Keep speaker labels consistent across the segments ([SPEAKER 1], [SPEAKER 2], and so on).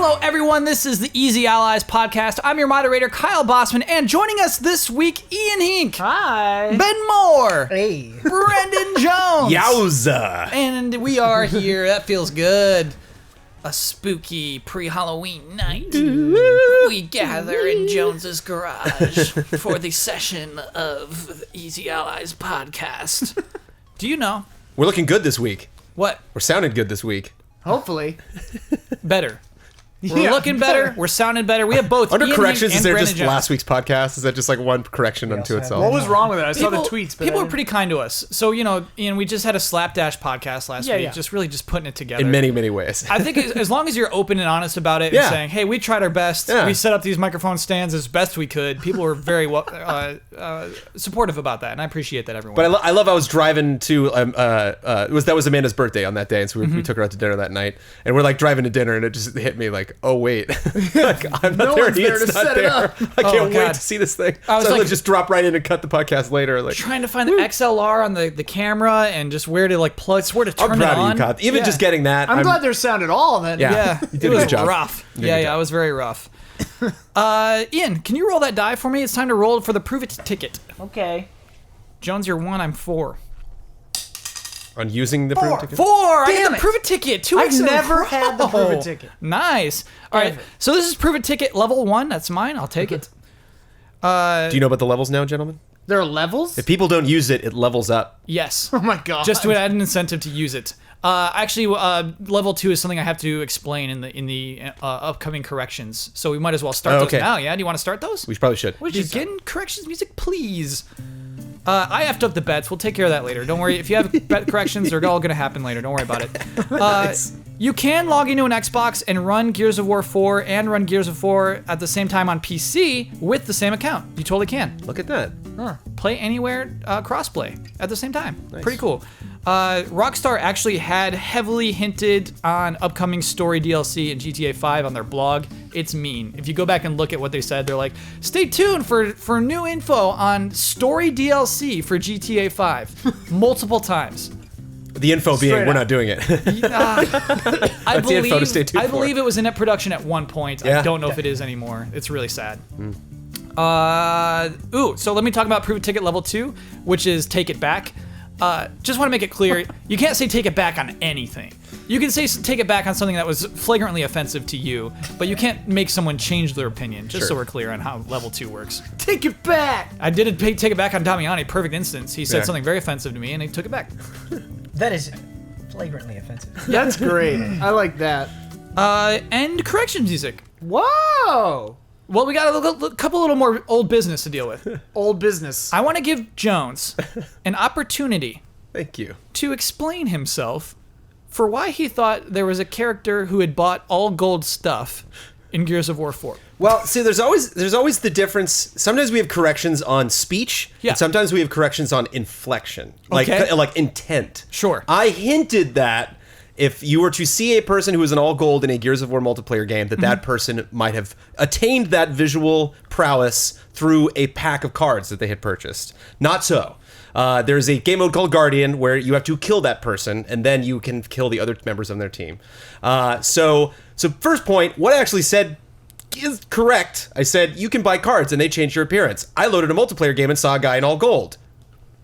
[SPEAKER 1] Hello, everyone. This is the Easy Allies podcast. I'm your moderator, Kyle Bossman, and joining us this week, Ian Hink.
[SPEAKER 2] Hi.
[SPEAKER 1] Ben Moore.
[SPEAKER 2] Hey.
[SPEAKER 1] Brendan Jones.
[SPEAKER 3] Yowza.
[SPEAKER 1] And we are here. That feels good. A spooky pre-Halloween night. We gather in Jones's garage for the session of the Easy Allies podcast. Do you know?
[SPEAKER 3] We're looking good this week.
[SPEAKER 1] What?
[SPEAKER 3] We're sounding good this week.
[SPEAKER 2] Hopefully.
[SPEAKER 1] Better. We're looking better. We're sounding better. We have both.
[SPEAKER 3] Under
[SPEAKER 1] Ian
[SPEAKER 3] corrections,
[SPEAKER 1] Hink
[SPEAKER 3] is there
[SPEAKER 1] and
[SPEAKER 3] just
[SPEAKER 1] Brendan
[SPEAKER 3] last week's podcast? Is that just like one correction unto itself?
[SPEAKER 2] What was wrong with it? I saw the tweets. But
[SPEAKER 1] People were pretty kind to us. So, Ian, we just had a slapdash podcast last week.
[SPEAKER 2] Yeah.
[SPEAKER 1] Just putting it together.
[SPEAKER 3] In many, many ways.
[SPEAKER 1] I think as long as you're open and honest about it and
[SPEAKER 3] Yeah.
[SPEAKER 1] saying, hey, we tried our best.
[SPEAKER 3] Yeah.
[SPEAKER 1] We set up these microphone stands as best we could. People were very supportive about that, and I appreciate that, everyone.
[SPEAKER 3] But I love I was driving to, that was Amanda's birthday on that day, and so we took her out to dinner that night. And we're like driving to dinner, and it just hit me like, oh, wait. Like, I'm not
[SPEAKER 2] No
[SPEAKER 3] there,
[SPEAKER 2] one's
[SPEAKER 3] and
[SPEAKER 2] there
[SPEAKER 3] Ian's
[SPEAKER 2] to
[SPEAKER 3] not
[SPEAKER 2] set it
[SPEAKER 3] there.
[SPEAKER 2] up.
[SPEAKER 3] I can't
[SPEAKER 1] Oh,
[SPEAKER 3] wait
[SPEAKER 1] God.
[SPEAKER 3] to see this thing.
[SPEAKER 1] I was
[SPEAKER 3] So
[SPEAKER 1] like-
[SPEAKER 3] I'll just drop right in and cut the podcast later. Like,
[SPEAKER 1] trying to find the XLR on the camera and just where to turn
[SPEAKER 3] I'm
[SPEAKER 1] it
[SPEAKER 3] proud
[SPEAKER 1] on.
[SPEAKER 3] of you, Kyle. Even just getting that.
[SPEAKER 2] I'm glad there's sound at all then.
[SPEAKER 3] Yeah.
[SPEAKER 1] Yeah,
[SPEAKER 3] You did
[SPEAKER 1] it
[SPEAKER 3] a
[SPEAKER 1] was
[SPEAKER 3] good job.
[SPEAKER 1] rough.
[SPEAKER 3] You did a good
[SPEAKER 1] Yeah,
[SPEAKER 3] job.
[SPEAKER 1] it was very rough. Ian, can you roll that die for me? It's time to roll for the Prove It ticket.
[SPEAKER 2] Okay.
[SPEAKER 1] Jones, you're 1, I'm 4.
[SPEAKER 3] On using the proof ticket.
[SPEAKER 1] 4! I
[SPEAKER 2] Damn
[SPEAKER 1] get the
[SPEAKER 2] it.
[SPEAKER 1] Prove It ticket. 2
[SPEAKER 2] I've
[SPEAKER 1] weeks in a
[SPEAKER 2] never
[SPEAKER 1] row.
[SPEAKER 2] had the Prove It ticket.
[SPEAKER 1] Nice. All right,
[SPEAKER 2] Damn it.
[SPEAKER 1] so this is Prove It ticket level 1. That's mine. I'll take it.
[SPEAKER 3] Do you know about the levels now, gentlemen?
[SPEAKER 2] There are levels?
[SPEAKER 3] If people don't use it, it levels up.
[SPEAKER 1] Yes.
[SPEAKER 2] Oh my god.
[SPEAKER 1] Just to add an incentive to use it. Actually, level 2 is something I have to explain in the upcoming corrections. So we might as well start
[SPEAKER 3] okay.
[SPEAKER 1] those now. Yeah, do you want to start those?
[SPEAKER 3] We probably should.
[SPEAKER 1] Begin corrections music, please. I effed up the bets. We'll take care of that later. Don't worry. If you have bet corrections, they're all going to happen later. Don't worry about it.
[SPEAKER 3] Nice.
[SPEAKER 1] You can log into an Xbox and run Gears of War 4 and run Gears of 4 at the same time on PC with the same account. You totally can.
[SPEAKER 3] Look at that.
[SPEAKER 1] Play anywhere, crossplay at the same time. Nice. Pretty cool. Rockstar actually had heavily hinted on upcoming story DLC in GTA 5 on their blog. It's mean. If you go back and look at what they said, they're like, stay tuned for new info on story DLC for GTA 5. Multiple times.
[SPEAKER 3] The info being,
[SPEAKER 2] Straight
[SPEAKER 3] we're
[SPEAKER 2] up.
[SPEAKER 3] not doing it.
[SPEAKER 1] I
[SPEAKER 3] the info to stay tuned for.
[SPEAKER 1] believe it was in production at one point. I
[SPEAKER 3] Yeah.
[SPEAKER 1] don't know if it is anymore. It's really sad. So let me talk about Prove It Ticket Level 2, which is Take It Back. Just want to make it clear, you can't say take it back on anything. You can say take it back on something that was flagrantly offensive to you, but you can't make someone change their opinion, just so
[SPEAKER 3] Sure.
[SPEAKER 1] we're clear on how Level 2 works.
[SPEAKER 2] Take it back.
[SPEAKER 1] I did take it back on Damiani, perfect instance. He said
[SPEAKER 3] Yeah.
[SPEAKER 1] something very offensive to me, and he took it back.
[SPEAKER 4] That is flagrantly offensive.
[SPEAKER 2] That's great. I like that.
[SPEAKER 1] And corrections music.
[SPEAKER 2] Whoa.
[SPEAKER 1] Well, we got a couple little more old business to deal with.
[SPEAKER 2] Old business.
[SPEAKER 1] I want to give Jones an opportunity
[SPEAKER 3] Thank you.
[SPEAKER 1] to explain himself for why he thought there was a character who had bought all gold stuff in Gears of War 4.
[SPEAKER 3] Well, see, there's always the difference. Sometimes we have corrections on speech,
[SPEAKER 1] Yeah.
[SPEAKER 3] and sometimes we have corrections on inflection, like
[SPEAKER 1] Okay.
[SPEAKER 3] like intent.
[SPEAKER 1] Sure.
[SPEAKER 3] I hinted that if you were to see a person who is an all gold in a Gears of War multiplayer game, that person might have attained that visual prowess through a pack of cards that they had purchased. Not so. There's a game mode called Guardian where you have to kill that person, and then you can kill the other members of their team. So first point, what I actually said is correct. I said you can buy cards and they change your appearance. I loaded a multiplayer game and saw a guy in all gold.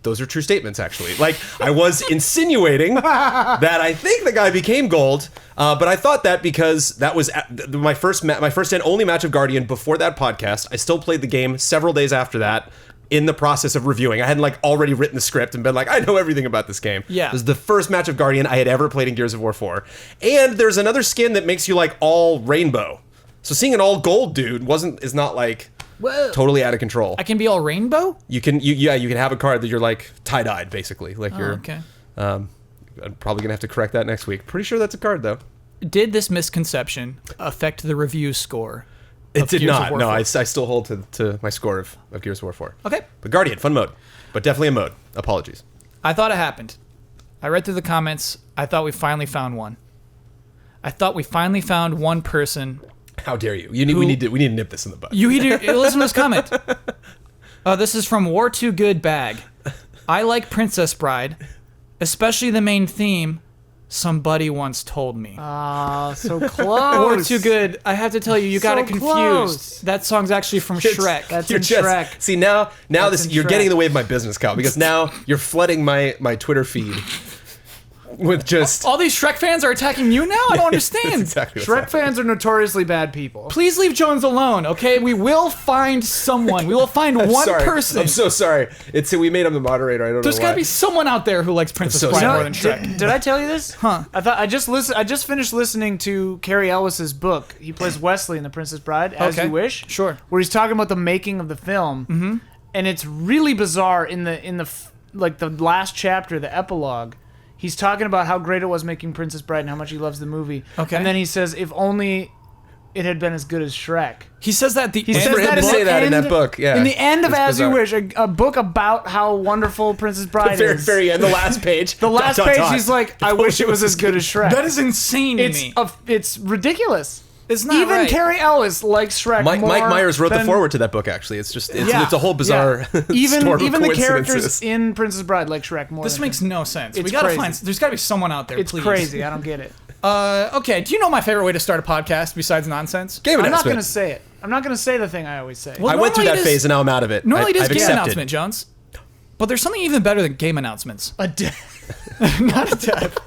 [SPEAKER 3] Those are true statements, actually. Like, I was insinuating that I think the guy became gold, but I thought that because that was my first and only match of Guardian before that podcast. I still played the game several days after that in the process of reviewing. I hadn't, already written the script and been like, I know everything about this game.
[SPEAKER 1] Yeah.
[SPEAKER 3] It was the first match of Guardian I had ever played in Gears of War 4. And there's another skin that makes you, all rainbow. So seeing an all gold dude is not,
[SPEAKER 1] Whoa.
[SPEAKER 3] totally out of control.
[SPEAKER 1] I can be all rainbow?
[SPEAKER 3] You can have a card that you're tie-dyed basically. You're
[SPEAKER 1] okay.
[SPEAKER 3] I'm probably gonna have to correct that next week. Pretty sure that's a card though.
[SPEAKER 1] Did this misconception affect the review score?
[SPEAKER 3] It
[SPEAKER 1] of
[SPEAKER 3] did
[SPEAKER 1] Gears of
[SPEAKER 3] not.
[SPEAKER 1] War
[SPEAKER 3] No,
[SPEAKER 1] 4?
[SPEAKER 3] I still hold to my score of Gears of War 4.
[SPEAKER 1] Okay.
[SPEAKER 3] But Guardian, fun mode. But definitely a mode. Apologies.
[SPEAKER 1] I thought it happened. I read through the comments. I thought we finally found one. I thought we finally found one person.
[SPEAKER 3] How dare you? We need to nip this in the bud.
[SPEAKER 1] You listen to this comment. This is from War Too Good Bag. I like Princess Bride, especially the main theme, Somebody once told me.
[SPEAKER 2] Ah, so close.
[SPEAKER 1] Or too good. I have to tell you, you got it
[SPEAKER 2] So
[SPEAKER 1] confused.
[SPEAKER 2] close.
[SPEAKER 1] That song's actually from Shrek.
[SPEAKER 2] That's
[SPEAKER 3] You're
[SPEAKER 2] in
[SPEAKER 3] just
[SPEAKER 2] Shrek.
[SPEAKER 3] see now
[SPEAKER 2] That's
[SPEAKER 3] this
[SPEAKER 2] in
[SPEAKER 3] you're
[SPEAKER 2] Shrek.
[SPEAKER 3] getting in the way of my business, Kyle, because now you're flooding my Twitter feed with just
[SPEAKER 1] All these Shrek fans are attacking you now? I don't understand.
[SPEAKER 3] exactly what's
[SPEAKER 2] Shrek
[SPEAKER 3] happening.
[SPEAKER 2] fans are notoriously bad people.
[SPEAKER 1] Please leave Jones alone, okay? We will find someone. We will find one
[SPEAKER 3] Sorry.
[SPEAKER 1] person.
[SPEAKER 3] I'm so sorry. We made him the moderator. I don't
[SPEAKER 1] There's
[SPEAKER 3] know
[SPEAKER 1] got
[SPEAKER 3] why.
[SPEAKER 1] to be someone out there who likes Princess
[SPEAKER 3] so
[SPEAKER 1] Bride
[SPEAKER 3] sorry.
[SPEAKER 1] more than Shrek.
[SPEAKER 2] Did I tell you this?
[SPEAKER 1] Huh.
[SPEAKER 2] I just finished listening to Carrie Ellis's book. He plays Wesley in The Princess Bride, As
[SPEAKER 1] Okay.
[SPEAKER 2] You Wish.
[SPEAKER 1] Sure.
[SPEAKER 2] Where he's talking about the making of the film, and it's really bizarre. In the last chapter, the epilogue, he's talking about how great it was making Princess Bride and how much he loves the movie.
[SPEAKER 1] Okay.
[SPEAKER 2] And then he says, if only it had been as good as Shrek.
[SPEAKER 1] He says that at the
[SPEAKER 2] He
[SPEAKER 1] end.
[SPEAKER 2] says
[SPEAKER 3] for him
[SPEAKER 2] that
[SPEAKER 3] to
[SPEAKER 2] in
[SPEAKER 3] say
[SPEAKER 2] the
[SPEAKER 3] that in
[SPEAKER 2] end-
[SPEAKER 3] that book, yeah.
[SPEAKER 2] In the end of
[SPEAKER 3] It's
[SPEAKER 2] As You
[SPEAKER 3] bizarre.
[SPEAKER 2] Wish, a book about how wonderful Princess Bride
[SPEAKER 3] very,
[SPEAKER 2] is.
[SPEAKER 3] very end, the last page.
[SPEAKER 2] The last page, he's like, I wish it was as good as Shrek.
[SPEAKER 1] That is insane to me.
[SPEAKER 2] It's ridiculous.
[SPEAKER 1] It's not
[SPEAKER 2] Even
[SPEAKER 1] right.
[SPEAKER 2] Carrie Ellis likes Shrek
[SPEAKER 3] Mike
[SPEAKER 2] more
[SPEAKER 3] Myers wrote the
[SPEAKER 2] than-
[SPEAKER 3] foreword to that book. Actually, it's
[SPEAKER 2] Yeah,
[SPEAKER 3] a whole bizarre
[SPEAKER 2] yeah. Even
[SPEAKER 3] storm of
[SPEAKER 2] even the characters
[SPEAKER 3] coincidences.
[SPEAKER 2] in Princess Bride like Shrek more.
[SPEAKER 1] This
[SPEAKER 2] than
[SPEAKER 1] makes
[SPEAKER 2] him.
[SPEAKER 1] no sense. We
[SPEAKER 2] It's
[SPEAKER 1] gotta
[SPEAKER 2] crazy.
[SPEAKER 1] find. There's gotta be someone out there.
[SPEAKER 2] It's
[SPEAKER 1] please.
[SPEAKER 2] crazy. I don't get it.
[SPEAKER 1] Okay. Do you know my favorite way to start a podcast besides nonsense?
[SPEAKER 3] Game
[SPEAKER 2] I'm not
[SPEAKER 3] announcement.
[SPEAKER 2] gonna say it. I'm not gonna say the thing I always say.
[SPEAKER 1] Well,
[SPEAKER 3] I went through
[SPEAKER 1] normally
[SPEAKER 3] that
[SPEAKER 1] it is-
[SPEAKER 3] phase and now I'm out of it.
[SPEAKER 1] Normally it is
[SPEAKER 3] I've
[SPEAKER 1] game
[SPEAKER 3] accepted.
[SPEAKER 1] announcement, Jones. But there's something even better than game announcements.
[SPEAKER 2] A death.
[SPEAKER 1] Not a death.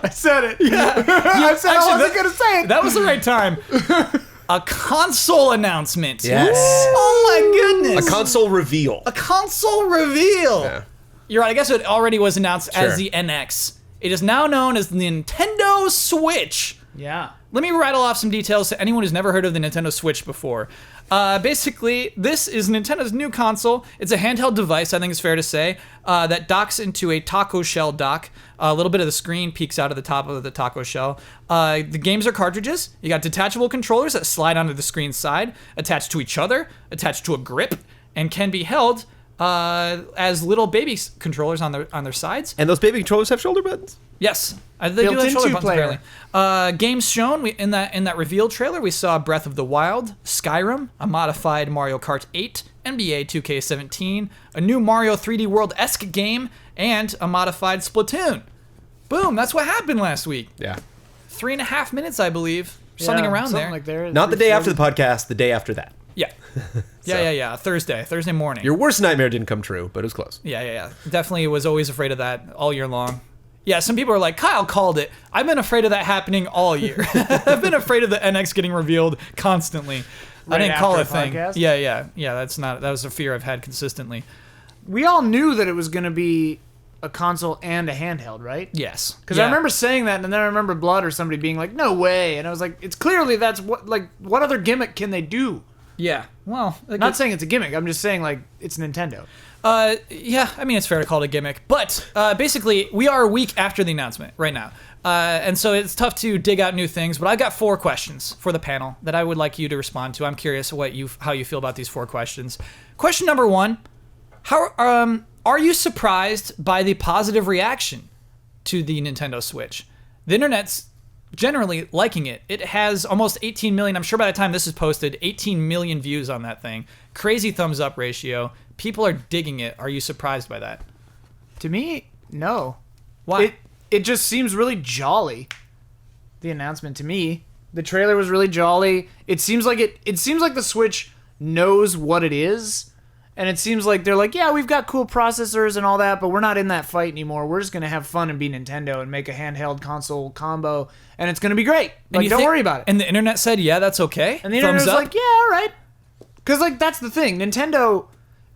[SPEAKER 2] I said it. Yeah. I said I
[SPEAKER 1] Actually,
[SPEAKER 2] wasn't gonna say it.
[SPEAKER 1] That was the right time. A console announcement.
[SPEAKER 3] Yes.
[SPEAKER 1] Oh my goodness.
[SPEAKER 3] A console reveal.
[SPEAKER 1] A console reveal.
[SPEAKER 3] Yeah.
[SPEAKER 1] You're right. I guess it already was announced
[SPEAKER 3] Sure.
[SPEAKER 1] as the NX. It is now known as the Nintendo Switch.
[SPEAKER 2] Yeah.
[SPEAKER 1] Let me rattle off some details to anyone who's never heard of the Nintendo Switch before. Basically, this is Nintendo's new console. It's a handheld device, I think it's fair to say, that docks into a taco shell dock. A little bit of the screen peeks out of the top of the taco shell. The games are cartridges. You got detachable controllers that slide onto the screen side, attached to each other, attached to a grip, and can be held as little baby controllers on their sides.
[SPEAKER 3] And those baby controllers have shoulder buttons?
[SPEAKER 1] Yes, they do have
[SPEAKER 2] Built-in
[SPEAKER 1] shoulder buttons
[SPEAKER 2] two-player.
[SPEAKER 1] apparently. Games shown in that reveal trailer, we saw Breath of the Wild, Skyrim, a modified Mario Kart 8, NBA 2K17, a new Mario 3D World-esque game, and a modified Splatoon. Boom! That's what happened last week.
[SPEAKER 3] Yeah.
[SPEAKER 1] 3.5 minutes, I believe, something around there.
[SPEAKER 2] Like there.
[SPEAKER 3] Not the day after the podcast, the day after that.
[SPEAKER 1] Yeah, yeah. Thursday morning.
[SPEAKER 3] Your worst nightmare didn't come true, but it was close.
[SPEAKER 1] Yeah. Definitely was always afraid of that all year long. Yeah, some people are like, Kyle called it. I've been afraid of that happening all year. I've been afraid of the NX getting revealed constantly. I
[SPEAKER 2] Right
[SPEAKER 1] didn't call it a
[SPEAKER 2] after a
[SPEAKER 1] thing.
[SPEAKER 2] podcast?
[SPEAKER 1] Yeah. That was a fear I've had consistently.
[SPEAKER 2] We all knew that it was gonna be a console and a handheld, right?
[SPEAKER 1] Yes.
[SPEAKER 2] Because I remember saying that, and then I remember Blood or somebody being like, "No way," and I was like, "It's clearly that's what other gimmick can they do?"
[SPEAKER 1] Yeah. Well,
[SPEAKER 2] Not saying it's a gimmick. I'm just saying like it's Nintendo.
[SPEAKER 1] yeah, I mean, it's fair to call it a gimmick. But basically, we are a week after the announcement right now. And so it's tough to dig out new things. But I got 4 questions for the panel that I would like you to respond to. I'm curious how you feel about these 4 questions. Question number 1, are you surprised by the positive reaction to the Nintendo Switch? The internet's generally liking it. It has almost 18 million. I'm sure by the time this is posted, 18 million views on that thing. Crazy thumbs up ratio. People are digging it. Are you surprised by that?
[SPEAKER 2] To me, no.
[SPEAKER 1] Why?
[SPEAKER 2] It just seems really jolly. The announcement to me, the trailer was really jolly. It seems like the Switch knows what it is, and it seems like they're like, yeah, we've got cool processors and all that, but we're not in that fight anymore. We're just gonna have fun and be Nintendo and make a handheld console combo, and it's gonna be great.
[SPEAKER 1] And
[SPEAKER 2] Like,
[SPEAKER 1] you
[SPEAKER 2] don't
[SPEAKER 1] think-
[SPEAKER 2] worry about it.
[SPEAKER 1] And the internet said, yeah, that's okay.
[SPEAKER 2] And the internet
[SPEAKER 1] Thumbs
[SPEAKER 2] was
[SPEAKER 1] up.
[SPEAKER 2] like, yeah, all right. Because, like, that's the thing. Nintendo,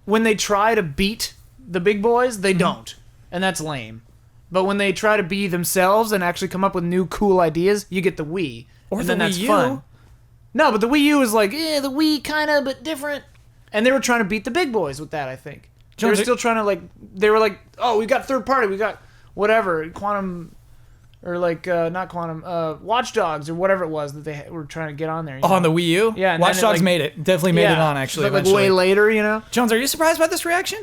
[SPEAKER 2] when they try to beat the big boys, they don't. And that's lame. But when they try to be themselves and actually come up with new cool ideas, you get the Wii.
[SPEAKER 1] Or
[SPEAKER 2] and
[SPEAKER 1] the
[SPEAKER 2] then that's
[SPEAKER 1] Wii U.
[SPEAKER 2] fun. No, but the Wii U is like, the Wii kind of, but different. And they were trying to beat the big boys with that, I think. They were
[SPEAKER 1] Jones,
[SPEAKER 2] still trying to, like, they were like, oh, we got third party, we got whatever, Quantum... Or like not Quantum, Watch Dogs or whatever it was that they were trying to get on there. You know?
[SPEAKER 1] on the Wii U?
[SPEAKER 2] Yeah, and
[SPEAKER 1] Watch
[SPEAKER 2] then it,
[SPEAKER 1] Dogs
[SPEAKER 2] like-
[SPEAKER 1] made it. Definitely made it on, actually,
[SPEAKER 2] but like
[SPEAKER 1] eventually.
[SPEAKER 2] way later, you know.
[SPEAKER 1] Jones, are you surprised by this reaction?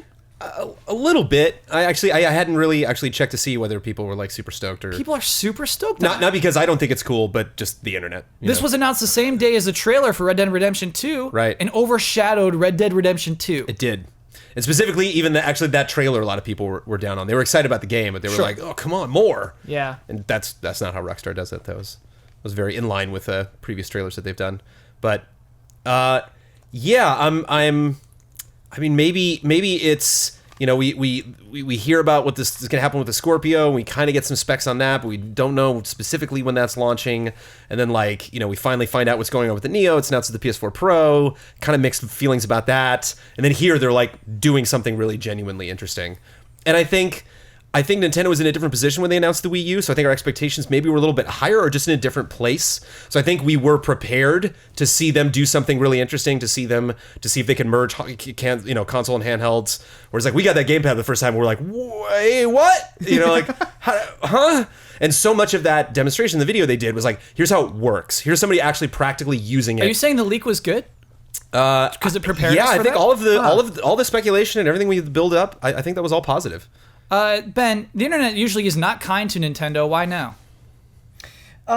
[SPEAKER 3] A little bit. I hadn't really actually checked to see whether people were like super stoked or
[SPEAKER 1] People are super stoked. on it.
[SPEAKER 3] not because I don't think it's cool, but just the internet.
[SPEAKER 1] This was announced the same day as the trailer for Red Dead Redemption 2.
[SPEAKER 3] Right.
[SPEAKER 1] And overshadowed Red Dead Redemption 2.
[SPEAKER 3] It did. And specifically, even that trailer, a lot of people were down on. They were excited about the game, but they were like, "Oh, come on, more!"
[SPEAKER 2] Yeah,
[SPEAKER 3] and that's not how Rockstar does it. That was very in line with previous trailers that they've done. But yeah, I mean, maybe it's, you know, we hear about what this is going to happen with the Scorpio, and we kind of get some specs on that, but we don't know specifically when that's launching. And then, like, you know, we finally find out what's going on with the Neo. It's announced at the PS4 Pro. Kind of mixed feelings about that. And then here they're like doing something really genuinely interesting. And I think Nintendo was in a different position when they announced the Wii U, so I think our expectations maybe were a little bit higher or just in a different place. So I think we were prepared to see them do something really interesting, to see if they can merge, you know, console and handhelds. Whereas, like, we got that gamepad the first time, we're like, wait, what? You know, like, huh? And so much of that demonstration, the video they did was like, here's how it works. Here's somebody actually practically using it.
[SPEAKER 1] Are you saying the leak was good? Because it prepared us for
[SPEAKER 3] I think
[SPEAKER 1] that?
[SPEAKER 3] all the speculation and everything we build up, I think that was all positive.
[SPEAKER 1] Ben, the internet usually is not kind to Nintendo. Why now?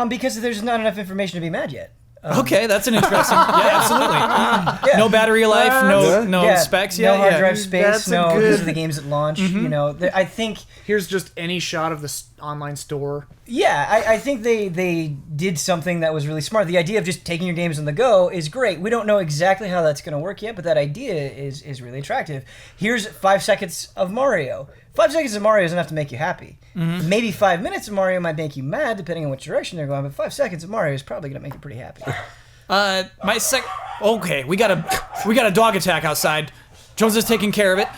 [SPEAKER 4] Because there's not enough information to be mad yet.
[SPEAKER 1] Okay, that's an interesting. Yeah, absolutely. No battery life, no specs.
[SPEAKER 4] No
[SPEAKER 1] Yeah,
[SPEAKER 4] hard
[SPEAKER 1] yeah.
[SPEAKER 4] drive space.
[SPEAKER 2] That's
[SPEAKER 4] No,
[SPEAKER 2] a good-
[SPEAKER 4] these are the games at launch. You know, I think.
[SPEAKER 2] here's just any shot of the online store.
[SPEAKER 4] Yeah, I think they did something that was really smart. The idea of just taking your games on the go is great. We don't know exactly how that's going to work yet, but that idea is really attractive. Here's 5 seconds of Mario. 5 seconds of Mario is enough to make you happy. Maybe 5 minutes of Mario might make you mad, depending on which direction they're going, but 5 seconds of Mario is probably going to make you pretty happy.
[SPEAKER 1] Okay, we got a dog attack outside. Jones is taking care of it.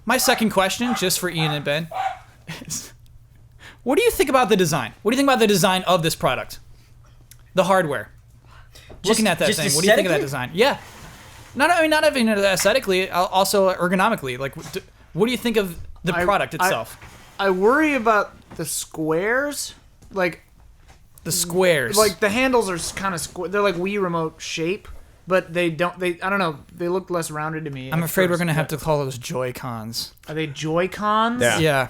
[SPEAKER 1] My second question, just for Ian and Ben, is, what do you think about the design? What do you think about the design of this product? The hardware. Looking at that thing, what do you think of that design? Yeah. Not even aesthetically, also ergonomically. Like, what do you think of the product itself?
[SPEAKER 2] I worry about the squares, like
[SPEAKER 1] The squares.
[SPEAKER 2] Like the handles are kind of square. They're like Wii remote shape, but I don't know. They look less rounded to me.
[SPEAKER 1] I'm afraid we're gonna have to call those Joy-Cons.
[SPEAKER 2] Are they Joy-Cons?
[SPEAKER 1] Yeah.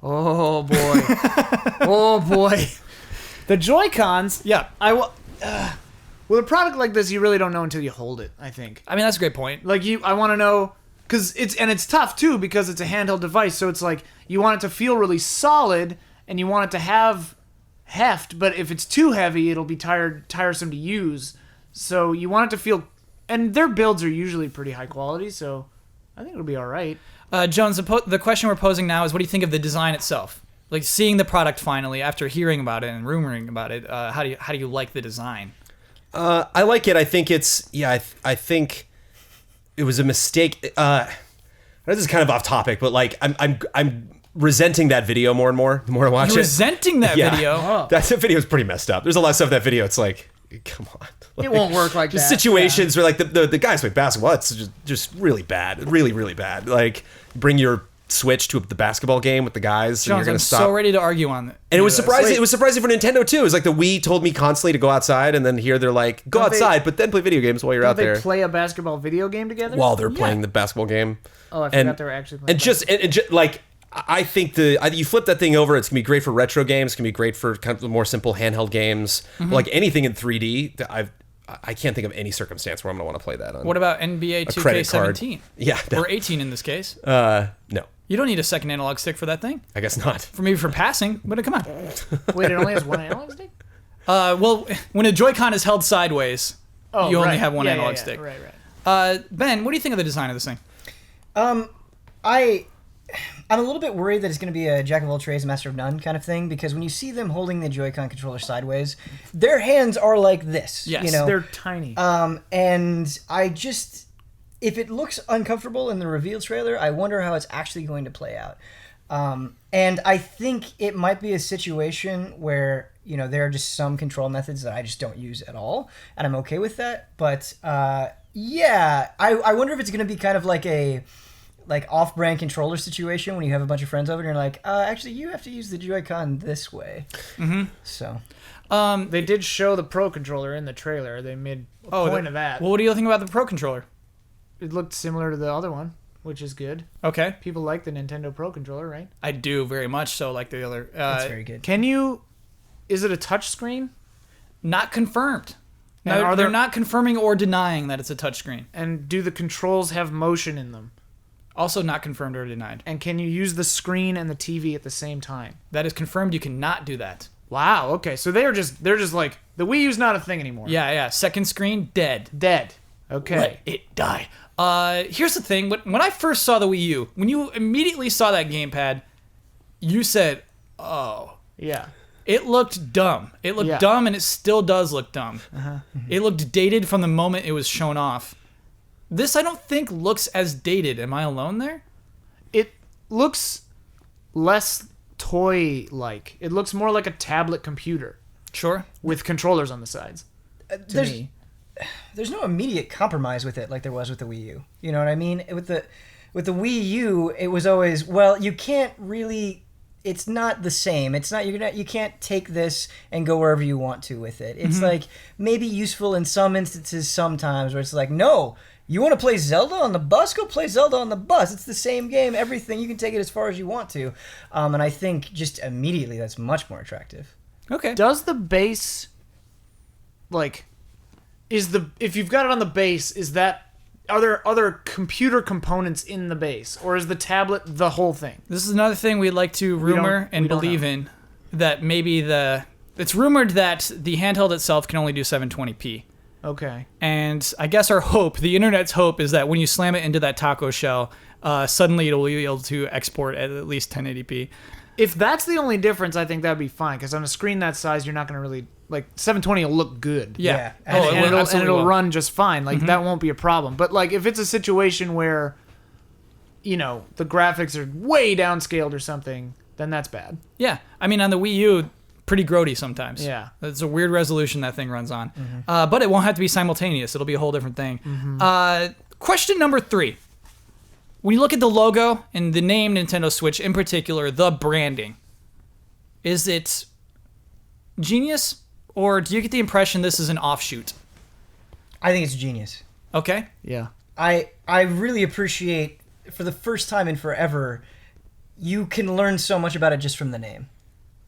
[SPEAKER 2] Oh boy. Oh boy. The Joy-Cons.
[SPEAKER 1] Yeah.
[SPEAKER 2] With a product like this, you really don't know until you hold it, I think.
[SPEAKER 1] I mean, that's a great point.
[SPEAKER 2] Like I want to know, because it's tough too, because it's a handheld device. So it's like you want it to feel really solid, and you want it to have heft. But if it's too heavy, it'll be tiresome to use. So you want it to feel, and their builds are usually pretty high quality. So I think it'll be all right.
[SPEAKER 1] Jones, the question we're posing now is, what do you think of the design itself? Like, seeing the product finally after hearing about it and rumoring about it, how do you like the design?
[SPEAKER 3] I like it. I think it's I think it was a mistake. This is kind of off topic, but like I'm resenting that video more and more the more I watch it.
[SPEAKER 1] You're resenting that video?
[SPEAKER 2] Oh.
[SPEAKER 3] That video is pretty messed up. There's a lot of stuff in that video. It's like, come on. Like,
[SPEAKER 2] It won't work like
[SPEAKER 3] just
[SPEAKER 2] that.
[SPEAKER 3] situations where like the guys play basketball. It's just really bad. Really, really bad. Like, bring your Switch to the basketball game with the guys, and you're
[SPEAKER 1] Jones,
[SPEAKER 3] gonna
[SPEAKER 1] I'm
[SPEAKER 3] stop.
[SPEAKER 1] so ready to argue on it.
[SPEAKER 3] And it was surprising. It was surprising for Nintendo too. It was like the Wii told me constantly to go outside, and then here they're like, go
[SPEAKER 2] Don't they-
[SPEAKER 3] outside, but then play video games while you're out
[SPEAKER 2] Don't they
[SPEAKER 3] there
[SPEAKER 2] play a basketball video game together?
[SPEAKER 3] while they're playing the basketball game.
[SPEAKER 2] Oh, I forgot they were actually playing.
[SPEAKER 3] And just like, I think you flip that thing over, it's gonna be great for retro games. It's gonna be great for kind of the more simple handheld games. But like anything in 3D, I can't think of any circumstance where I'm gonna want to play that on.
[SPEAKER 1] What about NBA
[SPEAKER 3] a credit card?
[SPEAKER 1] 2K17?
[SPEAKER 3] Yeah, no.
[SPEAKER 1] Or 18 in this case.
[SPEAKER 3] No,
[SPEAKER 1] You don't need a second analog stick for that thing.
[SPEAKER 3] I guess not.
[SPEAKER 1] For passing, but come on.
[SPEAKER 2] Wait, it only has one analog stick?
[SPEAKER 1] Well, when a Joy-Con is held sideways,
[SPEAKER 2] Oh,
[SPEAKER 1] you only
[SPEAKER 2] right.
[SPEAKER 1] have one
[SPEAKER 2] Yeah,
[SPEAKER 1] analog
[SPEAKER 2] yeah.
[SPEAKER 1] stick.
[SPEAKER 2] Right.
[SPEAKER 1] Ben, what do you think of the design of this thing?
[SPEAKER 4] I'm a little bit worried that it's going to be a jack of all trades, master of none kind of thing, because when you see them holding the Joy-Con controller sideways, their hands are like this.
[SPEAKER 1] Yes,
[SPEAKER 4] you know?
[SPEAKER 2] They're tiny.
[SPEAKER 4] And I just, if it looks uncomfortable in the reveal trailer, I wonder how it's actually going to play out. And I think it might be a situation where, you know, there are just some control methods that I just don't use at all, and I'm okay with that. But yeah, I wonder if it's going to be kind of like a off-brand controller situation when you have a bunch of friends over and you're like, actually, you have to use the Joy-Con this way. Mm-hmm. So.
[SPEAKER 2] They did show the Pro controller in the trailer. They made a point of that.
[SPEAKER 1] Well, what do you think about the Pro controller?
[SPEAKER 2] It looked similar to the other one, which is good.
[SPEAKER 1] Okay.
[SPEAKER 2] People like the Nintendo Pro controller, right?
[SPEAKER 1] I do very much so, like the other.
[SPEAKER 4] That's very good.
[SPEAKER 2] Is it a touch screen?
[SPEAKER 1] Not confirmed.
[SPEAKER 2] And
[SPEAKER 1] No, they're not confirming or denying that it's a touchscreen.
[SPEAKER 2] And do the controls have motion in them?
[SPEAKER 1] Also not confirmed or denied.
[SPEAKER 2] And can you use the screen and the TV at the same time?
[SPEAKER 1] That is confirmed. You cannot do that.
[SPEAKER 2] Wow. Okay. So they're just like the Wii U's not a thing anymore.
[SPEAKER 1] Yeah. Second screen, dead.
[SPEAKER 2] Dead. Okay.
[SPEAKER 1] Let it die. Here's the thing. When I first saw the Wii U, when you immediately saw that gamepad, you said, "Oh,
[SPEAKER 2] Yeah.
[SPEAKER 1] it looked dumb. It looked dumb, and it still does look dumb. It looked dated from the moment it was shown off. This, I don't think, looks as dated. Am I alone there?
[SPEAKER 2] It looks less toy-like. It looks more like a tablet computer
[SPEAKER 1] Sure.
[SPEAKER 2] with controllers on the sides. To me.
[SPEAKER 4] There's no immediate compromise with it like there was with the Wii U. You know what I mean? With the Wii U, it was always, well, you can't really. It's not the same. It's not you can't take this and go wherever you want to with it. It's like maybe useful in some instances sometimes where it's like, no, you want to play Zelda on the bus? Go play Zelda on the bus. It's the same game, everything. You can take it as far as you want to. And I think just immediately that's much more attractive.
[SPEAKER 1] Okay.
[SPEAKER 2] Does the base, like, if you've got it on the base, are there other computer components in the base, or is the tablet the whole thing?
[SPEAKER 1] This is another thing we'd like to rumor and believe in, that maybe it's rumored that the handheld itself can only do 720p.
[SPEAKER 2] Okay.
[SPEAKER 1] And I guess our hope, the internet's hope, is that when you slam it into that taco shell, suddenly it'll be able to export at least 1080p.
[SPEAKER 2] If that's the only difference, I think that'd be fine, because on a screen that size, you're not going to really, like, 720 will look good.
[SPEAKER 1] Yeah.
[SPEAKER 2] And it'll run just fine. Like, that won't be a problem. But, like, if it's a situation where, you know, the graphics are way downscaled or something, then that's bad.
[SPEAKER 1] Yeah. I mean, on the Wii U, pretty grody sometimes.
[SPEAKER 2] Yeah.
[SPEAKER 1] It's a weird resolution that thing runs on. But it won't have to be simultaneous. It'll be a whole different thing. Question number 3. When you look at the logo and the name Nintendo Switch, in particular, the branding, is it genius, or do you get the impression this is an offshoot?
[SPEAKER 4] I think it's genius.
[SPEAKER 1] Okay.
[SPEAKER 2] Yeah.
[SPEAKER 4] I really appreciate, for the first time in forever, you can learn so much about it just from the name.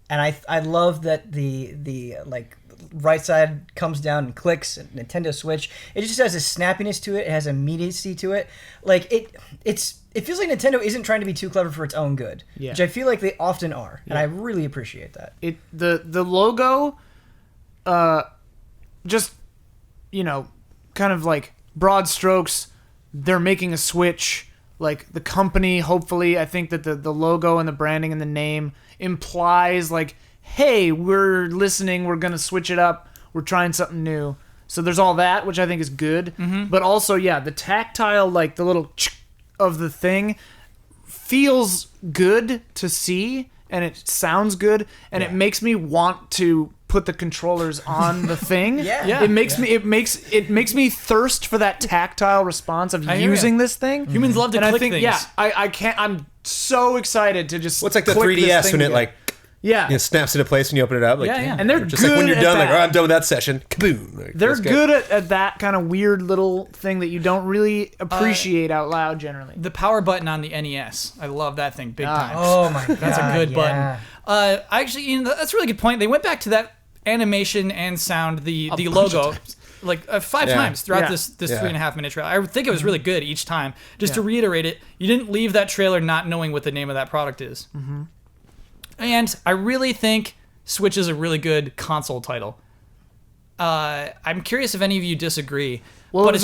[SPEAKER 4] And I love that the like right side comes down and clicks, Nintendo Switch. It just has a snappiness to it. It has immediacy to it. Like it feels like Nintendo isn't trying to be too clever for its own good, which I feel like they often are, and I really appreciate that.
[SPEAKER 2] The logo, just, you know, kind of like broad strokes. They're making a Switch. Like the company, hopefully, I think that the logo and the branding and the name implies like, hey, we're listening, we're gonna switch it up, we're trying something new. So there's all that, which I think is good. But also, yeah, the tactile, like the little of the thing feels good to see, and it sounds good, and it makes me want to put the controllers on the thing. It makes me thirst for that tactile response of using this thing.
[SPEAKER 1] Humans love to click things.
[SPEAKER 2] Yeah, I can't. I'm so excited to just.
[SPEAKER 3] What's like the
[SPEAKER 2] click this
[SPEAKER 3] 3DS
[SPEAKER 2] thing
[SPEAKER 3] when it
[SPEAKER 2] together.
[SPEAKER 3] like snaps into place when you open it up? Like,
[SPEAKER 2] And they're
[SPEAKER 3] just
[SPEAKER 2] good
[SPEAKER 3] like when you're
[SPEAKER 2] at
[SPEAKER 3] done,
[SPEAKER 2] that.
[SPEAKER 3] like, all right, I'm done with that session. Kaboom! Like,
[SPEAKER 2] They're
[SPEAKER 3] let's go.
[SPEAKER 2] good at that kind of weird little thing that you don't really appreciate out loud generally.
[SPEAKER 1] The power button on the NES. I love that thing big time.
[SPEAKER 4] Oh my god,
[SPEAKER 1] That's a good
[SPEAKER 4] yeah.
[SPEAKER 1] button. Actually, you know, that's a really good point. They went back to that animation and sound, the logo, like 5 times throughout this 3.5 minute trailer. I think it was really good each time. Just to reiterate it, you didn't leave that trailer not knowing what the name of that product is. And I really think Switch is a really good console title. I'm curious if any of you disagree.
[SPEAKER 2] Well,
[SPEAKER 1] but
[SPEAKER 2] it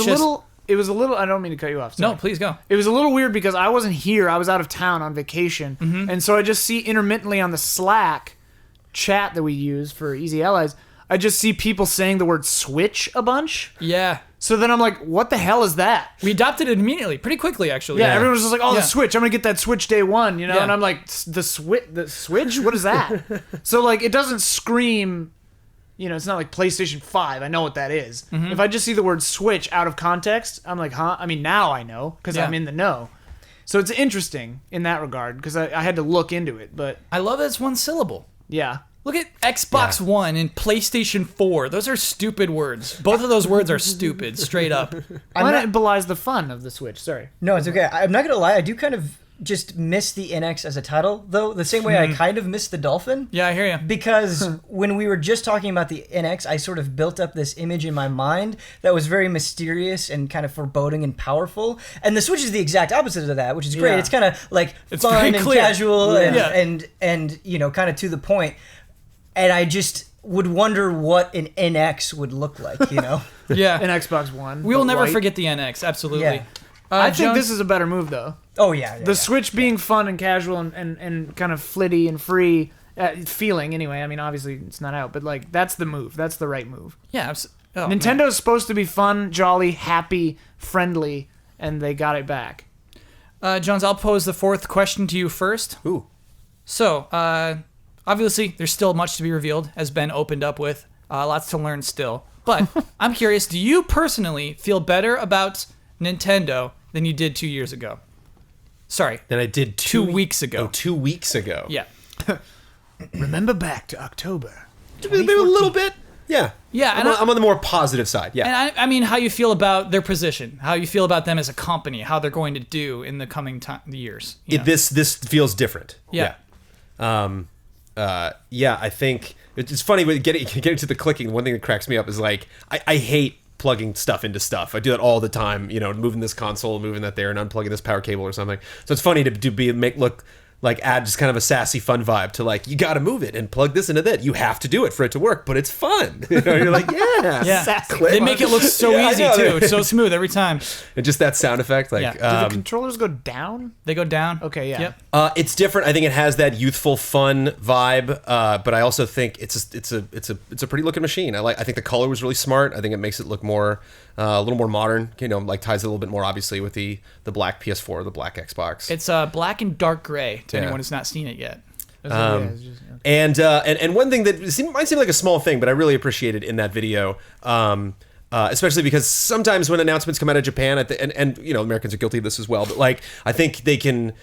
[SPEAKER 2] was a little. I don't mean to cut you off. Sorry.
[SPEAKER 1] No, please go.
[SPEAKER 2] It was a little weird because I wasn't here. I was out of town on vacation, and so I just see intermittently on the Slack chat that we use for Easy Allies, I just see people saying the word Switch a bunch.
[SPEAKER 1] Yeah.
[SPEAKER 2] So then I'm like, what the hell is that?
[SPEAKER 1] We adopted it immediately, pretty quickly, actually.
[SPEAKER 2] Yeah, everyone was just like, oh,
[SPEAKER 1] Yeah.
[SPEAKER 2] the Switch. I'm going to get that Switch day one, you know?
[SPEAKER 1] Yeah.
[SPEAKER 2] And I'm like, the Switch? What is that? So, like, it doesn't scream, you know, it's not like PlayStation 5. I know what that is. If I just see the word Switch out of context, I'm like, huh? I mean, now I know because I'm in the know. So it's interesting in that regard because I had to look into it. But
[SPEAKER 1] I love that it's one syllable.
[SPEAKER 2] yeah.
[SPEAKER 1] Look at Xbox One and PlayStation 4. Those are stupid words. Both of those words are stupid, straight up.
[SPEAKER 2] Why not belies the fun of the Switch? Sorry.
[SPEAKER 4] No, it's okay. I'm not gonna lie. I do kind of just miss the NX as a title, though, the same way I kind of miss the Dolphin.
[SPEAKER 1] Yeah, I hear you.
[SPEAKER 4] Because when we were just talking about the NX, I sort of built up this image in my mind that was very mysterious and kind of foreboding and powerful. And the Switch is the exact opposite of that, which is great.
[SPEAKER 2] Yeah.
[SPEAKER 4] It's kind of like
[SPEAKER 1] It's
[SPEAKER 4] fun
[SPEAKER 1] very
[SPEAKER 4] and
[SPEAKER 1] clear.
[SPEAKER 4] casual
[SPEAKER 1] Yeah.
[SPEAKER 4] and you know, kind of to the point. And I just would wonder what an NX would look like, you know?
[SPEAKER 1] Yeah.
[SPEAKER 2] An Xbox One.
[SPEAKER 1] We will
[SPEAKER 2] but
[SPEAKER 1] never
[SPEAKER 2] white.
[SPEAKER 1] forget the NX, absolutely.
[SPEAKER 4] Yeah.
[SPEAKER 2] I think
[SPEAKER 1] Jones?
[SPEAKER 2] this is a better move, though.
[SPEAKER 4] Oh, yeah.
[SPEAKER 2] The Switch being fun and casual and kind of flitty and free feeling, anyway. I mean, obviously, it's not out, but, like, that's the move. That's the right move.
[SPEAKER 1] Yeah. Oh,
[SPEAKER 2] Nintendo's supposed to be fun, jolly, happy, friendly, and they got it back.
[SPEAKER 1] Jones, I'll pose the fourth question to you first.
[SPEAKER 3] Ooh.
[SPEAKER 1] So, obviously, there's still much to be revealed, as Ben opened up with. Lots to learn still. But I'm curious, do you personally feel better about Nintendo than you did 2 years ago? Sorry.
[SPEAKER 3] Than I did
[SPEAKER 1] 2 weeks ago.
[SPEAKER 3] Oh, 2 weeks ago.
[SPEAKER 1] Yeah.
[SPEAKER 2] Remember back to October.
[SPEAKER 3] Maybe a little bit. Yeah.
[SPEAKER 1] Yeah, and
[SPEAKER 3] I'm on the more positive side. Yeah.
[SPEAKER 1] And I mean, how you feel about their position, how you feel about them as a company, how they're going to do in the coming years. you know?
[SPEAKER 3] This feels different.
[SPEAKER 1] Yeah.
[SPEAKER 3] Yeah, I think it's funny when getting to the clicking. One thing that cracks me up is like I hate plugging stuff into stuff. I do that all the time. You know, moving this console, moving that there, and unplugging this power cable or something. So it's funny to add just kind of a sassy, fun vibe to like, you got to move it and plug this into that. You have to do it for it to work, but it's fun. You know, you're like, yeah,
[SPEAKER 1] Yeah.
[SPEAKER 3] click.
[SPEAKER 1] They make it look so
[SPEAKER 3] Yeah, I
[SPEAKER 1] easy
[SPEAKER 3] know.
[SPEAKER 1] too. It's so smooth every time.
[SPEAKER 3] And just that sound effect, like,
[SPEAKER 1] Yeah.
[SPEAKER 2] Do the controllers go down?
[SPEAKER 1] They go down.
[SPEAKER 2] Okay, yeah.
[SPEAKER 1] Yep.
[SPEAKER 3] it's different. I think it has that youthful, fun vibe, but I also think it's a pretty looking machine. I think the color was really smart. I think it makes it look more a little more modern. You know, like ties it a little bit more obviously with the black PS4, the black Xbox.
[SPEAKER 1] It's black and dark gray to
[SPEAKER 3] Yeah.
[SPEAKER 1] anyone who's not seen it yet.
[SPEAKER 3] And one thing that might seem like a small thing, but I really appreciated in that video, especially because sometimes when announcements come out of Japan, and you know, Americans are guilty of this as well, but like I think they can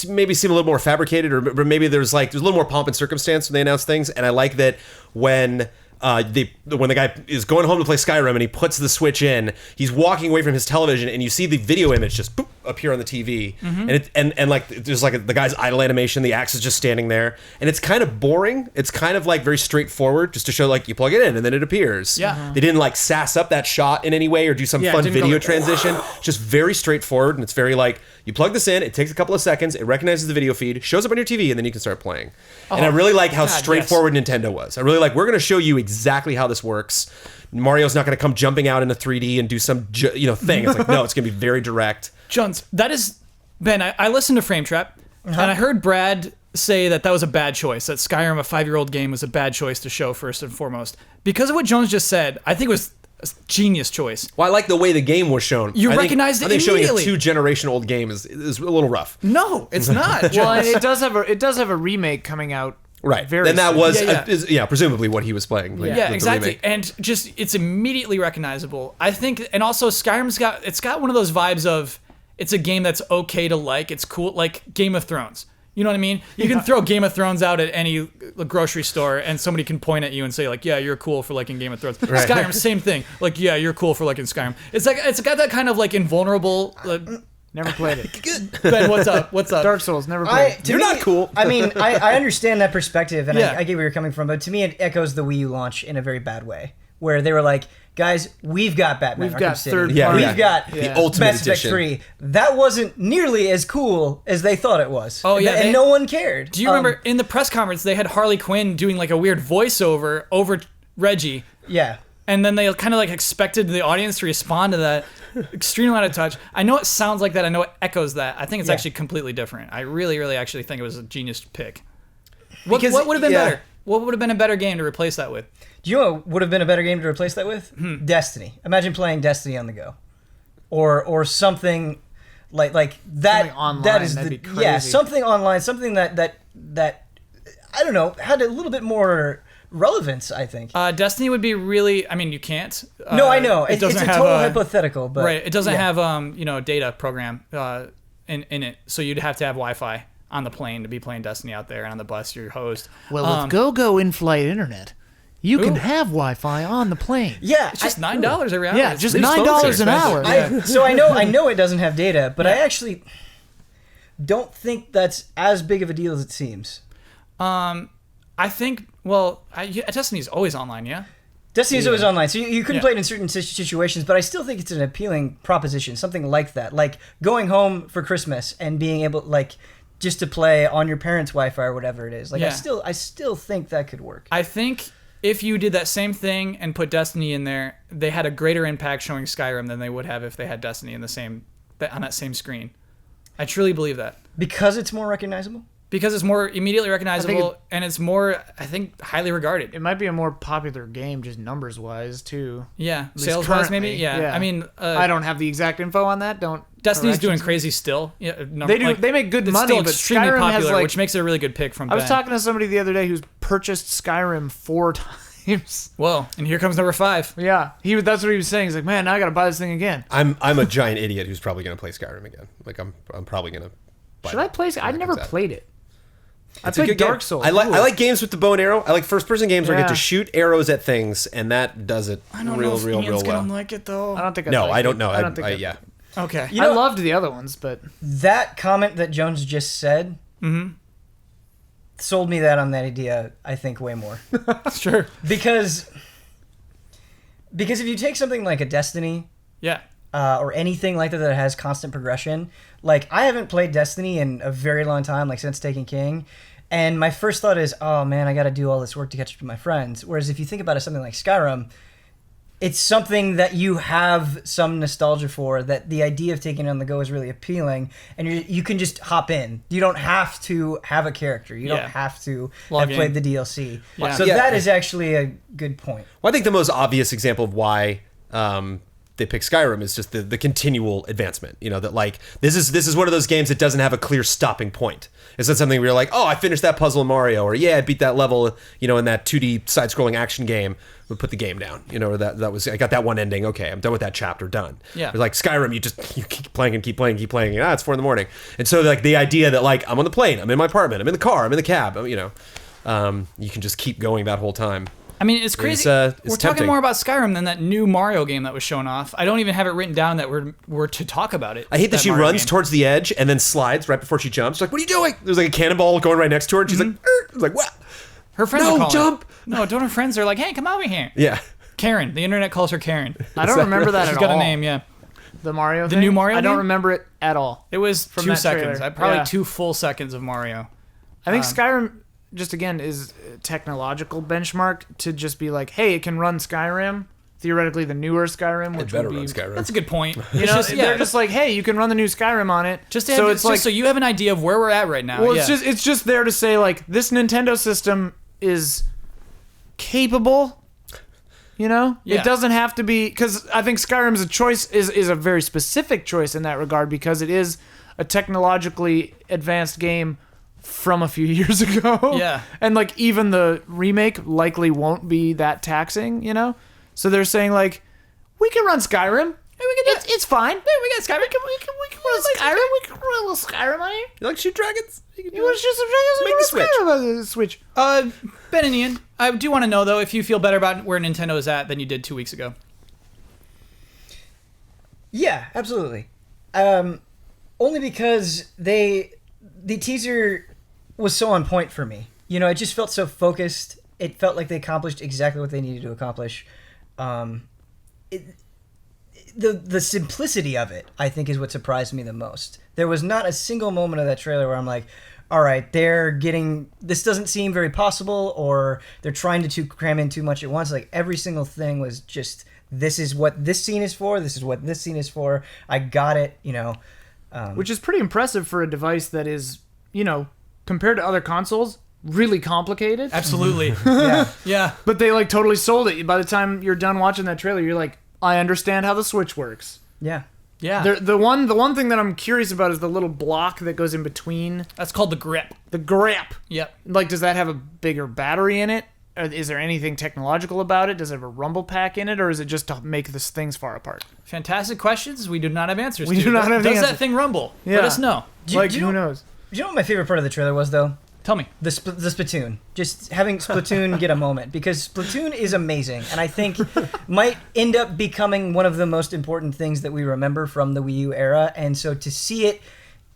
[SPEAKER 3] maybe seem a little more fabricated, or maybe there's a little more pomp and circumstance when they announce things, and I like that when the guy is going home to play Skyrim and he puts the Switch in, he's walking away from his television and you see the video image just boop, appear on the TV, and like there's like the guy's idle animation, the axe is just standing there, and it's kind of boring. It's kind of like very straightforward, just to show like you plug it in and then it appears.
[SPEAKER 1] Yeah.
[SPEAKER 3] They didn't like sass up that shot in any way or do some
[SPEAKER 2] Yeah, it
[SPEAKER 3] fun
[SPEAKER 2] didn't go
[SPEAKER 3] video
[SPEAKER 2] like,
[SPEAKER 3] transition. It's just very straightforward, and it's very like you plug this in, it takes a couple of seconds, it recognizes the video feed, shows up on your TV, and then you can start playing. And I really like how
[SPEAKER 1] God,
[SPEAKER 3] straightforward Nintendo was. I really like, we're going to show you exactly how this works. Mario's not going to come jumping out into 3D and do some thing. It's like, no, it's going to be very direct.
[SPEAKER 1] Jones, that is Ben. I listened to Frame Trap, and I heard Brad say that was a bad choice. That Skyrim, a 5-year-old game, was a bad choice to show first and foremost. Because of what Jones just said, I think it was a genius choice.
[SPEAKER 3] Well, I like the way the game was shown.
[SPEAKER 1] You
[SPEAKER 3] I
[SPEAKER 1] recognized it
[SPEAKER 3] I think showing a
[SPEAKER 1] immediately.
[SPEAKER 3] 2-generation-old game is a little rough.
[SPEAKER 1] No, it's not.
[SPEAKER 2] Well,
[SPEAKER 1] Jones.
[SPEAKER 2] and it does have a remake coming out.
[SPEAKER 3] Right.
[SPEAKER 2] Very
[SPEAKER 3] and that
[SPEAKER 2] soon.
[SPEAKER 3] was,
[SPEAKER 1] Yeah,
[SPEAKER 3] presumably what he was playing. Like,
[SPEAKER 1] Yeah,
[SPEAKER 3] with the
[SPEAKER 1] exactly.
[SPEAKER 3] remake.
[SPEAKER 1] And just it's immediately recognizable. I think, and also Skyrim's got one of those vibes of it's a game that's okay to like. It's cool, like Game of Thrones. You know what I mean? You can throw Game of Thrones out at any grocery store, and somebody can point at you and say like, "Yeah, you're cool for liking Game of Thrones."
[SPEAKER 3] Right.
[SPEAKER 1] Skyrim, same thing. Like, "Yeah, you're cool for liking Skyrim." It's got that kind of like invulnerable.
[SPEAKER 2] Never played it.
[SPEAKER 1] Ben, what's up? What's up?
[SPEAKER 2] Dark Souls, never played it.
[SPEAKER 3] You're not cool.
[SPEAKER 4] I mean, I understand that perspective, and
[SPEAKER 1] Yeah.
[SPEAKER 4] I get where you're coming from, but to me, it echoes the Wii U launch in a very bad way, where they were like, guys, we've got Batman
[SPEAKER 2] We've
[SPEAKER 4] Arkham
[SPEAKER 2] got
[SPEAKER 4] City.
[SPEAKER 2] third
[SPEAKER 3] Yeah,
[SPEAKER 2] party.
[SPEAKER 4] We've got
[SPEAKER 3] the Ultimate
[SPEAKER 4] Mass Effect
[SPEAKER 3] Edition.
[SPEAKER 4] 3. That wasn't nearly as cool as they thought it was.
[SPEAKER 1] Oh, yeah,
[SPEAKER 4] And
[SPEAKER 1] they-
[SPEAKER 4] no one cared.
[SPEAKER 1] Do you remember in the press conference they had Harley Quinn doing like a weird voiceover over Reggie?
[SPEAKER 4] Yeah.
[SPEAKER 1] And then they kind of like expected the audience to respond to that. Extremely out of touch. I know it sounds like that. I know it echoes that. I think it's
[SPEAKER 4] Yeah.
[SPEAKER 1] actually completely different. I really, really actually think it was a genius pick. What
[SPEAKER 4] Because-
[SPEAKER 1] would have been
[SPEAKER 4] yeah.
[SPEAKER 1] better? What would have been a better game to replace that with?
[SPEAKER 4] Do you know what would have been a better game to replace that with? Destiny. Imagine playing Destiny on the go. Or something like that.
[SPEAKER 2] Something online,
[SPEAKER 4] that is
[SPEAKER 2] that'd
[SPEAKER 4] the
[SPEAKER 2] be
[SPEAKER 4] yeah,
[SPEAKER 2] crazy.
[SPEAKER 4] something online, something that I don't know, had a little bit more relevance, I think.
[SPEAKER 1] Destiny would be really. I mean, you can't.
[SPEAKER 4] No, I know. It's a
[SPEAKER 1] doesn't have
[SPEAKER 4] total hypothetical, but
[SPEAKER 1] right. It doesn't
[SPEAKER 4] yeah.
[SPEAKER 1] have data program in it, so you'd have to have Wi-Fi on the plane to be playing Destiny out there, and on the bus you're hosed.
[SPEAKER 2] Well, with GoGo in-flight internet, you can
[SPEAKER 1] Ooh.
[SPEAKER 2] have Wi-Fi on the plane.
[SPEAKER 4] Yeah,
[SPEAKER 1] It's just $9 every hour.
[SPEAKER 2] Yeah,
[SPEAKER 1] It's
[SPEAKER 2] just
[SPEAKER 1] pretty
[SPEAKER 2] $9 an
[SPEAKER 1] expensive.
[SPEAKER 2] hour.
[SPEAKER 4] so I know it doesn't have data, but I actually don't think that's as big of a deal as it seems.
[SPEAKER 1] I think, well, Destiny's always online, yeah?
[SPEAKER 4] Destiny's always online, so you couldn't play it in certain situations, but I still think it's an appealing proposition, something like that. Like going home for Christmas and being able, like, just to play on your parents' Wi-Fi or whatever it is. Like, I still think that could work.
[SPEAKER 1] I think if you did that same thing and put Destiny in there, they had a greater impact showing Skyrim than they would have if they had Destiny on that same screen. I truly believe that.
[SPEAKER 4] Because it's more recognizable?
[SPEAKER 1] Because it's more immediately recognizable, and it's more, I think, highly regarded.
[SPEAKER 2] It might be a more popular game, just numbers-wise, too.
[SPEAKER 1] Yeah, sales-wise, maybe. Yeah, I mean,
[SPEAKER 2] I don't have the exact info on that.
[SPEAKER 1] Destiny's doing crazy still. Yeah,
[SPEAKER 2] they make good money,
[SPEAKER 1] still
[SPEAKER 2] but
[SPEAKER 1] extremely
[SPEAKER 2] Skyrim
[SPEAKER 1] popular,
[SPEAKER 2] has,
[SPEAKER 1] which makes it a really good pick from.
[SPEAKER 2] I was talking to somebody the other day who's purchased Skyrim 4 times.
[SPEAKER 1] Whoa! And here comes number 5.
[SPEAKER 2] Yeah, that's what he was saying. He's like, man, now I gotta buy this thing again.
[SPEAKER 3] I'm a giant idiot who's probably gonna play Skyrim again. Like I'm probably gonna.
[SPEAKER 2] Should I play? I've never played it. I
[SPEAKER 3] It's a
[SPEAKER 2] played
[SPEAKER 3] good game.
[SPEAKER 2] Dark Souls.
[SPEAKER 3] I like games with the bow and arrow. I like first-person games where I get
[SPEAKER 2] Yeah.
[SPEAKER 3] to shoot arrows at things, and that does it real well.
[SPEAKER 1] gonna like it though.
[SPEAKER 2] I don't think.
[SPEAKER 3] No, I don't know.
[SPEAKER 2] I don't think.
[SPEAKER 3] yeah.
[SPEAKER 1] Okay.
[SPEAKER 2] I loved the other ones, but
[SPEAKER 4] That comment that Jones just said sold me that on that idea, I think, way more.
[SPEAKER 1] Sure.
[SPEAKER 4] Because if you take something like a Destiny
[SPEAKER 1] Yeah.
[SPEAKER 4] or anything like that has constant progression, like I haven't played Destiny in a very long time, like since Taken King, and my first thought is, oh man, I got to do all this work to catch up to my friends. Whereas if you think about it, something like Skyrim, it's something that you have some nostalgia for, that the idea of taking it on the go is really appealing, and you can just hop in. You don't have to have a character. You don't have to have played the DLC.
[SPEAKER 1] Yeah.
[SPEAKER 4] So that is actually a good point.
[SPEAKER 3] Well, I think the most obvious example of why they pick Skyrim is just the continual advancement. You know, that like this is one of those games that doesn't have a clear stopping point. It's not something where you're like, oh, I finished that puzzle in Mario, or yeah, I beat that level, you know, in that 2D side-scrolling action game. We put the game down, you know, or that was, I got that one ending. Okay, I'm done with that chapter. Done.
[SPEAKER 1] Yeah.
[SPEAKER 3] It's like Skyrim, you keep playing and keep playing. It's 4 a.m. And so like the idea that like I'm on the plane, I'm in my apartment, I'm in the car, I'm in the cab, you know, you can just keep going that whole time.
[SPEAKER 1] I mean, it's crazy.
[SPEAKER 3] It's
[SPEAKER 1] we're
[SPEAKER 3] tempting.
[SPEAKER 1] talking more about Skyrim than that new Mario game that was shown off. I don't even have it written down that we're to talk about it.
[SPEAKER 3] I hate that she
[SPEAKER 1] Mario
[SPEAKER 3] runs
[SPEAKER 1] game.
[SPEAKER 3] towards the edge and then slides right before she jumps. She's like, what are you doing? There's like a cannonball going right next to her. And she's like, it's like, what?
[SPEAKER 1] Her friends
[SPEAKER 3] No,
[SPEAKER 1] are calling
[SPEAKER 3] jump!
[SPEAKER 1] her. No, don't her friends are like, hey, come over here.
[SPEAKER 3] Yeah.
[SPEAKER 1] Karen. The internet calls her Karen.
[SPEAKER 2] I don't remember that
[SPEAKER 1] She's
[SPEAKER 2] at
[SPEAKER 1] got
[SPEAKER 2] all.
[SPEAKER 1] a name, yeah.
[SPEAKER 2] The Mario.
[SPEAKER 1] The new Mario
[SPEAKER 2] I don't
[SPEAKER 1] game?
[SPEAKER 2] remember it at all.
[SPEAKER 1] It was
[SPEAKER 2] From
[SPEAKER 1] 2
[SPEAKER 2] that
[SPEAKER 1] seconds.
[SPEAKER 2] trailer.
[SPEAKER 1] Probably
[SPEAKER 2] Yeah.
[SPEAKER 1] 2 full seconds of Mario.
[SPEAKER 2] I think Skyrim, just again, is a technological benchmark to just be like, hey, it can run Skyrim. Theoretically, the newer Skyrim, which
[SPEAKER 3] Better
[SPEAKER 2] would be,
[SPEAKER 3] run Skyrim.
[SPEAKER 1] That's a good point.
[SPEAKER 2] you know, they're just like, hey, you can run the new Skyrim on it.
[SPEAKER 1] Just to have,
[SPEAKER 2] it's like,
[SPEAKER 1] so you have an idea of where we're at right now.
[SPEAKER 2] well,
[SPEAKER 1] yeah.
[SPEAKER 2] it's just there to say like this Nintendo system is capable. You know,
[SPEAKER 1] Yeah.
[SPEAKER 2] it doesn't have to be, because I think Skyrim's a choice is a very specific choice in that regard, because it is a technologically advanced game from a few years ago.
[SPEAKER 1] Yeah.
[SPEAKER 2] And like even the remake likely won't be that taxing, you know? So they're saying like, we can run Skyrim. It's fine.
[SPEAKER 1] we got Skyrim.
[SPEAKER 2] We can run Skyrim. We can run a little Skyrim on here.
[SPEAKER 3] You like to shoot dragons?
[SPEAKER 2] You want to shoot some dragons?
[SPEAKER 3] Make the switch.
[SPEAKER 2] Skyrim on the Switch.
[SPEAKER 1] Ben and Ian, I do want to know though if you feel better about where Nintendo is at than you did 2 weeks ago.
[SPEAKER 4] Yeah, absolutely. Only because the teaser was so on point for me. You know, it just felt so focused. It felt like they accomplished exactly what they needed to accomplish. The simplicity of it, I think, is what surprised me the most. There was not a single moment of that trailer where I'm like, all right, this doesn't seem very possible, or they're trying to cram in too much at once. Like, every single thing was just, this is what this scene is for, this is what this scene is for, I got it, you know.
[SPEAKER 2] Which is pretty impressive for a device that is, you know, compared to other consoles, really complicated.
[SPEAKER 1] Absolutely.
[SPEAKER 4] Yeah.
[SPEAKER 1] Yeah.
[SPEAKER 2] But they like totally sold it. By the time you're done watching that trailer, you're like, I understand how the Switch works.
[SPEAKER 4] Yeah.
[SPEAKER 1] Yeah.
[SPEAKER 2] The one thing that I'm curious about is the little block that goes in between
[SPEAKER 1] That's called the grip.
[SPEAKER 2] the grip.
[SPEAKER 1] Yep.
[SPEAKER 2] Like, does that have a bigger battery in it? Or is there anything technological about it? Does it have a rumble pack in it, or is it just to make this things far apart?
[SPEAKER 1] Fantastic questions. We do not have answers.
[SPEAKER 2] We
[SPEAKER 1] to.
[SPEAKER 2] do not have the
[SPEAKER 1] Does that
[SPEAKER 2] answers.
[SPEAKER 1] thing rumble?
[SPEAKER 2] Yeah.
[SPEAKER 1] Let us know.
[SPEAKER 2] Like,
[SPEAKER 4] do you
[SPEAKER 2] who
[SPEAKER 4] know-
[SPEAKER 2] knows?
[SPEAKER 4] Do you know what my favorite part of the trailer was, though?
[SPEAKER 1] Tell me.
[SPEAKER 4] The Splatoon. Just having Splatoon get a moment, because Splatoon is amazing, and I think might end up becoming one of the most important things that we remember from the Wii U era. And so to see it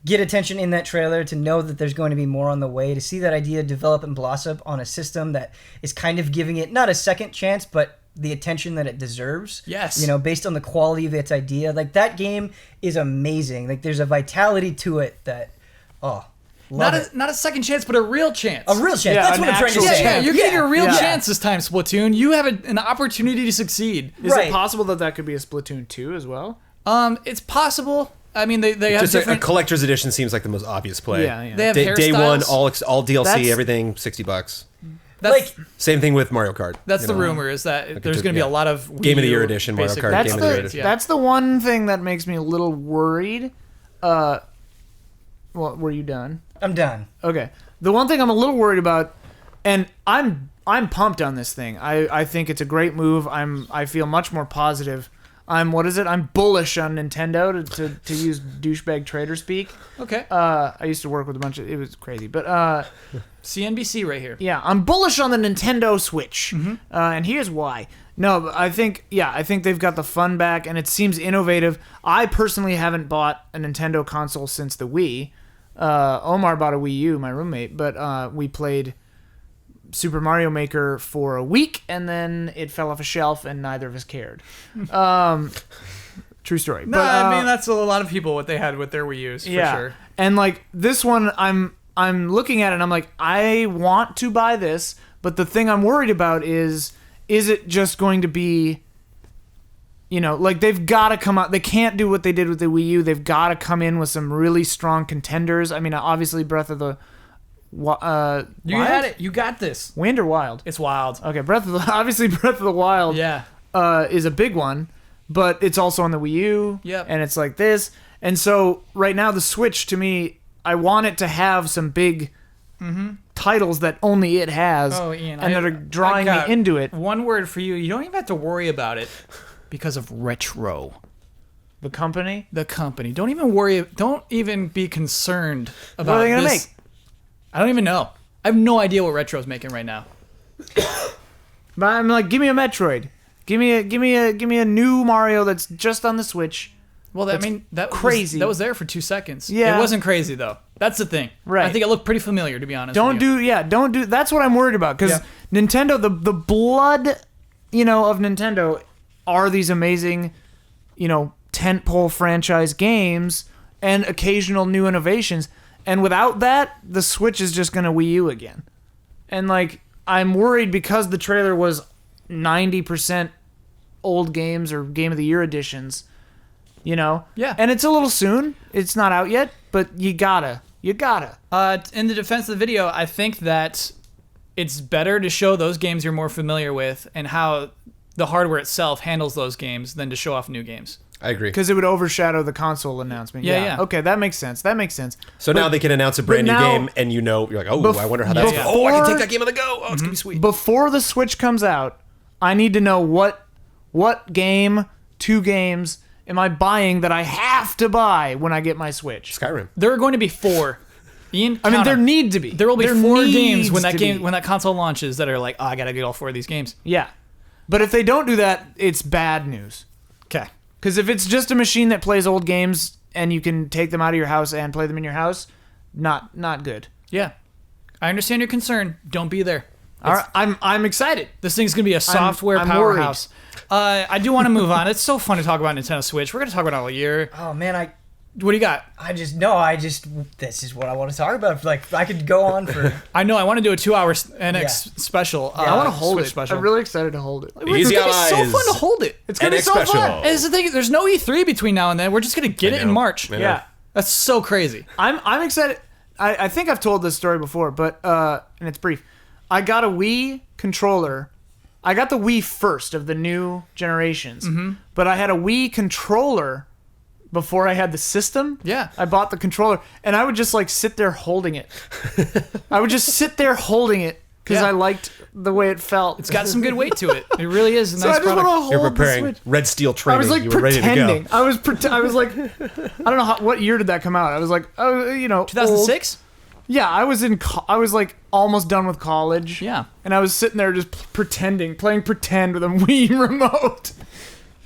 [SPEAKER 4] get attention in that trailer, to know that there's going to be more on the way, to see that idea develop and blossom on a system that is kind of giving it not a second chance, but the attention that it deserves.
[SPEAKER 1] Yes.
[SPEAKER 4] You know, based on the quality of its idea. Like, that game is amazing. Like, there's a vitality to it that,
[SPEAKER 1] Not a second chance, but a real chance.
[SPEAKER 4] a real chance.
[SPEAKER 2] Yeah,
[SPEAKER 4] That's
[SPEAKER 2] an
[SPEAKER 4] what I'm trying to
[SPEAKER 2] actual
[SPEAKER 4] say.
[SPEAKER 1] Yeah, you're getting a real
[SPEAKER 2] Yeah.
[SPEAKER 1] chance this time, Splatoon. You have an opportunity to succeed.
[SPEAKER 2] Is
[SPEAKER 4] Right.
[SPEAKER 2] it possible that could be a Splatoon 2 as well?
[SPEAKER 1] It's possible. I mean, they have
[SPEAKER 3] Just a
[SPEAKER 1] different.
[SPEAKER 3] collector's edition seems like the most obvious play.
[SPEAKER 2] Yeah.
[SPEAKER 1] They have
[SPEAKER 3] Day one,
[SPEAKER 1] hairstyles.
[SPEAKER 3] all DLC,
[SPEAKER 2] That's-
[SPEAKER 3] everything, $60.
[SPEAKER 1] That's,
[SPEAKER 4] Like,
[SPEAKER 3] Same thing with Mario Kart.
[SPEAKER 1] that's
[SPEAKER 3] you
[SPEAKER 1] the
[SPEAKER 3] know.
[SPEAKER 1] rumor, is that there's
[SPEAKER 3] took-
[SPEAKER 1] going to be
[SPEAKER 3] yeah.
[SPEAKER 1] a lot of Wii
[SPEAKER 3] Game of the Year
[SPEAKER 1] U
[SPEAKER 3] edition, Mario
[SPEAKER 1] basic
[SPEAKER 3] Kart
[SPEAKER 2] That's
[SPEAKER 3] Game of the Year
[SPEAKER 2] the
[SPEAKER 3] edition.
[SPEAKER 1] yeah.
[SPEAKER 2] that's the one thing that makes me a little worried. Well, were you done?
[SPEAKER 4] I'm done.
[SPEAKER 2] Okay. The one thing I'm a little worried about, and I'm pumped on this thing. I think it's a great move. I feel much more positive. I'm bullish on Nintendo to use douchebag trader speak.
[SPEAKER 1] Okay.
[SPEAKER 2] I used to work with a bunch of, it was crazy, but
[SPEAKER 1] CNBC right here.
[SPEAKER 2] yeah, I'm bullish on the Nintendo Switch, and here's why. No, but I think they've got the fun back, and it seems innovative. I personally haven't bought a Nintendo console since the Wii. Omar bought a Wii U, my roommate, but we played Super Mario Maker for a week, and then it fell off a shelf, and neither of us cared. True story.
[SPEAKER 1] No,
[SPEAKER 2] But,
[SPEAKER 1] I mean, that's a lot of people what they had with their Wii U's, for sure.
[SPEAKER 2] And like this one, I'm looking at it and I'm like, I want to buy this, but the thing I'm worried about is it just going to be, you know, like they've got to come out. They can't do what they did with the Wii U. They've got to come in with some really strong contenders. I mean, obviously Breath of the
[SPEAKER 1] You
[SPEAKER 2] Wild?
[SPEAKER 1] had it. You got this.
[SPEAKER 2] Wind or Wild?
[SPEAKER 1] It's wild.
[SPEAKER 2] Okay, Breath of the Wild.
[SPEAKER 1] Yeah.
[SPEAKER 2] Is a big one, but it's also on the Wii U.
[SPEAKER 1] Yep.
[SPEAKER 2] And it's like this. And so right now the Switch, to me, I want it to have some big titles that only it has,
[SPEAKER 1] Oh, Ian,
[SPEAKER 2] and that are drawing me
[SPEAKER 1] got
[SPEAKER 2] into it.
[SPEAKER 1] One word for you. You don't even have to worry about it because of Retro.
[SPEAKER 2] The company.
[SPEAKER 1] The company. Don't even worry. Don't even be concerned about
[SPEAKER 2] What are they gonna
[SPEAKER 1] this.
[SPEAKER 2] make?
[SPEAKER 1] I don't even know. I have no idea what Retro's making right now.
[SPEAKER 2] But I'm like, give me a Metroid. Give me a new Mario that's just on the Switch.
[SPEAKER 1] Well, I mean, that
[SPEAKER 2] crazy.
[SPEAKER 1] that was there for 2 seconds.
[SPEAKER 2] Yeah.
[SPEAKER 1] It wasn't crazy though. That's the thing.
[SPEAKER 2] Right.
[SPEAKER 1] I think it looked pretty familiar, to be honest.
[SPEAKER 2] Don't
[SPEAKER 1] with you.
[SPEAKER 2] do. That's what I'm worried about, because
[SPEAKER 1] Yeah.
[SPEAKER 2] Nintendo, the blood, you know, of Nintendo are these amazing, you know, tentpole franchise games and occasional new innovations. And without that, the Switch is just gonna Wii U again. And like, I'm worried because the trailer was 90% old games or Game of the Year editions. You know?
[SPEAKER 1] Yeah.
[SPEAKER 2] And it's a little soon. It's not out yet, but you gotta. In
[SPEAKER 1] the defense of the video, I think that it's better to show those games you're more familiar with and how the hardware itself handles those games than to show off new games.
[SPEAKER 3] I agree.
[SPEAKER 2] Because it would overshadow the console announcement.
[SPEAKER 1] Yeah.
[SPEAKER 2] Okay, that makes sense.
[SPEAKER 3] So now they can announce a brand new
[SPEAKER 2] now-
[SPEAKER 3] game, and you know, you're like, oh, I wonder how that's
[SPEAKER 1] Yeah.
[SPEAKER 3] going. Oh, I can
[SPEAKER 2] Before-
[SPEAKER 3] take that game on the go. Oh, it's gonna be sweet.
[SPEAKER 2] Before the Switch comes out, I need to know what game, 2 games, am I buying that I have to buy when I get my Switch?
[SPEAKER 3] Skyrim.
[SPEAKER 1] There are going to be 4. Ian,
[SPEAKER 2] I mean,
[SPEAKER 1] count
[SPEAKER 2] there
[SPEAKER 1] 'em.
[SPEAKER 2] need to be.
[SPEAKER 1] There will be
[SPEAKER 2] There
[SPEAKER 1] 4
[SPEAKER 2] needs
[SPEAKER 1] games when
[SPEAKER 2] to be.
[SPEAKER 1] that console launches that are like, oh, I gotta get all 4 of these games.
[SPEAKER 2] Yeah. But if they don't do that, it's bad news.
[SPEAKER 1] Okay.
[SPEAKER 2] Because if it's just a machine that plays old games and you can take them out of your house and play them in your house, not good.
[SPEAKER 1] Yeah. I understand your concern. Don't be there.
[SPEAKER 2] All right, I'm excited.
[SPEAKER 1] This thing's gonna be a software
[SPEAKER 2] I'm
[SPEAKER 1] powerhouse. I do want to move on. It's so fun to talk about Nintendo Switch. We're gonna talk about it all year.
[SPEAKER 4] Oh man,
[SPEAKER 1] What do you got?
[SPEAKER 4] this is what I want to talk about. Like, I could go on for.
[SPEAKER 1] I know. I want to do a 2-hour NX special.
[SPEAKER 2] I want to hold
[SPEAKER 1] Switch
[SPEAKER 2] it.
[SPEAKER 1] Special.
[SPEAKER 2] I'm really excited to hold it.
[SPEAKER 3] Easy
[SPEAKER 1] it's
[SPEAKER 3] on
[SPEAKER 1] gonna be so
[SPEAKER 3] eyes.
[SPEAKER 1] fun to hold it.
[SPEAKER 2] It's gonna be
[SPEAKER 3] NX
[SPEAKER 2] so
[SPEAKER 3] special.
[SPEAKER 2] fun.
[SPEAKER 1] And it's the thing. There's no E3 between now and then. We're just gonna get it in
[SPEAKER 3] know.
[SPEAKER 1] March.
[SPEAKER 3] I know.
[SPEAKER 2] Yeah,
[SPEAKER 1] That's so crazy.
[SPEAKER 2] I'm excited. I think I've told this story before, but and it's brief. I got a Wii controller. I got the Wii first of the new generations, but I had a Wii controller before I had the system.
[SPEAKER 1] Yeah.
[SPEAKER 2] I bought the controller, and I would just like sit there holding it. I would just sit there holding it because
[SPEAKER 1] Yeah.
[SPEAKER 2] I liked the way it felt.
[SPEAKER 1] It's got some good weight to it. It really is a
[SPEAKER 2] so
[SPEAKER 1] nice
[SPEAKER 2] I just
[SPEAKER 1] product.
[SPEAKER 2] want to hold
[SPEAKER 3] You're
[SPEAKER 2] the
[SPEAKER 3] preparing
[SPEAKER 2] Switch.
[SPEAKER 3] Red Steel training.
[SPEAKER 2] I was like
[SPEAKER 3] you were ready to
[SPEAKER 2] pretending.
[SPEAKER 3] go.
[SPEAKER 2] I was like, I don't know what year did that come out. I was like, oh, you know,
[SPEAKER 1] 2006.
[SPEAKER 2] old. Yeah, I was I was like almost done with college.
[SPEAKER 1] Yeah.
[SPEAKER 2] And I was sitting there just pretending, playing pretend with a Wii remote.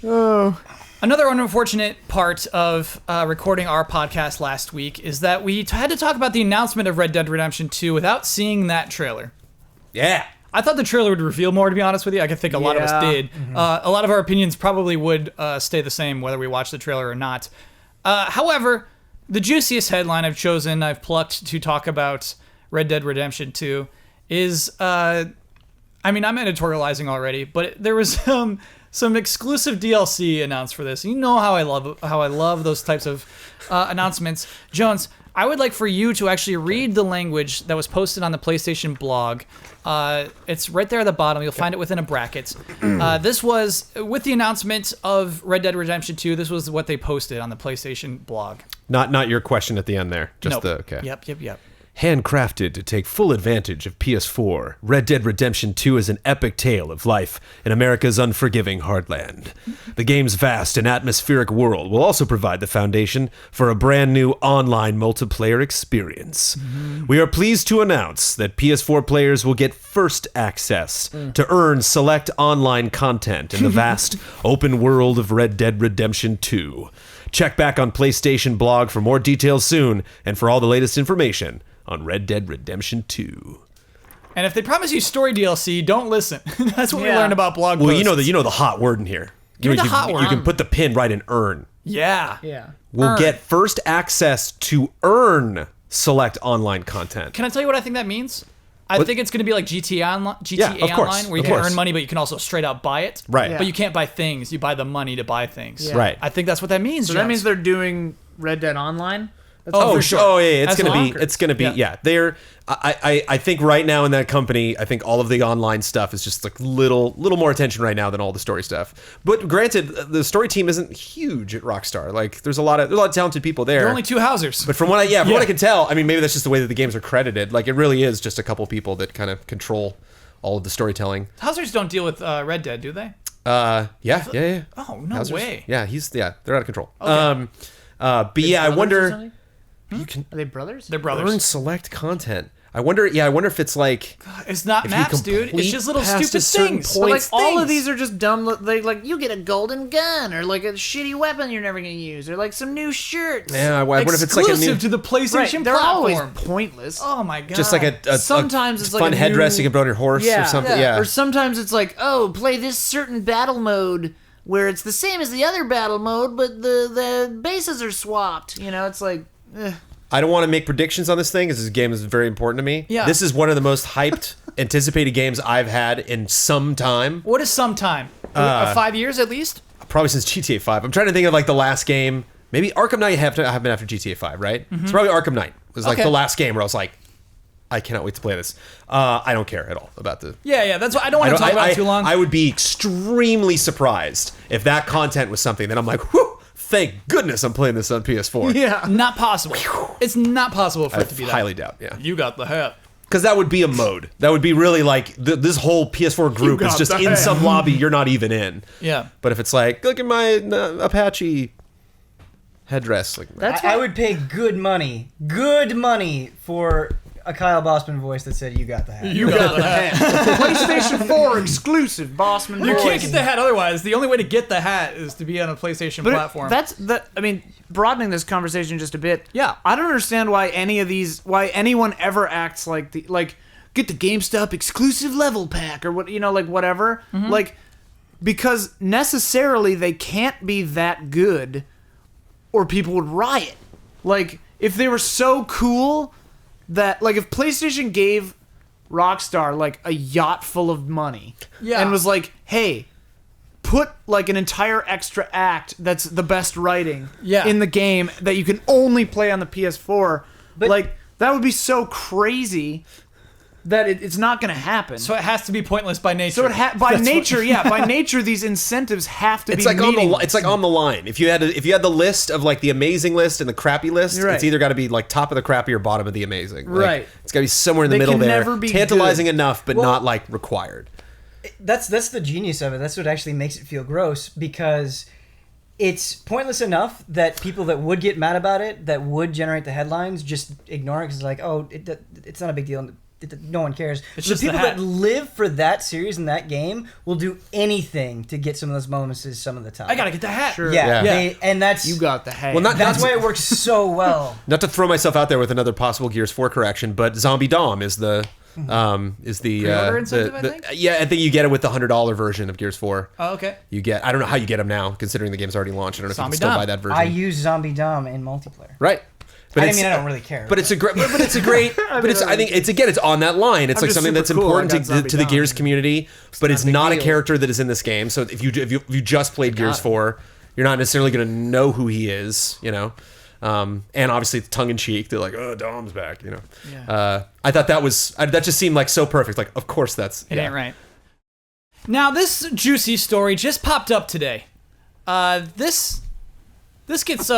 [SPEAKER 2] Oh.
[SPEAKER 1] Another unfortunate part of recording our podcast last week is that we had to talk about the announcement of Red Dead Redemption 2 without seeing that trailer.
[SPEAKER 3] Yeah.
[SPEAKER 1] I thought the trailer would reveal more, to be honest with you. I could think a lot of us did. A lot of our opinions probably would stay the same whether we watch the trailer or not. However, the juiciest headline I've plucked to talk about Red Dead Redemption 2 is, I'm editorializing already, but there was some exclusive DLC announced for this. You know how I love those types of announcements. Jones, I would like for you to actually read the language that was posted on the PlayStation blog. It's right there at the bottom. You'll find it within a bracket. This was, with the announcement of Red Dead Redemption 2, this was what they posted on the PlayStation blog.
[SPEAKER 3] Not your question at the end there. Just
[SPEAKER 1] Nope.
[SPEAKER 3] okay.
[SPEAKER 1] Yep.
[SPEAKER 3] Handcrafted to take full advantage of PS4, Red Dead Redemption 2 is an epic tale of life in America's unforgiving heartland. The game's vast and atmospheric world will also provide the foundation for a brand new online multiplayer experience. We are pleased to announce that PS4 players will get first access to earn select online content in the vast open world of Red Dead Redemption 2. Check back on PlayStation blog for more details soon and for all the latest information on Red Dead Redemption 2.
[SPEAKER 1] And if they promise you story DLC, don't listen. That's what we learned about blog posts.
[SPEAKER 3] Well, you know the hot word in here.
[SPEAKER 1] Give me the hot word.
[SPEAKER 3] You can put the pin right in earn.
[SPEAKER 1] Yeah.
[SPEAKER 3] We'll
[SPEAKER 1] Earn.
[SPEAKER 3] get first access to earn select online content.
[SPEAKER 1] Can I tell you what I think that means? I think it's going to be like GTA
[SPEAKER 3] of course,
[SPEAKER 1] Online, where you
[SPEAKER 3] of
[SPEAKER 1] can
[SPEAKER 3] course.
[SPEAKER 1] earn money, but you can also straight out buy it.
[SPEAKER 3] Right.
[SPEAKER 2] Yeah.
[SPEAKER 1] But you can't buy things. You buy the money to buy things.
[SPEAKER 2] Yeah.
[SPEAKER 3] Right.
[SPEAKER 1] I think that's what that means.
[SPEAKER 2] So that
[SPEAKER 1] Jones.
[SPEAKER 2] means they're doing Red Dead Online? That's
[SPEAKER 1] Oh,
[SPEAKER 2] what
[SPEAKER 1] for
[SPEAKER 2] they're
[SPEAKER 1] sure.
[SPEAKER 3] Oh yeah,
[SPEAKER 1] As long-
[SPEAKER 3] it's gonna be
[SPEAKER 1] Yeah.
[SPEAKER 3] They're I think right now in that company, I think all of the online stuff is just like little more attention right now than all the story stuff. But granted, the story team isn't huge at Rockstar. Like there's a lot of talented people there.
[SPEAKER 1] There are only 2 Housers.
[SPEAKER 3] But from what I can tell, I mean maybe that's just the way that the games are credited. Like it really is just a couple people that kind of control all of the storytelling.
[SPEAKER 1] Housers don't deal with Red Dead, do they?
[SPEAKER 3] Yeah.
[SPEAKER 1] Oh, no
[SPEAKER 3] Housers-
[SPEAKER 1] way.
[SPEAKER 3] Yeah, they're out of control. But yeah, I
[SPEAKER 2] brothers or
[SPEAKER 3] wonder.
[SPEAKER 2] something?
[SPEAKER 3] You can
[SPEAKER 2] Are they brothers?
[SPEAKER 1] They're brothers.
[SPEAKER 3] earn select content. I wonder if it's like
[SPEAKER 1] It's not
[SPEAKER 3] if you
[SPEAKER 1] maps, dude.
[SPEAKER 3] complete
[SPEAKER 1] It's just little
[SPEAKER 3] past
[SPEAKER 1] stupid
[SPEAKER 3] a certain
[SPEAKER 1] things.
[SPEAKER 2] But like
[SPEAKER 3] points,
[SPEAKER 2] all of
[SPEAKER 1] things.
[SPEAKER 2] these are just dumb. They like you get a golden gun or like a shitty weapon you're never gonna use or like some new shirts.
[SPEAKER 3] yeah. I wonder if it's like a
[SPEAKER 1] Exclusive
[SPEAKER 3] new,
[SPEAKER 1] to the
[SPEAKER 2] right.
[SPEAKER 1] PlayStation
[SPEAKER 2] They're always
[SPEAKER 1] platform.
[SPEAKER 2] pointless.
[SPEAKER 1] Oh my god.
[SPEAKER 3] just like a
[SPEAKER 2] Sometimes it's like
[SPEAKER 3] fun
[SPEAKER 2] a
[SPEAKER 3] headdress
[SPEAKER 2] new-
[SPEAKER 3] you can put on your horse or something. Yeah.
[SPEAKER 2] Or sometimes it's like, oh, play this certain battle mode where it's the same as the other battle mode, but the bases are swapped. You know, it's like.
[SPEAKER 3] I don't want to make predictions on this thing because this game is very important to me.
[SPEAKER 1] Yeah.
[SPEAKER 3] This is one of the most hyped, anticipated games I've had in some time.
[SPEAKER 1] What is some time? 5 years at least?
[SPEAKER 3] Probably since GTA 5. I'm trying to think of like the last game. Maybe Arkham Knight have been after GTA 5, right? It's probably Arkham Knight. It was like
[SPEAKER 1] Okay.
[SPEAKER 3] the last game where I was like, I cannot wait to play this. I don't care at all about the.
[SPEAKER 1] Yeah. That's why I don't want to talk about it too long.
[SPEAKER 3] I would be extremely surprised if that content was something that I'm like, whew, thank goodness I'm playing this on PS4.
[SPEAKER 2] Yeah.
[SPEAKER 1] Not possible. It's not possible for
[SPEAKER 3] I
[SPEAKER 1] it to be that.
[SPEAKER 3] highly doubt, yeah.
[SPEAKER 1] You got the hat.
[SPEAKER 3] Because that would be a mode. That would be really like, this whole PS4 group is
[SPEAKER 2] got
[SPEAKER 3] just
[SPEAKER 2] the
[SPEAKER 3] in
[SPEAKER 2] hat.
[SPEAKER 3] some lobby you're not even in.
[SPEAKER 1] Yeah.
[SPEAKER 3] But if it's like, look at my Apache headdress. Like,
[SPEAKER 4] I would pay good money for a Kyle Bossman voice that said, "You got the hat."
[SPEAKER 1] You got the hat.
[SPEAKER 2] PlayStation 4 exclusive Bossman.
[SPEAKER 1] You
[SPEAKER 2] voice.
[SPEAKER 1] can't get the hat otherwise. The only way to get the hat is to be on a PlayStation platform.
[SPEAKER 2] I mean, broadening this conversation just a bit.
[SPEAKER 1] Yeah.
[SPEAKER 2] I don't understand why anyone ever acts like get the GameStop exclusive level pack or what, like whatever. Like, because necessarily they can't be that good or people would riot. Like, if they were so cool that, like, if PlayStation gave Rockstar, like, a yacht full of money and was like, hey, put, like, an entire extra act that's the best writing in the game that you can only play on the PS4,
[SPEAKER 4] But-
[SPEAKER 2] like, that would be so crazy that it's not going to happen.
[SPEAKER 1] So it has to be pointless by nature.
[SPEAKER 2] So by nature, these incentives have to
[SPEAKER 3] it's
[SPEAKER 2] be
[SPEAKER 3] like on the
[SPEAKER 2] meaningless.
[SPEAKER 3] it's like on the line. If you had the list of like the amazing list and the crappy list,
[SPEAKER 2] You're right.
[SPEAKER 3] it's either got to be like top of the crappy or bottom of the amazing. Like,
[SPEAKER 2] Right.
[SPEAKER 3] It's got to be somewhere in the
[SPEAKER 2] They
[SPEAKER 3] middle
[SPEAKER 2] can
[SPEAKER 3] there.
[SPEAKER 2] never be
[SPEAKER 3] Tantalizing
[SPEAKER 2] good.
[SPEAKER 3] enough, but
[SPEAKER 4] Well-
[SPEAKER 3] not like required.
[SPEAKER 4] That's the genius of it. That's what actually makes it feel gross, because it's pointless enough that people that would get mad about it, that would generate the headlines, just ignore it because it's like, oh, it's not a big deal. no one cares.
[SPEAKER 1] It's
[SPEAKER 4] The
[SPEAKER 1] just the
[SPEAKER 4] people
[SPEAKER 1] hat.
[SPEAKER 4] that live for that series and that game will do anything to get some of those bonuses some of the time.
[SPEAKER 1] I gotta get the hat.
[SPEAKER 2] Sure.
[SPEAKER 4] Yeah,
[SPEAKER 3] Yeah.
[SPEAKER 4] and that's
[SPEAKER 2] You got the hang.
[SPEAKER 3] Well, not
[SPEAKER 4] that's why it works so well.
[SPEAKER 3] Not to throw myself out there with another possible Gears 4 correction, but Zombie Dom is the
[SPEAKER 1] Pre-order incentive, I think?
[SPEAKER 3] Yeah, I think you get it with the $100 version of Gears 4.
[SPEAKER 1] Oh, okay.
[SPEAKER 3] You get, I don't know how you get them now, considering the game's already launched. I don't know if
[SPEAKER 1] Zombie
[SPEAKER 3] you can still
[SPEAKER 1] Dom.
[SPEAKER 3] buy that version.
[SPEAKER 4] I use Zombie Dom in multiplayer.
[SPEAKER 3] Right. But
[SPEAKER 4] I
[SPEAKER 3] it's-
[SPEAKER 4] mean, I don't really care.
[SPEAKER 3] But it's a great, but it's a great, but it's, I think it's, again, it's on that line. It's
[SPEAKER 2] I'm
[SPEAKER 3] like
[SPEAKER 2] just
[SPEAKER 3] something
[SPEAKER 2] super
[SPEAKER 3] that's
[SPEAKER 2] cool.
[SPEAKER 3] important
[SPEAKER 2] I got Zombie
[SPEAKER 3] to the
[SPEAKER 2] Dom.
[SPEAKER 3] Gears community, but it's
[SPEAKER 2] not a big
[SPEAKER 3] not a
[SPEAKER 2] deal.
[SPEAKER 3] character that is in this game. So if you just played Gears 4, you're not necessarily going to know who he is, you know? And obviously it's tongue in cheek. They're like, oh, Dom's back, you know?
[SPEAKER 2] Yeah.
[SPEAKER 3] I thought that just seemed like so perfect. Like, of course that's,
[SPEAKER 1] It ain't right. Now, this juicy story just popped up today. This gets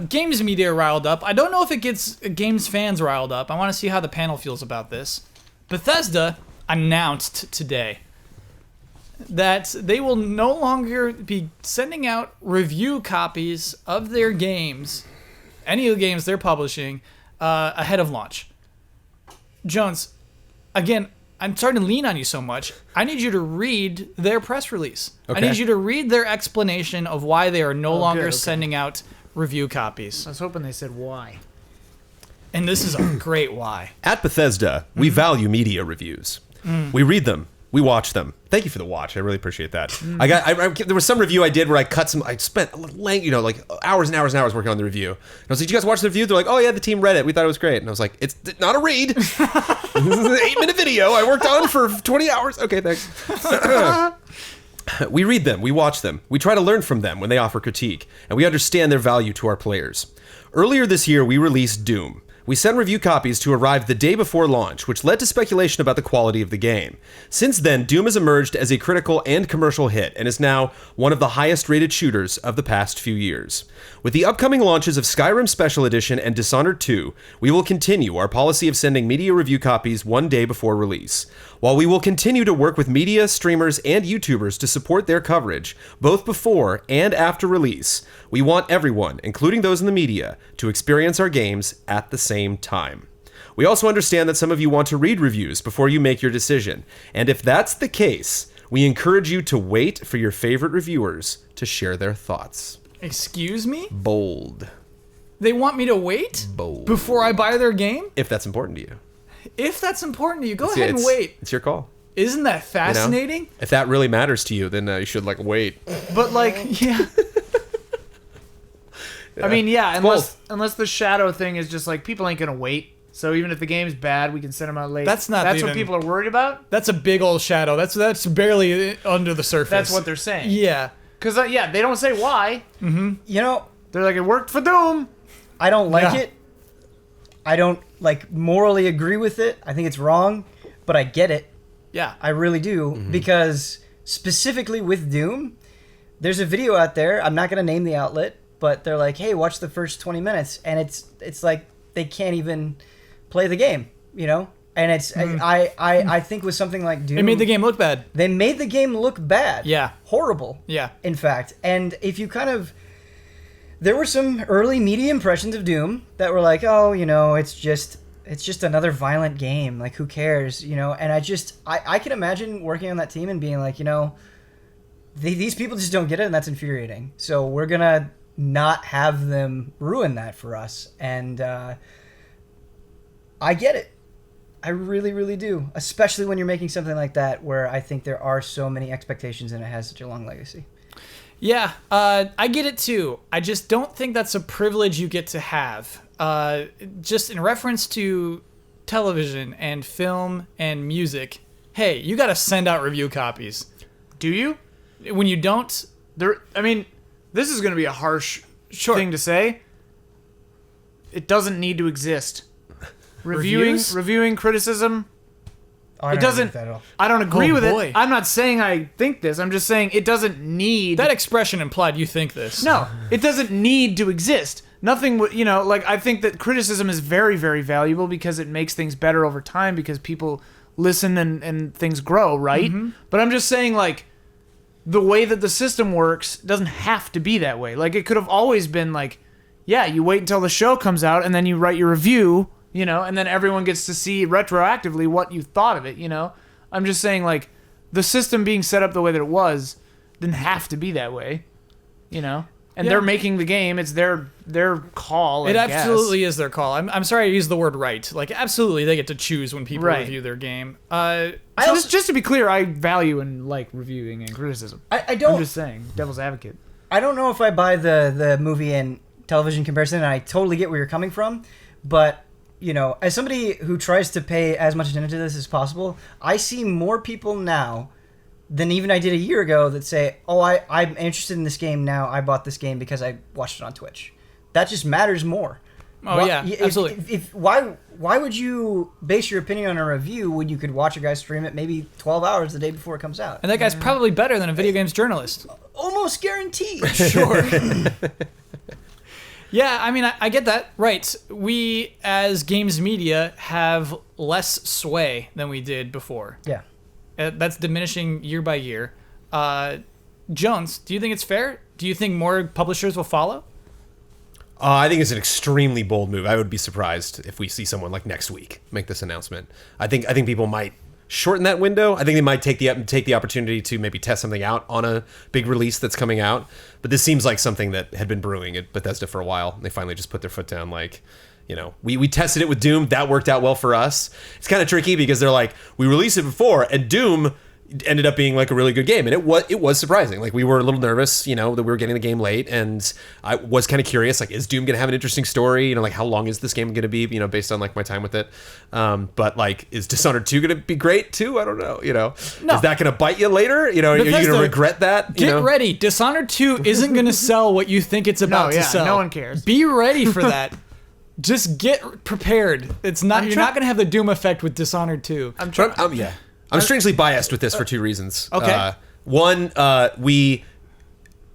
[SPEAKER 1] games media riled up. I don't know if it gets games fans riled up. I want to see how the panel feels about this. Bethesda announced today that they will no longer be sending out review copies of their games, any of the games they're publishing, ahead of launch. Jones, again, I'm starting to lean on you so much. I need you to read their press release.
[SPEAKER 3] Okay.
[SPEAKER 1] I need you to read their explanation of why they are no longer
[SPEAKER 2] good, okay.
[SPEAKER 1] sending out review copies.
[SPEAKER 2] I was hoping they said why.
[SPEAKER 1] And this is a great why.
[SPEAKER 3] At Bethesda, we value media reviews. We read them. We watch them. Thank you for the watch. I really appreciate that. There was some review I did where I spent like hours and hours and hours working on the review. And I was like, "Did you guys watch the review?" They're like, "Oh yeah, the team read it. We thought it was great." And I was like, "It's not a read. This is an 8-minute video I worked on for 20 hours." Okay, thanks. We read them, we watch them, we try to learn from them when they offer critique, and we understand their value to our players. Earlier this year, we released Doom. We sent review copies to arrive the day before launch, which led to speculation about the quality of the game. Since then, Doom has emerged as a critical and commercial hit, and is now one of the highest-rated shooters of the past few years. With the upcoming launches of Skyrim Special Edition and Dishonored 2, we will continue our policy of sending media review copies one day before release. While we will continue to work with media, streamers, and YouTubers to support their coverage, both before and after release, we want everyone, including those in the media, to experience our games at the same time. We also understand that some of you want to read reviews before you make your decision, and if that's the case, we encourage you to wait for your favorite reviewers to share their thoughts.
[SPEAKER 1] Excuse me?
[SPEAKER 3] Bold.
[SPEAKER 1] They want me to wait
[SPEAKER 3] Bold.
[SPEAKER 1] before I buy their game?
[SPEAKER 3] If that's important to you.
[SPEAKER 1] If that's important to you, go
[SPEAKER 3] Yeah,
[SPEAKER 1] ahead and wait.
[SPEAKER 3] It's your call.
[SPEAKER 1] Isn't that
[SPEAKER 3] you know?
[SPEAKER 1] fascinating?
[SPEAKER 3] If that really matters to you, then you should wait.
[SPEAKER 2] But like, yeah. I mean, yeah, unless the shadow thing is just like people ain't gonna wait. So even if the game's bad, we can send them out late.
[SPEAKER 1] That's not
[SPEAKER 2] That's
[SPEAKER 1] even-
[SPEAKER 2] what people are worried about.
[SPEAKER 1] That's a big old shadow. That's barely under the surface.
[SPEAKER 2] That's what they're saying.
[SPEAKER 1] Yeah.
[SPEAKER 2] Because yeah, they don't say why.
[SPEAKER 4] You know,
[SPEAKER 2] They're like, it worked for Doom.
[SPEAKER 4] I don't like
[SPEAKER 1] Yeah.
[SPEAKER 4] it. I don't morally agree with it. I think it's wrong, but I get it.
[SPEAKER 1] Yeah.
[SPEAKER 4] I really do, because specifically with Doom, there's a video out there. I'm not going to name the outlet, but they're like, "Hey, watch the first 20 minutes," and it's like they can't even play the game, you know. And it's I think with something like Doom,
[SPEAKER 1] It made the game look bad.
[SPEAKER 4] they made the game look bad.
[SPEAKER 1] Yeah.
[SPEAKER 4] Horrible.
[SPEAKER 1] Yeah.
[SPEAKER 4] In fact, and if you there were some early media impressions of Doom that were like, "Oh, you know, it's just another violent game. Like, who cares?" You know, and I can imagine working on that team and being like, you know, these people just don't get it, and that's infuriating. So we're gonna not have them ruin that for us. And I get it. I really, really do. Especially when you're making something like that, where I think there are so many expectations and it has such a long legacy.
[SPEAKER 1] Yeah, I get it too. I just don't think that's a privilege you get to have. Just in reference to television and film and music, hey, you got to send out review copies.
[SPEAKER 2] Do you?
[SPEAKER 1] When you don't,
[SPEAKER 2] I mean, this is going to be a harsh thing to say. It doesn't need to exist.
[SPEAKER 1] Reviews?
[SPEAKER 2] Reviewing criticism.
[SPEAKER 4] Oh, I
[SPEAKER 2] It
[SPEAKER 4] don't
[SPEAKER 2] doesn't.
[SPEAKER 4] agree with that at all.
[SPEAKER 2] I don't agree
[SPEAKER 1] Oh,
[SPEAKER 2] with
[SPEAKER 1] boy.
[SPEAKER 2] it. I'm not saying I think this. I'm just saying it doesn't need.
[SPEAKER 1] that expression implied you think this.
[SPEAKER 2] No, it doesn't need to exist. Nothing, you know, like I think that criticism is very, very valuable because it makes things better over time because people listen and things grow, right?
[SPEAKER 1] Mm-hmm.
[SPEAKER 2] But I'm just saying, like, the way that the system works doesn't have to be that way. Like, it could have always been like, yeah, you wait until the show comes out and then you write your review you know, and then everyone gets to see retroactively what you thought of it, you know. I'm just saying, like, the system being set up the way that it was didn't have to be that way, you know. And they're making the game. It's their call.
[SPEAKER 1] It absolutely is their call. I'm sorry I used the word right. Like, absolutely, they get to choose when people review their game.
[SPEAKER 2] Just to be clear, I value and like reviewing and criticism.
[SPEAKER 4] I don't.
[SPEAKER 2] I'm just saying, devil's advocate.
[SPEAKER 4] I don't know if I buy the movie and television comparison, and I totally get where you're coming from, but you know, as somebody who tries to pay as much attention to this as possible, I see more people now than even I did a year ago that say, oh, I'm interested in this game now. I bought this game because I watched it on Twitch. That just matters more.
[SPEAKER 1] Oh, yeah, absolutely.
[SPEAKER 4] Why would you base your opinion on a review when you could watch a guy stream it maybe 12 hours the day before it comes out?
[SPEAKER 1] And that guy's probably better than a video games journalist.
[SPEAKER 4] Almost guaranteed.
[SPEAKER 1] Sure. Yeah, I mean, I get that. Right. We, as games media, have less sway than we did before.
[SPEAKER 4] Yeah.
[SPEAKER 1] That's diminishing year by year. Jones, do you think it's fair? Do you think more publishers will follow?
[SPEAKER 3] I think it's an extremely bold move. I would be surprised if we see someone like next week make this announcement. I think people might shorten that window. I think they might take the opportunity to maybe test something out on a big release that's coming out. But this seems like something that had been brewing at Bethesda for a while. They finally just put their foot down, like, you know, we tested it with Doom. That worked out well for us. It's kind of tricky because they're like, we released it before, and Doom ended up being like a really good game, and it was surprising. Like, we were a little nervous, you know, that we were getting the game late, and I was kind of curious, like, is Doom gonna have an interesting story? You know, like, how long is this game gonna be? You know, based on like my time with it. But like, is Dishonored 2 gonna be great too? I don't know. You know, is that gonna bite you later? You know,
[SPEAKER 1] Bethesda,
[SPEAKER 3] are you gonna regret that?
[SPEAKER 1] Get ready. Dishonored 2 isn't gonna sell what you think it's about to sell.
[SPEAKER 2] No one cares.
[SPEAKER 1] Be ready for that. Just get prepared. It's not. You're not gonna have the Doom effect with Dishonored 2.
[SPEAKER 3] I'm strangely biased with this for two reasons.
[SPEAKER 1] Okay.
[SPEAKER 3] One, we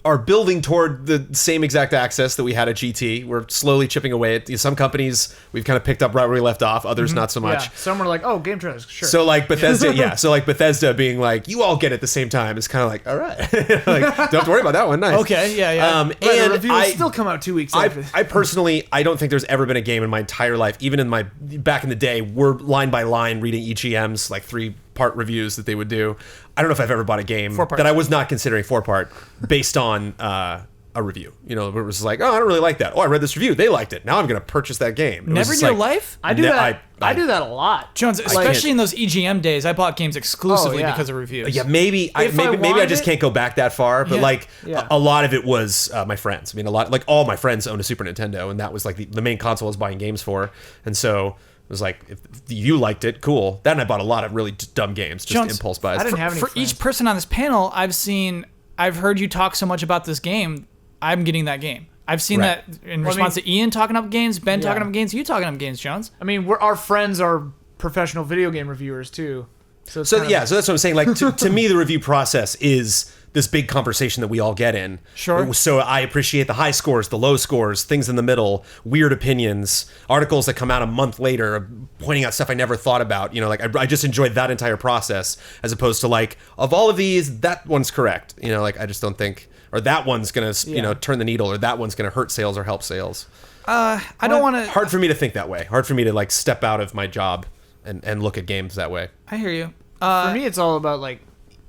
[SPEAKER 3] are building toward the same exact access that we had at GT. We're slowly chipping away at some companies. We've kind of picked up right where we left off. Others not so much.
[SPEAKER 2] Yeah. Some were like, oh, game trailers, sure.
[SPEAKER 3] So like Bethesda, So like Bethesda being like, you all get it at the same time. It's kind of like, all right, like, don't have to worry about that one. Nice.
[SPEAKER 1] Okay. Yeah.
[SPEAKER 2] And the reviews still come out 2 weeks after.
[SPEAKER 3] I personally, I don't think there's ever been a game in my entire life, even in my back in the day, we're line by line reading EGM's like 3-part reviews that they would do. I don't know if I've ever bought a game that I was not considering 4-part based on a review. You know, it was like, oh, I don't really like that. Oh, I read this review. They liked it. Now I'm going to purchase that game.
[SPEAKER 1] Never in your life?
[SPEAKER 2] I do that. I do that a lot.
[SPEAKER 1] Jones, especially in those EGM days, I bought games exclusively because of reviews.
[SPEAKER 3] Yeah, maybe I just can't go back that far, but a lot of it was my friends. I mean, all my friends owned a Super Nintendo, and that was like the main console I was buying games for. And so it was like, if you liked it, cool. Then I bought a lot of really dumb games, just
[SPEAKER 1] Jones,
[SPEAKER 3] impulse buys.
[SPEAKER 2] I didn't have any
[SPEAKER 1] for
[SPEAKER 2] friends.
[SPEAKER 1] each person on this panel, I've heard you talk so much about this game. I'm getting that game. I've seen that in response to Ian talking up games, Ben talking up games, you talking up games, Jones.
[SPEAKER 2] I mean, our friends are professional video game reviewers too. So
[SPEAKER 3] that's what I'm saying. Like, to me, the review process is this big conversation that we all get in.
[SPEAKER 1] Sure.
[SPEAKER 3] So I appreciate the high scores, the low scores, things in the middle, weird opinions, articles that come out a month later pointing out stuff I never thought about. You know, like, I just enjoyed that entire process as opposed to like, of all of these, that one's correct. You know, like, I just don't think, or that one's going to, you know, turn the needle, or that one's going to hurt sales or help sales.
[SPEAKER 1] I don't want to.
[SPEAKER 3] Hard for me to think that way. Hard for me to like step out of my job and look at games that way.
[SPEAKER 1] I hear you.
[SPEAKER 2] For me, it's all about like,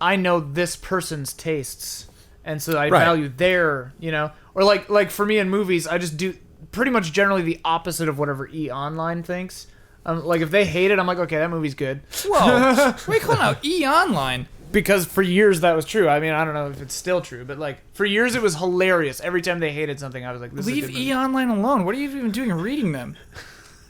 [SPEAKER 2] I know this person's tastes, and so I value their, you know, or like for me in movies, I just do pretty much generally the opposite of whatever E-Online thinks. Like, if they hate it, I'm like, okay, that movie's good.
[SPEAKER 1] Whoa, what are you calling out E-Online?
[SPEAKER 2] Because for years that was true. I mean, I don't know if it's still true, but like for years it was hilarious. Every time they hated something, I was like, this
[SPEAKER 1] Leave
[SPEAKER 2] is a good movie.
[SPEAKER 1] E-Online alone. What are you even doing reading them?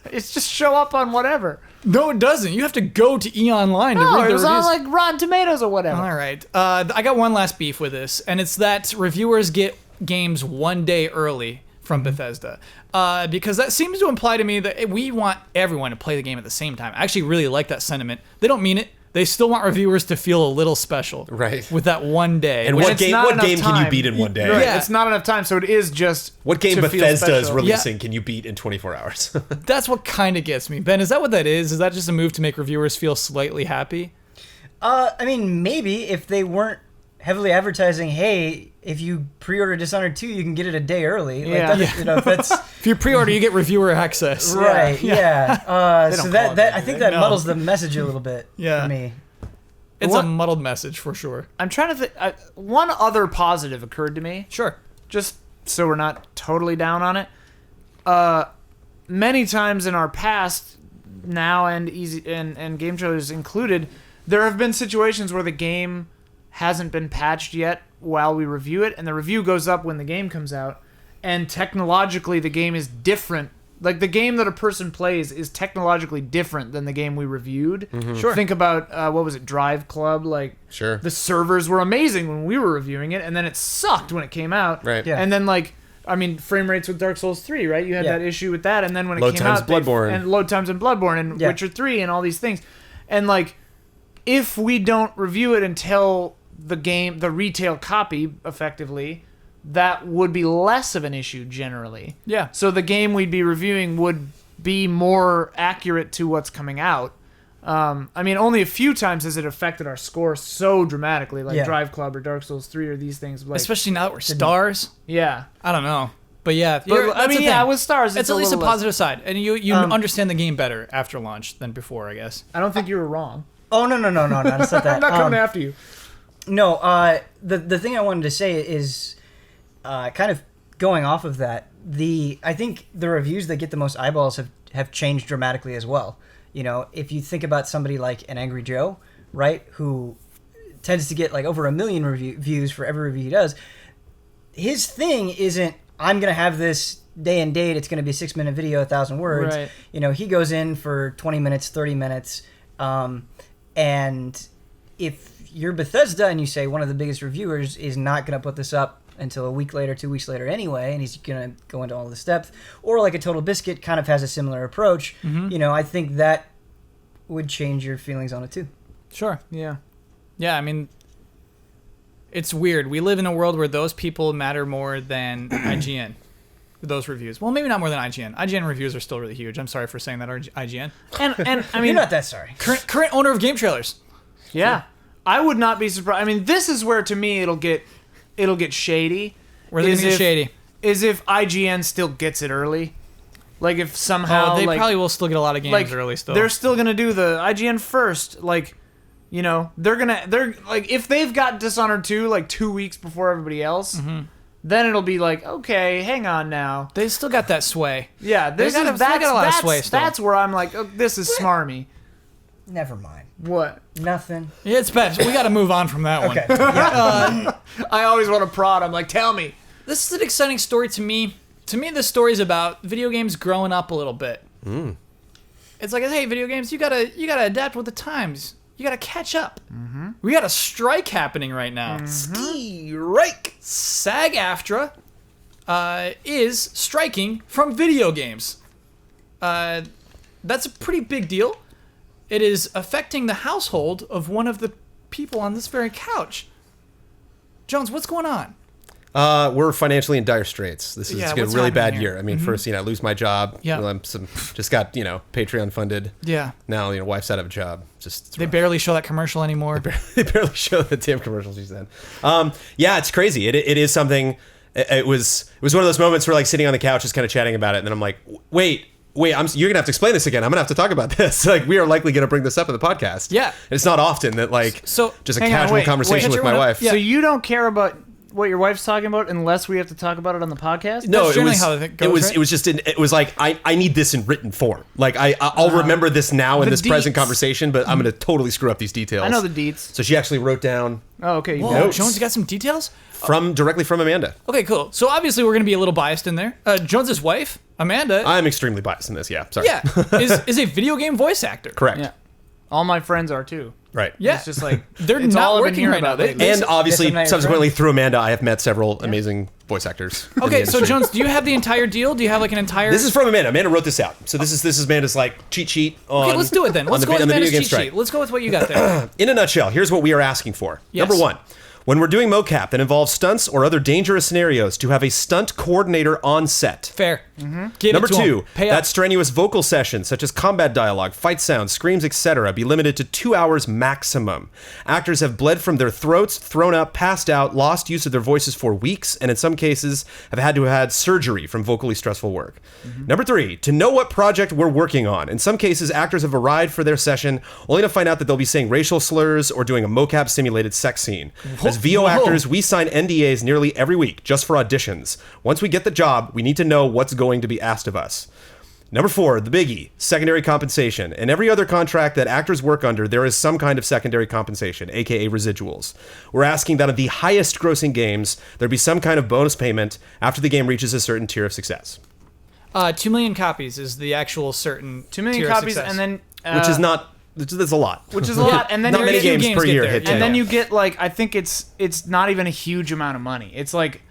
[SPEAKER 2] It's just show up on whatever.
[SPEAKER 1] No, it doesn't. You have to go to E-Online to read the
[SPEAKER 2] it
[SPEAKER 1] reviews.
[SPEAKER 2] was on like Rotten Tomatoes or whatever.
[SPEAKER 1] All right. I got one last beef with this, and it's that reviewers get games one day early from Bethesda. Because that seems to imply to me that we want everyone to play the game at the same time. I actually really like that sentiment. They don't mean it. They still want reviewers to feel a little special, with that one day.
[SPEAKER 3] And what game can you beat in one day?
[SPEAKER 2] Right. Yeah, it's not enough time, so it is just
[SPEAKER 3] what game Bethesda is releasing can you beat in 24 hours?
[SPEAKER 1] That's what kind of gets me. Ben, is that what that is? Is that just a move to make reviewers feel slightly happy?
[SPEAKER 4] I mean, maybe if they weren't heavily advertising, hey, if you pre-order Dishonored 2, you can get it a day early.
[SPEAKER 2] Yeah.
[SPEAKER 4] That's
[SPEAKER 1] If you pre-order, you get reviewer access.
[SPEAKER 4] right. Yeah. So
[SPEAKER 2] call
[SPEAKER 4] that
[SPEAKER 2] it
[SPEAKER 4] that I
[SPEAKER 2] that,
[SPEAKER 4] think
[SPEAKER 2] do they?
[SPEAKER 4] that
[SPEAKER 1] No.
[SPEAKER 4] muddles the message a little bit
[SPEAKER 1] Yeah.
[SPEAKER 4] for me.
[SPEAKER 1] It's
[SPEAKER 2] What-
[SPEAKER 1] a muddled message for sure.
[SPEAKER 2] I'm trying to think. One other positive occurred to me,
[SPEAKER 1] Sure.
[SPEAKER 2] just so we're not totally down on it. Many times in our past, now and game trailers included, there have been situations where the game hasn't been patched yet while we review it, and the review goes up when the game comes out, and technologically the game is different. Like, the game that a person plays is technologically different than the game we reviewed.
[SPEAKER 1] Sure.
[SPEAKER 2] Think about, what was it, Drive Club? Like,
[SPEAKER 3] Sure.
[SPEAKER 2] the servers were amazing when we were reviewing it, and then it sucked when it came out.
[SPEAKER 3] Right.
[SPEAKER 4] Yeah.
[SPEAKER 2] And then, like, I mean, frame rates with Dark Souls 3, right? You had
[SPEAKER 4] Yeah.
[SPEAKER 2] that issue with that, and then when it
[SPEAKER 3] Load
[SPEAKER 2] came
[SPEAKER 3] times
[SPEAKER 2] out,
[SPEAKER 3] Bloodborne.
[SPEAKER 2] and load times in Bloodborne, and
[SPEAKER 4] Yeah.
[SPEAKER 2] Witcher 3, and all these things. And, like, if we don't review it until the game, the retail copy, effectively, that would be less of an issue generally.
[SPEAKER 1] Yeah.
[SPEAKER 2] So the game we'd be reviewing would be more accurate to what's coming out. I mean, only a few times has it affected our score so dramatically, like
[SPEAKER 4] Yeah.
[SPEAKER 2] Drive Club or Dark Souls 3 or these things. Like,
[SPEAKER 1] Especially now that we're stars.
[SPEAKER 2] yeah.
[SPEAKER 1] I don't know. But yeah,
[SPEAKER 2] But, I mean, yeah, with stars,
[SPEAKER 1] it's at least a
[SPEAKER 2] little less-
[SPEAKER 1] positive side. And you understand the game better after launch than before, I guess.
[SPEAKER 2] I don't think you were wrong.
[SPEAKER 4] Oh no, it's not that.
[SPEAKER 2] I'm not coming after you.
[SPEAKER 4] No, the thing I wanted to say is, kind of going off of that. I think the reviews that get the most eyeballs have changed dramatically as well. You know, if you think about somebody like an Angry Joe, right, who tends to get like over 1 million views for every review he does. His thing isn't, I'm gonna have this day and date. It's gonna be a 6-minute video, 1,000 words.
[SPEAKER 2] Right.
[SPEAKER 4] You know, he goes in for 20 minutes, 30 minutes, and if you're Bethesda and you say one of the biggest reviewers is not going to put this up until a week later, 2 weeks later anyway, and he's going to go into all this depth, or like a Total Biscuit kind of has a similar approach, you know, I think that would change your feelings on it too.
[SPEAKER 1] Sure.
[SPEAKER 2] Yeah.
[SPEAKER 1] Yeah, I mean, it's weird. We live in a world where those people matter more than IGN. Those reviews. Well, maybe not more than IGN. IGN reviews are still really huge. I'm sorry for saying that, IGN.
[SPEAKER 2] And I
[SPEAKER 4] You're
[SPEAKER 2] mean,
[SPEAKER 4] not that sorry.
[SPEAKER 1] Current owner of game trailers.
[SPEAKER 2] yeah, I would not be surprised. I mean, this is where to me it'll get shady.
[SPEAKER 1] Where's it
[SPEAKER 2] Is
[SPEAKER 1] gonna get
[SPEAKER 2] if-
[SPEAKER 1] shady?
[SPEAKER 2] Is if IGN still gets it early. Like if somehow
[SPEAKER 1] Oh, they
[SPEAKER 2] like,
[SPEAKER 1] probably will still get a lot of games
[SPEAKER 2] like
[SPEAKER 1] early still.
[SPEAKER 2] they're still gonna do the IGN first. Like, you know, they're like if they've got Dishonored 2 like 2 weeks before everybody else, then it'll be like, okay, hang on now.
[SPEAKER 1] They still got that sway.
[SPEAKER 2] Yeah,
[SPEAKER 1] They got a lot of sway still.
[SPEAKER 2] That's where I'm like, oh, this is smarmy.
[SPEAKER 4] Never mind.
[SPEAKER 2] What?
[SPEAKER 4] Nothing.
[SPEAKER 1] It's bad. We got to move on from that
[SPEAKER 4] Okay.
[SPEAKER 1] one.
[SPEAKER 2] I always want to prod. I'm like, tell me.
[SPEAKER 1] This is an exciting story to me. To me, this story is about video games growing up a little bit. It's like, hey, video games, you gotta adapt with the times. You gotta catch up. We got a strike happening right now.
[SPEAKER 3] Strike.
[SPEAKER 1] SAG-AFTRA is striking from video games. That's a pretty big deal. It is affecting the household of one of the people on this very couch. Jones, what's going on?
[SPEAKER 3] We're financially in dire straits. This is
[SPEAKER 1] Yeah,
[SPEAKER 3] a
[SPEAKER 1] what's
[SPEAKER 3] really bad
[SPEAKER 1] happening here?
[SPEAKER 3] year. I mean, first, I lose my job.
[SPEAKER 1] Yeah.
[SPEAKER 3] I'm just got, Patreon funded.
[SPEAKER 1] Yeah.
[SPEAKER 3] Now, wife's out of a job. Just
[SPEAKER 1] They barely show that commercial anymore.
[SPEAKER 3] they barely show the damn commercials she's in. Yeah, it's crazy. It is something. It was one of those moments where like sitting on the couch, just kind of chatting about it, and then I'm like, wait, you're gonna have to explain this again. I'm gonna have to talk about this. Like, we are likely gonna bring this up in the podcast.
[SPEAKER 1] Yeah.
[SPEAKER 3] And it's not often that like
[SPEAKER 1] So-
[SPEAKER 3] just a
[SPEAKER 2] hang on,
[SPEAKER 3] casual
[SPEAKER 2] wait,
[SPEAKER 3] conversation
[SPEAKER 2] wait.
[SPEAKER 3] with my wife.
[SPEAKER 1] Yeah.
[SPEAKER 2] So you don't care about what your wife's talking about unless we have to talk about it on the podcast?
[SPEAKER 3] No,
[SPEAKER 1] That's
[SPEAKER 3] it
[SPEAKER 1] generally
[SPEAKER 3] was.
[SPEAKER 1] how it goes, right?
[SPEAKER 3] It was just. It was like I need this in written form. Like I'll remember this now in
[SPEAKER 2] The
[SPEAKER 3] this present
[SPEAKER 2] deets.
[SPEAKER 3] conversation, but I'm gonna totally screw up these details.
[SPEAKER 2] I know the deets.
[SPEAKER 3] So she actually wrote down
[SPEAKER 2] Oh, okay. You
[SPEAKER 1] Whoa,
[SPEAKER 2] got it.
[SPEAKER 3] Notes.
[SPEAKER 1] Jones, you got some details?
[SPEAKER 3] directly from Amanda.
[SPEAKER 1] Okay, cool. So obviously we're going to be a little biased in there. Jones's wife, Amanda,
[SPEAKER 3] I'm extremely biased in this. Yeah, sorry.
[SPEAKER 1] yeah, is a video game voice actor.
[SPEAKER 3] Correct.
[SPEAKER 2] Yeah. All my friends are too.
[SPEAKER 3] Right.
[SPEAKER 1] Yeah.
[SPEAKER 2] It's just like
[SPEAKER 1] They're
[SPEAKER 2] it's
[SPEAKER 1] not
[SPEAKER 2] all I've been
[SPEAKER 1] working
[SPEAKER 2] hearing
[SPEAKER 1] right now.
[SPEAKER 2] about
[SPEAKER 1] They-
[SPEAKER 2] lately.
[SPEAKER 3] And obviously,
[SPEAKER 4] Yes, I'm not your
[SPEAKER 3] subsequently through Amanda, I have met several amazing voice actors. in the
[SPEAKER 1] Okay, so
[SPEAKER 3] industry.
[SPEAKER 1] Jones, do you have the entire deal? Do you have like an entire?
[SPEAKER 3] This is from Amanda. Amanda wrote this out. So this is Amanda's like cheat sheet on.
[SPEAKER 1] Okay, let's do it then.
[SPEAKER 3] on
[SPEAKER 1] Let's
[SPEAKER 3] the
[SPEAKER 1] go with
[SPEAKER 3] video
[SPEAKER 1] Amanda's
[SPEAKER 3] game
[SPEAKER 1] cheat
[SPEAKER 3] strike.
[SPEAKER 1] sheet. Let's go with what you got there.
[SPEAKER 3] In a nutshell, here's what we are asking for.
[SPEAKER 1] Yes.
[SPEAKER 3] Number one, When we're doing mocap that involves stunts or other dangerous scenarios, to have a stunt coordinator on set.
[SPEAKER 1] Fair. Give
[SPEAKER 3] Number
[SPEAKER 1] it to 'em.
[SPEAKER 3] 2,
[SPEAKER 1] Pay up.
[SPEAKER 3] that strenuous vocal sessions, such as combat dialogue, fight sounds, screams, etc., be limited to 2 hours maximum. Actors have bled from their throats, thrown up, passed out, lost use of their voices for weeks, and in some cases have had to have had surgery from vocally stressful work. Number 3, to know what project we're working on. In some cases, actors have arrived for their session only to find out that they'll be saying racial slurs or doing a mocap simulated sex scene. As VO actors, we sign NDAs nearly every week just for auditions. Once we get the job, we need to know what's going to be asked of us. Number 4, the biggie, secondary compensation. In every other contract that actors work under, there is some kind of secondary compensation, aka residuals. We're asking that of the highest grossing games, there be some kind of bonus payment after the game reaches a certain tier of success.
[SPEAKER 1] 2 million copies is the actual certain
[SPEAKER 2] 2 million
[SPEAKER 1] tier of
[SPEAKER 2] copies,
[SPEAKER 1] success.
[SPEAKER 2] and then
[SPEAKER 3] Which is not, that's a lot.
[SPEAKER 2] which is a lot, and then
[SPEAKER 3] Not
[SPEAKER 2] you're
[SPEAKER 3] many
[SPEAKER 2] getting-
[SPEAKER 3] games per
[SPEAKER 1] get
[SPEAKER 3] year
[SPEAKER 1] there,
[SPEAKER 3] hit
[SPEAKER 1] yeah.
[SPEAKER 3] 10.
[SPEAKER 2] and then you get like, I think it's not even a huge amount of money. It's like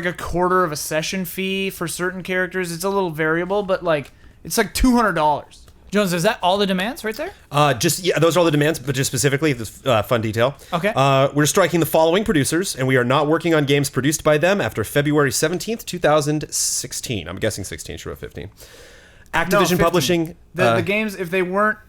[SPEAKER 2] a quarter of a session fee for certain characters. It's a little variable, but like it's like $200.
[SPEAKER 1] Jones, is that all the demands right there?
[SPEAKER 3] Those are all the demands, but just specifically this fun detail.
[SPEAKER 1] Okay.
[SPEAKER 3] We're striking the following producers, and we are not working on games produced by them after February 17th, 2016. I'm guessing 16, sure, 15. Activision
[SPEAKER 2] No, 15.
[SPEAKER 3] Publishing.
[SPEAKER 2] The games, if they weren't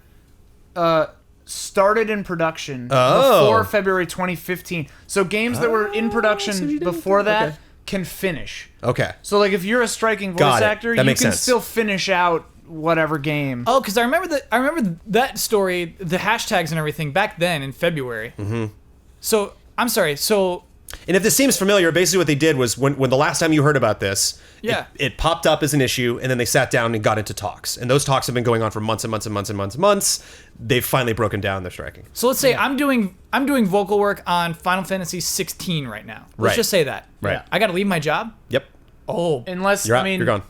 [SPEAKER 2] started in production
[SPEAKER 3] Oh.
[SPEAKER 2] before February 2015, so games that were in
[SPEAKER 3] so you
[SPEAKER 2] production
[SPEAKER 3] didn't-
[SPEAKER 2] before that
[SPEAKER 3] okay.
[SPEAKER 2] can finish.
[SPEAKER 3] Okay.
[SPEAKER 2] So like if you're a striking voice
[SPEAKER 3] Got it.
[SPEAKER 2] actor,
[SPEAKER 3] That
[SPEAKER 2] you
[SPEAKER 3] makes
[SPEAKER 2] can
[SPEAKER 3] sense.
[SPEAKER 2] still finish out whatever game.
[SPEAKER 1] Oh, because I remember that story, the hashtags and everything back then in February. Mm-hmm. So I'm sorry. So
[SPEAKER 3] And if this seems familiar, basically what they did was when the last time you heard about this,
[SPEAKER 1] Yeah.
[SPEAKER 3] it popped up as an issue, and then they sat down and got into talks. And those talks have been going on for months and months and months and months and months. They've finally broken down their striking.
[SPEAKER 1] So let's say I'm doing vocal work on Final Fantasy 16 right now. Let's
[SPEAKER 3] Right.
[SPEAKER 1] just say that.
[SPEAKER 3] Right.
[SPEAKER 1] Yeah. I got to leave my job.
[SPEAKER 3] Yep.
[SPEAKER 1] Oh,
[SPEAKER 2] Unless
[SPEAKER 3] You're out.
[SPEAKER 2] I mean,
[SPEAKER 3] You're gone.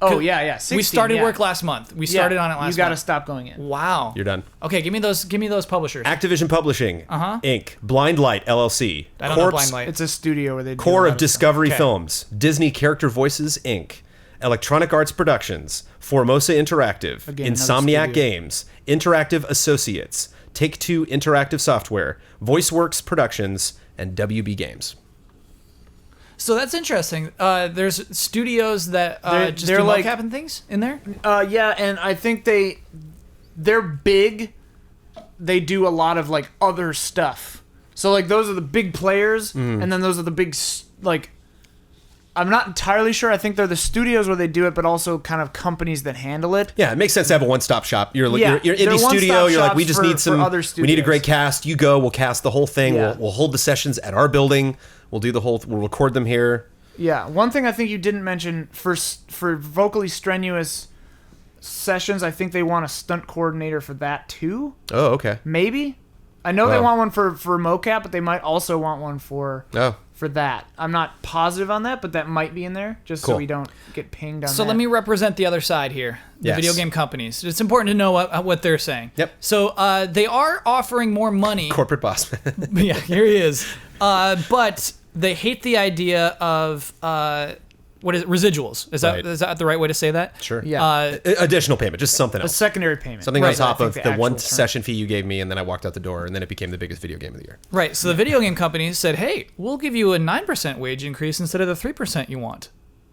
[SPEAKER 2] Oh yeah. 16,
[SPEAKER 1] we started
[SPEAKER 2] yeah.
[SPEAKER 1] work last month. We started on it last
[SPEAKER 2] You got to
[SPEAKER 1] month.
[SPEAKER 2] stop going in.
[SPEAKER 1] Wow.
[SPEAKER 3] You're done.
[SPEAKER 1] Okay, give me those publishers.
[SPEAKER 3] Activision Publishing, Inc., Blind Light, LLC,
[SPEAKER 1] I don't know Blind Light.
[SPEAKER 2] It's a studio where they do a
[SPEAKER 3] Core
[SPEAKER 2] lot
[SPEAKER 3] of
[SPEAKER 2] stuff.
[SPEAKER 3] Discovery
[SPEAKER 1] Okay.
[SPEAKER 3] Films, Disney Character Voices, Inc., Electronic Arts Productions, Formosa Interactive,
[SPEAKER 2] Again, another
[SPEAKER 3] Insomniac
[SPEAKER 2] studio.
[SPEAKER 3] Games, Interactive Associates, Take-Two Interactive Software, VoiceWorks Productions, and WB Games.
[SPEAKER 1] So that's interesting. There's studios that just
[SPEAKER 2] they're
[SPEAKER 1] do
[SPEAKER 2] like-
[SPEAKER 1] mocap and things in there.
[SPEAKER 2] Yeah, and I think they're big. They do a lot of like other stuff. So like those are the big players, and then those are the big like. I'm not entirely sure. I think they're the studios where they do it, but also kind of companies that handle it.
[SPEAKER 3] Yeah, it makes sense to have a one-stop shop. You're
[SPEAKER 2] Yeah,
[SPEAKER 3] indie
[SPEAKER 2] they're
[SPEAKER 3] studio.
[SPEAKER 2] one-stop
[SPEAKER 3] You're like, we
[SPEAKER 2] shops
[SPEAKER 3] just
[SPEAKER 2] for-
[SPEAKER 3] need some.
[SPEAKER 2] for other
[SPEAKER 3] We need a
[SPEAKER 2] studios.
[SPEAKER 3] great cast. You go. We'll cast the whole thing.
[SPEAKER 2] Yeah.
[SPEAKER 3] We'll hold the sessions at our building. We'll do the whole. We'll record them here.
[SPEAKER 2] Yeah, one thing I think you didn't mention for vocally strenuous sessions, I think they want a stunt coordinator for that too.
[SPEAKER 3] Oh, okay.
[SPEAKER 2] Maybe. I know they
[SPEAKER 3] Wow.
[SPEAKER 2] want one for mocap, but they might also want one for
[SPEAKER 3] Oh,
[SPEAKER 2] that. I'm not positive on that, but that might be in there just
[SPEAKER 3] Cool.
[SPEAKER 2] so we don't get pinged on
[SPEAKER 1] So
[SPEAKER 2] that.
[SPEAKER 1] let me represent the other side here, the
[SPEAKER 3] Yes.
[SPEAKER 1] video game companies. It's important to know what they're saying.
[SPEAKER 3] Yep.
[SPEAKER 1] So they are offering more money.
[SPEAKER 3] corporate boss.
[SPEAKER 1] Yeah, here he is. But they hate the idea of what is it? Residuals? Is
[SPEAKER 3] Right.
[SPEAKER 1] that the right way to say that?
[SPEAKER 3] Sure.
[SPEAKER 2] Yeah.
[SPEAKER 3] Additional payment, just something
[SPEAKER 2] a
[SPEAKER 3] else.
[SPEAKER 2] secondary payment.
[SPEAKER 3] Something
[SPEAKER 1] Right.
[SPEAKER 3] on top
[SPEAKER 2] I
[SPEAKER 3] of
[SPEAKER 2] think
[SPEAKER 3] the
[SPEAKER 2] the
[SPEAKER 3] one
[SPEAKER 2] actual term.
[SPEAKER 3] session fee you gave me, and then I walked out the door, and then it became the biggest video game of the year.
[SPEAKER 1] Right. So the video game companies said, "Hey, we'll give you a 9% wage increase instead of the 3% you want."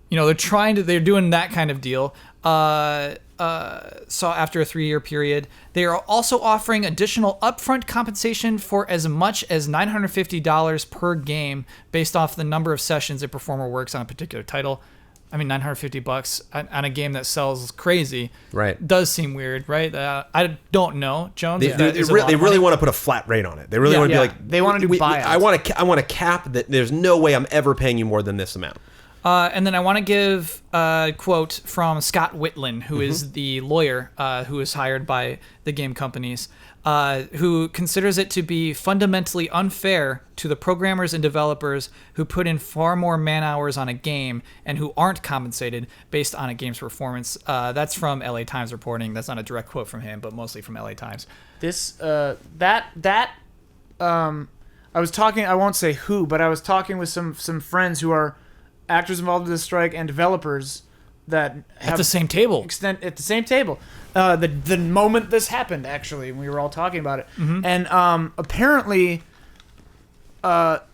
[SPEAKER 1] You know, they're doing that kind of deal. So after a 3-year period, they are also offering additional upfront compensation for as much as $950 per game based off the number of sessions a performer works on a particular title. I mean, $950 on a game that sells crazy,
[SPEAKER 3] Right.
[SPEAKER 1] does seem weird, right? I don't know, Jones.
[SPEAKER 3] They,
[SPEAKER 1] if that
[SPEAKER 3] they,
[SPEAKER 1] is a
[SPEAKER 3] they
[SPEAKER 1] lot of
[SPEAKER 3] really
[SPEAKER 1] money.
[SPEAKER 3] want to put a flat rate on it. They really
[SPEAKER 1] Yeah,
[SPEAKER 3] want to
[SPEAKER 2] yeah.
[SPEAKER 3] be like,
[SPEAKER 2] They wanna do buyouts.
[SPEAKER 3] I want a cap that there's no way I'm ever paying you more than this amount.
[SPEAKER 1] And then I want to give a quote from Scott Whitland, who is the lawyer who is hired by the game companies, who considers it to be fundamentally unfair to the programmers and developers who put in far more man hours on a game and who aren't compensated based on a game's performance. That's from LA Times reporting. That's not a direct quote from him, but mostly from LA Times.
[SPEAKER 2] This I was talking, I won't say who, but I was talking with some friends who are actors involved in this strike and developers that have
[SPEAKER 1] At the same table.
[SPEAKER 2] at the same table. The moment this happened, actually, we were all talking about it, and apparently,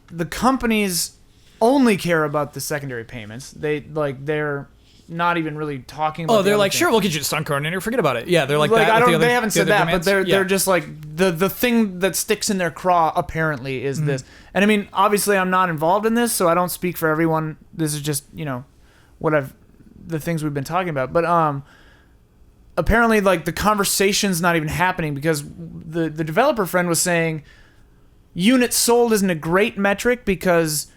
[SPEAKER 2] the companies only care about the secondary payments. They're not even really talking about.
[SPEAKER 1] Oh, they're
[SPEAKER 2] the
[SPEAKER 1] like,
[SPEAKER 2] other
[SPEAKER 1] sure,
[SPEAKER 2] thing.
[SPEAKER 1] we'll get you a stunt coordinator. Forget about it. Yeah, they're like
[SPEAKER 2] Like
[SPEAKER 1] that.
[SPEAKER 2] I
[SPEAKER 1] with
[SPEAKER 2] don't.
[SPEAKER 1] the other-
[SPEAKER 2] They haven't
[SPEAKER 1] the
[SPEAKER 2] said
[SPEAKER 1] other
[SPEAKER 2] that, but
[SPEAKER 1] demands.
[SPEAKER 2] they're just like the thing that sticks in their craw apparently is this. And I mean, obviously, I'm not involved in this, so I don't speak for everyone. This is just the things we've been talking about. But apparently, like the conversation's not even happening because the developer friend was saying units sold isn't a great metric because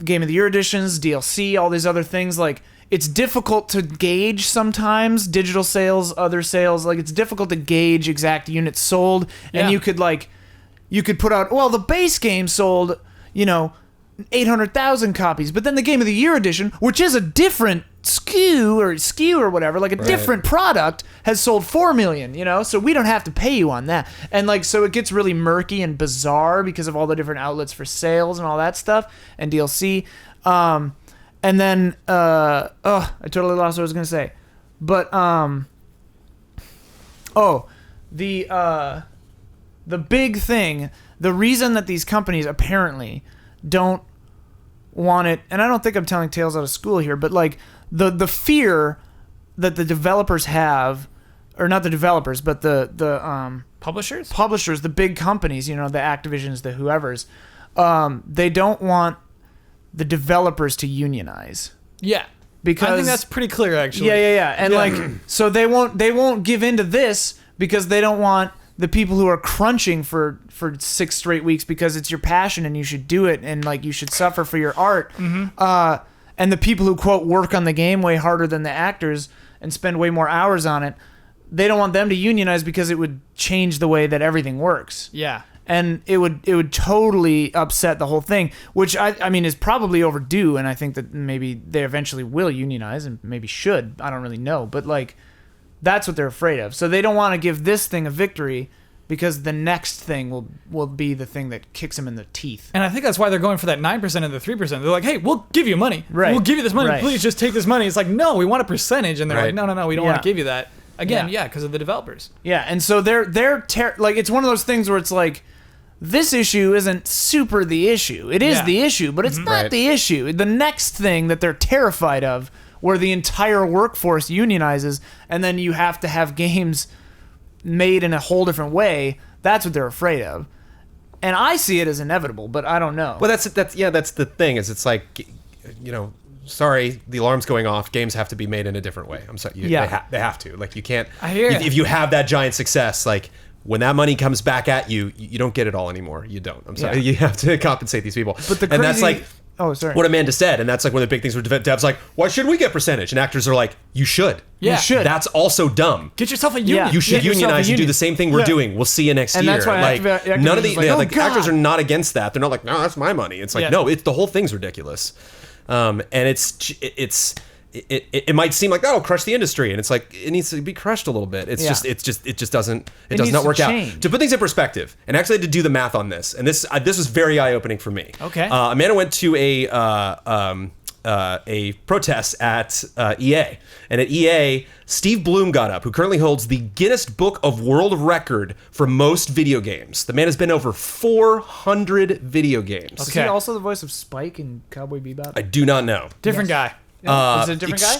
[SPEAKER 2] Game of the Year editions, DLC, all these other things like. It's difficult to gauge sometimes digital sales, other sales. Like it's difficult to gauge exact units sold, and you could put out the base game sold 800,000 copies, but then the Game of the Year edition, which is a different SKU or whatever, like a different product, has sold 4 million. So we don't have to pay you on that, and like so it gets really murky and bizarre because of all the different outlets for sales and all that stuff and DLC. And then, I totally lost what I was gonna say, but the big thing, the reason that these companies apparently don't want it, and I don't think I'm telling tales out of school here, but like the fear that the developers have, or not the developers, but the publishers, the big companies, the Activisions, the whoever's, they don't want the developers to unionize.
[SPEAKER 1] Yeah.
[SPEAKER 2] Because
[SPEAKER 1] I think that's pretty clear, actually.
[SPEAKER 2] Yeah. And like, so they won't give into this because they don't want the people who are crunching for 6 straight weeks because it's your passion and you should do it and like you should suffer for your art. And the people who quote work on the game way harder than the actors and spend way more hours on it, they don't want them to unionize because it would change the way that everything works.
[SPEAKER 1] Yeah.
[SPEAKER 2] And it would totally upset the whole thing, which I mean is probably overdue, and I think that maybe they eventually will unionize and maybe should. I don't really know, but like that's what they're afraid of. So they don't want to give this thing a victory because the next thing will be the thing that kicks them in the teeth.
[SPEAKER 1] And I think that's why they're going for that 9% and the 3%. They're like, hey, we'll give you money.
[SPEAKER 2] Right.
[SPEAKER 1] We'll give you this money.
[SPEAKER 2] Right.
[SPEAKER 1] Please just take this money. It's like, no, we want a percentage. And they're like, no, we don't want to give you that. Again, because of the developers.
[SPEAKER 2] Yeah, and so they're like it's one of those things where it's like, this issue isn't super the issue. It is the issue, but it's not the issue. The next thing that they're terrified of, where the entire workforce unionizes, and then you have to have games made in a whole different way, that's what they're afraid of. And I see it as inevitable, but I don't know.
[SPEAKER 3] Well, that's the thing, is it's like, sorry, the alarm's going off. Games have to be made in a different way. I'm sorry. They have to. Like, you can't.
[SPEAKER 1] I hear
[SPEAKER 3] if you have that giant success, like, when that money comes back at you, you don't get it all anymore. You don't. I'm sorry. You have to compensate these people.
[SPEAKER 2] But
[SPEAKER 3] and that's like what Amanda said, and that's like one of the big things where devs like, why should we get percentage? And actors are like, you should.
[SPEAKER 1] Yeah.
[SPEAKER 2] You should.
[SPEAKER 3] That's also dumb.
[SPEAKER 1] Get yourself a union.
[SPEAKER 3] You should unionize and do the same thing we're doing. We'll see you next year.
[SPEAKER 2] That's why
[SPEAKER 3] like
[SPEAKER 2] Activision
[SPEAKER 3] none of the
[SPEAKER 2] is like,
[SPEAKER 3] actors are not against that. They're not like, no, that's my money. It's like, no, the whole thing's ridiculous. And it might seem like that'll crush the industry, and it's like it needs to be crushed a little bit. It does not work out. To put things in perspective, and actually I had to do the math on this, and this was very eye opening for me.
[SPEAKER 1] Okay.
[SPEAKER 3] Amanda went to a protest at EA, and at EA, Steve Bloom got up, who currently holds the Guinness Book of World Record for most video games. The man has been over 400 video games.
[SPEAKER 2] Is he also the voice of Spike in Cowboy Bebop?
[SPEAKER 3] I do not know.
[SPEAKER 1] Different guy.
[SPEAKER 2] Is it a different guy?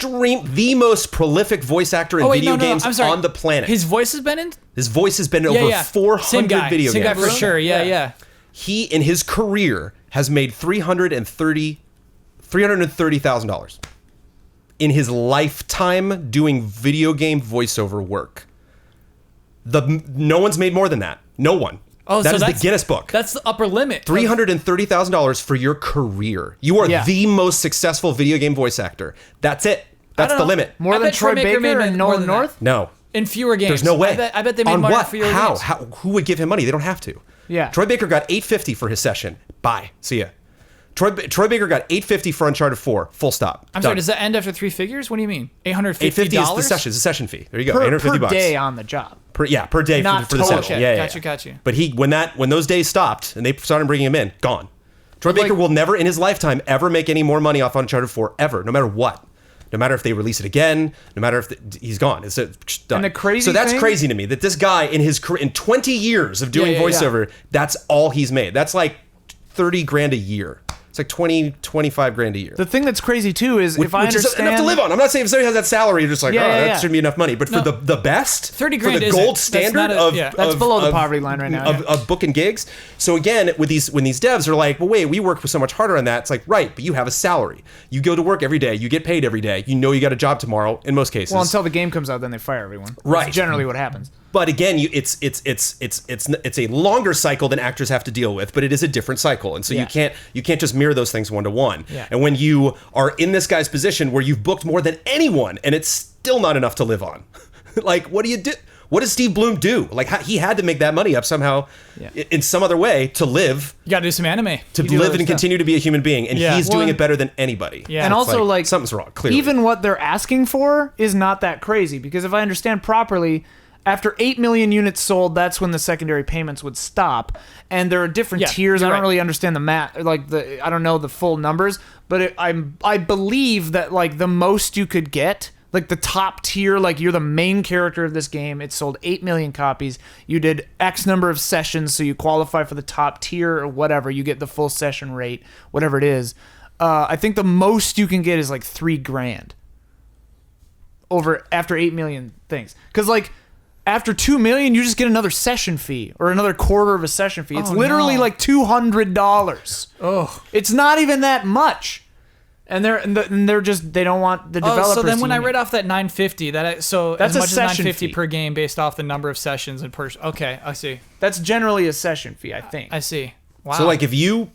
[SPEAKER 3] The most prolific voice actor in video games
[SPEAKER 1] I'm sorry.
[SPEAKER 3] on the planet.
[SPEAKER 1] His voice has been in?
[SPEAKER 3] His voice has been over 400
[SPEAKER 1] Same guy.
[SPEAKER 3] video
[SPEAKER 1] Same
[SPEAKER 3] games.
[SPEAKER 1] guy for sure. Yeah.
[SPEAKER 3] He, in his career, has made $330,000 in his lifetime doing video game voiceover work. No one's made more than that. No one.
[SPEAKER 1] Oh,
[SPEAKER 3] that
[SPEAKER 1] so
[SPEAKER 3] is the Guinness book.
[SPEAKER 1] That's the upper limit.
[SPEAKER 3] $330,000 for your career. You are the most successful video game voice actor. That's it. That's the limit.
[SPEAKER 2] More than Troy Baker and Nolan North?
[SPEAKER 3] No.
[SPEAKER 1] In fewer games.
[SPEAKER 3] There's no way.
[SPEAKER 1] I bet they made money for fewer games.
[SPEAKER 3] How? Who would give him money? They don't have to.
[SPEAKER 2] Yeah.
[SPEAKER 3] Troy Baker got $850 for his session. Bye. See ya. Troy Baker got $850 for Uncharted 4. Full stop.
[SPEAKER 1] I'm sorry, does that end after 3 figures? What do you mean? $850?
[SPEAKER 3] $850 is the session. It's a session fee. There you go. $850
[SPEAKER 2] per day on the job.
[SPEAKER 3] Per day
[SPEAKER 2] Not
[SPEAKER 3] for the
[SPEAKER 2] total.
[SPEAKER 3] session.
[SPEAKER 1] Okay,
[SPEAKER 3] Yeah.
[SPEAKER 1] got you.
[SPEAKER 3] But when those days stopped and they started bringing him in, gone. Troy Baker will never in his lifetime ever make any more money off Uncharted 4 ever, no matter what. No matter if they release it again, no matter if he's gone. It's done.
[SPEAKER 2] And the crazy
[SPEAKER 3] so that's
[SPEAKER 2] thing-
[SPEAKER 3] crazy to me that this guy in his career, in 20 years of doing voiceover, that's all he's made. That's like 30 grand a year. It's like 20, 25 grand a year.
[SPEAKER 2] The thing that's crazy too is if I
[SPEAKER 3] which
[SPEAKER 2] understand
[SPEAKER 3] is enough to live on. I'm not saying if somebody has that salary, you're just like, that shouldn't be enough money. But for the best,
[SPEAKER 1] 30
[SPEAKER 3] for
[SPEAKER 1] grand
[SPEAKER 3] the
[SPEAKER 1] isn't.
[SPEAKER 3] gold
[SPEAKER 1] That's
[SPEAKER 3] standard
[SPEAKER 1] not a-
[SPEAKER 2] that's below the poverty line right now.
[SPEAKER 3] of book and gigs. So again, when these devs are like, well, wait, we work so much harder on that. It's like, right, but you have a salary. You go to work every day. You get paid every day. You know you got a job tomorrow. In most cases,
[SPEAKER 2] Well, until the game comes out, then they fire everyone.
[SPEAKER 3] Right.
[SPEAKER 2] That's generally what happens.
[SPEAKER 3] But again, it's a longer cycle than actors have to deal with, but it is a different cycle, and so
[SPEAKER 2] Yeah.
[SPEAKER 3] you can't just mirror those things one to one.
[SPEAKER 2] Yeah.
[SPEAKER 3] And when you are in this guy's position where you've booked more than anyone, and it's still not enough to live on, like what do you do? What does Steve Bloom do? Like he had to make that money up somehow, in some other way to live,
[SPEAKER 1] You gotta do some anime.
[SPEAKER 3] to live and continue to be a human being, and
[SPEAKER 1] Yeah.
[SPEAKER 3] he's
[SPEAKER 1] Well,
[SPEAKER 3] doing it better than anybody.
[SPEAKER 1] Yeah.
[SPEAKER 2] And
[SPEAKER 3] It's
[SPEAKER 2] also, like,
[SPEAKER 3] something's wrong. Clearly,
[SPEAKER 2] Even what they're asking for is not that crazy, because if I understand properly, after 8 million units sold, that's when the secondary payments would stop. And there are different tiers. I
[SPEAKER 1] you're
[SPEAKER 2] don't
[SPEAKER 1] right.
[SPEAKER 2] really understand the math, I don't know the full numbers, but I believe that like the most you could get, like the top tier, like you're the main character of this game. It sold 8 million copies. You did X number of sessions, so you qualify for the top tier or whatever. You get the full session rate, whatever it is. I think the most you can get is like $3,000 after 8 million things. Because like after 2 million, you just get another session fee or another quarter of a session fee. It's literally like $200.
[SPEAKER 1] Oh.
[SPEAKER 2] It's not even that much. And they're just, they don't want the developers.
[SPEAKER 1] So then when
[SPEAKER 2] to
[SPEAKER 1] I
[SPEAKER 2] union.
[SPEAKER 1] read off that 950, that's
[SPEAKER 2] That's
[SPEAKER 1] as
[SPEAKER 2] a
[SPEAKER 1] much as
[SPEAKER 2] session
[SPEAKER 1] 950
[SPEAKER 2] fee.
[SPEAKER 1] per game based off the number of sessions and per. Okay, I see.
[SPEAKER 2] That's generally a session fee, I think.
[SPEAKER 1] I see. Wow.
[SPEAKER 3] So like if you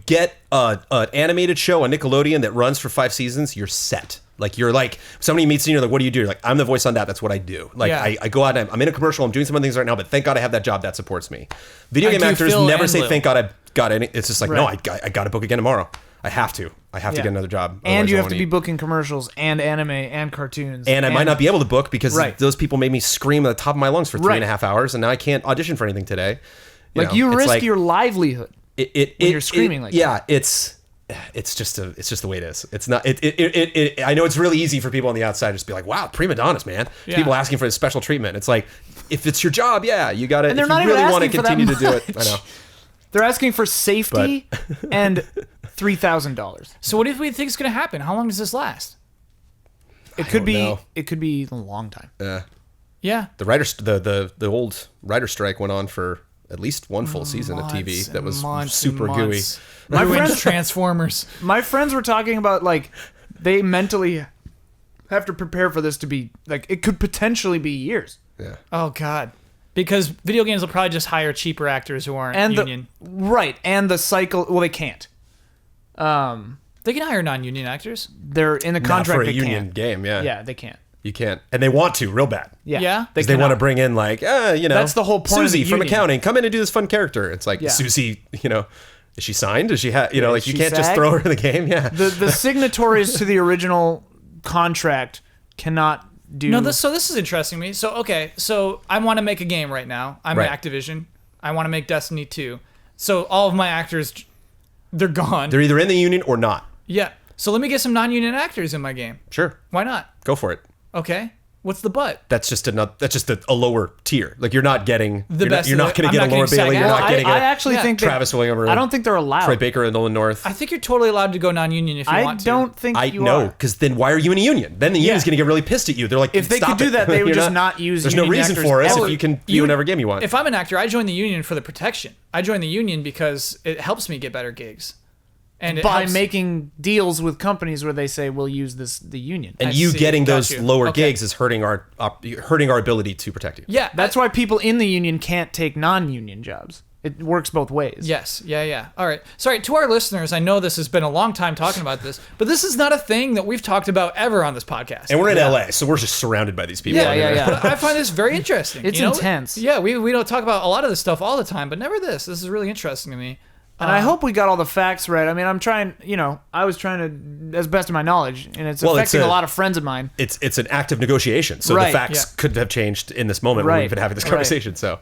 [SPEAKER 3] get an animated show on Nickelodeon that runs for 5 seasons, you're set. Like you're like somebody meets you, and you're like, what do you do? You're like, I'm the voice on that. That's what I do. Like
[SPEAKER 1] Yeah.
[SPEAKER 3] I go out and I'm in a commercial. I'm doing some other things right now, but thank God I have that job that supports me. Video game
[SPEAKER 1] do
[SPEAKER 3] actors
[SPEAKER 1] Phil
[SPEAKER 3] never
[SPEAKER 1] and
[SPEAKER 3] say
[SPEAKER 1] Lil.
[SPEAKER 3] thank God I've got any. It's just like no,
[SPEAKER 2] Right.
[SPEAKER 3] I got to book again tomorrow. I have to
[SPEAKER 2] Yeah.
[SPEAKER 3] get another job.
[SPEAKER 2] And
[SPEAKER 3] Otherwise
[SPEAKER 2] you
[SPEAKER 3] I
[SPEAKER 2] have
[SPEAKER 3] won't
[SPEAKER 2] to be
[SPEAKER 3] eat.
[SPEAKER 2] booking commercials and anime and cartoons.
[SPEAKER 3] And I might not be able to book because
[SPEAKER 2] Right.
[SPEAKER 3] those people made me scream at the top of my lungs for 3.5
[SPEAKER 2] Right.
[SPEAKER 3] hours, and now I can't audition for anything today.
[SPEAKER 2] Like
[SPEAKER 3] know,
[SPEAKER 2] you
[SPEAKER 3] it's
[SPEAKER 2] risk
[SPEAKER 3] like-
[SPEAKER 2] your livelihood.
[SPEAKER 3] when
[SPEAKER 2] you're screaming like that.
[SPEAKER 3] it's just the way it is. It's not I know it's really easy for people on the outside to just be like, wow, prima donnas, man.
[SPEAKER 1] Yeah.
[SPEAKER 3] People asking for this special treatment. It's like, if it's your job, yeah, you got to.
[SPEAKER 2] And they're
[SPEAKER 3] If
[SPEAKER 2] not
[SPEAKER 3] you
[SPEAKER 2] even
[SPEAKER 3] really want to
[SPEAKER 2] asking for that
[SPEAKER 3] continue to do it, I
[SPEAKER 2] much.
[SPEAKER 3] know.
[SPEAKER 2] They're asking for safety and $3,000.
[SPEAKER 1] So what do we think is going to happen? How long does this last?
[SPEAKER 2] It could
[SPEAKER 3] don't
[SPEAKER 2] be
[SPEAKER 3] know.
[SPEAKER 2] it could be a long time.
[SPEAKER 1] Yeah.
[SPEAKER 3] The old writer strike went on for at least one full season of TV that was super gooey.
[SPEAKER 1] My
[SPEAKER 2] Ruined
[SPEAKER 1] friends, Transformers.
[SPEAKER 2] My friends were talking about like they mentally have to prepare for this to be like it could potentially be years.
[SPEAKER 3] Yeah.
[SPEAKER 1] Oh God. Because video games will probably just hire cheaper actors who aren't
[SPEAKER 2] And
[SPEAKER 1] union.
[SPEAKER 2] and the cycle. Well, they can't.
[SPEAKER 1] They can hire non-union actors.
[SPEAKER 2] They're in the
[SPEAKER 3] Not
[SPEAKER 2] contract.
[SPEAKER 3] for a
[SPEAKER 2] they
[SPEAKER 3] union
[SPEAKER 2] can't.
[SPEAKER 3] game, yeah.
[SPEAKER 2] Yeah, they can't.
[SPEAKER 3] You can't. And they want to real bad.
[SPEAKER 2] Yeah,
[SPEAKER 1] Yeah?
[SPEAKER 3] They want to
[SPEAKER 2] cannot.
[SPEAKER 3] bring in like,
[SPEAKER 2] That's the whole point of
[SPEAKER 3] Susie
[SPEAKER 2] the
[SPEAKER 3] from
[SPEAKER 2] union.
[SPEAKER 3] accounting, come in and do this fun character. It's like
[SPEAKER 2] Yeah.
[SPEAKER 3] Susie, is she signed? Does she have,
[SPEAKER 2] Yeah,
[SPEAKER 3] like
[SPEAKER 2] is
[SPEAKER 3] you
[SPEAKER 2] she
[SPEAKER 3] can't just
[SPEAKER 2] SAG?
[SPEAKER 3] throw her in the game. Yeah.
[SPEAKER 2] The signatories to the original contract cannot do.
[SPEAKER 1] No, so this is interesting to me. So I want to make a game right now. I'm
[SPEAKER 3] Right.
[SPEAKER 1] at Activision. I want to make Destiny 2. So all of my actors, they're gone.
[SPEAKER 3] They're either in the union or not.
[SPEAKER 1] Yeah. So let me get some non-union actors in my game.
[SPEAKER 3] Sure.
[SPEAKER 1] Why not?
[SPEAKER 3] Go for it.
[SPEAKER 1] Okay. What's the but?
[SPEAKER 3] That's just a lower tier. Like you're not getting
[SPEAKER 1] best
[SPEAKER 3] You're
[SPEAKER 1] of
[SPEAKER 3] not
[SPEAKER 1] the-
[SPEAKER 3] going
[SPEAKER 1] I'm
[SPEAKER 3] to get
[SPEAKER 1] not
[SPEAKER 3] a Laura
[SPEAKER 1] getting
[SPEAKER 3] Bailey. You're
[SPEAKER 1] SAG-AFTRA.
[SPEAKER 3] not getting
[SPEAKER 2] I
[SPEAKER 3] a
[SPEAKER 2] actually
[SPEAKER 1] Yeah.
[SPEAKER 2] think
[SPEAKER 3] Travis William or
[SPEAKER 2] I don't think they're allowed.
[SPEAKER 3] Troy Baker and Nolan North.
[SPEAKER 1] I think you're totally allowed to go non-union if you
[SPEAKER 2] I
[SPEAKER 1] want to.
[SPEAKER 2] don't think
[SPEAKER 3] I
[SPEAKER 2] you
[SPEAKER 3] know,
[SPEAKER 2] are.
[SPEAKER 3] because then why are you in a union? Then the union's going to get really pissed at you. They're like,
[SPEAKER 2] If they
[SPEAKER 3] "Stop
[SPEAKER 2] could do
[SPEAKER 3] it."
[SPEAKER 2] that, they would
[SPEAKER 3] You're
[SPEAKER 2] just not use
[SPEAKER 3] There's no
[SPEAKER 2] union
[SPEAKER 3] reason
[SPEAKER 2] actors
[SPEAKER 3] for it
[SPEAKER 2] ever.
[SPEAKER 3] if you can do whatever game you want.
[SPEAKER 1] If I'm an actor, I join the union for the protection. I join the union because it helps me get better gigs. And it
[SPEAKER 2] By
[SPEAKER 1] helps-
[SPEAKER 2] making deals with companies where they say we'll use the union.
[SPEAKER 3] and
[SPEAKER 1] I
[SPEAKER 3] you
[SPEAKER 1] see.
[SPEAKER 3] getting
[SPEAKER 1] Got
[SPEAKER 3] those
[SPEAKER 1] you.
[SPEAKER 3] lower
[SPEAKER 1] Okay.
[SPEAKER 3] gigs is hurting our ability to protect you.
[SPEAKER 1] Yeah.
[SPEAKER 2] That's why people in the union can't take non-union jobs. It works both ways.
[SPEAKER 1] Yes. Yeah. All right. Sorry, to our listeners, I know this has been a long time talking about this, but this is not a thing that we've talked about ever on this podcast.
[SPEAKER 3] And we're in LA, so we're just surrounded by these people.
[SPEAKER 2] Yeah.
[SPEAKER 1] But I find this very interesting.
[SPEAKER 2] It's intense.
[SPEAKER 1] Yeah, we don't talk about a lot of this stuff all the time, but never this. This is really interesting to me.
[SPEAKER 2] And I hope we got all the facts right. I mean, I'm trying, I was trying to, as best of my knowledge, and it's affecting a lot of friends of mine.
[SPEAKER 3] It's an active negotiation, so
[SPEAKER 2] Right,
[SPEAKER 3] the facts
[SPEAKER 1] yeah.
[SPEAKER 3] could have changed in this moment when
[SPEAKER 2] Right,
[SPEAKER 3] we've been having this
[SPEAKER 2] right.
[SPEAKER 3] conversation. So,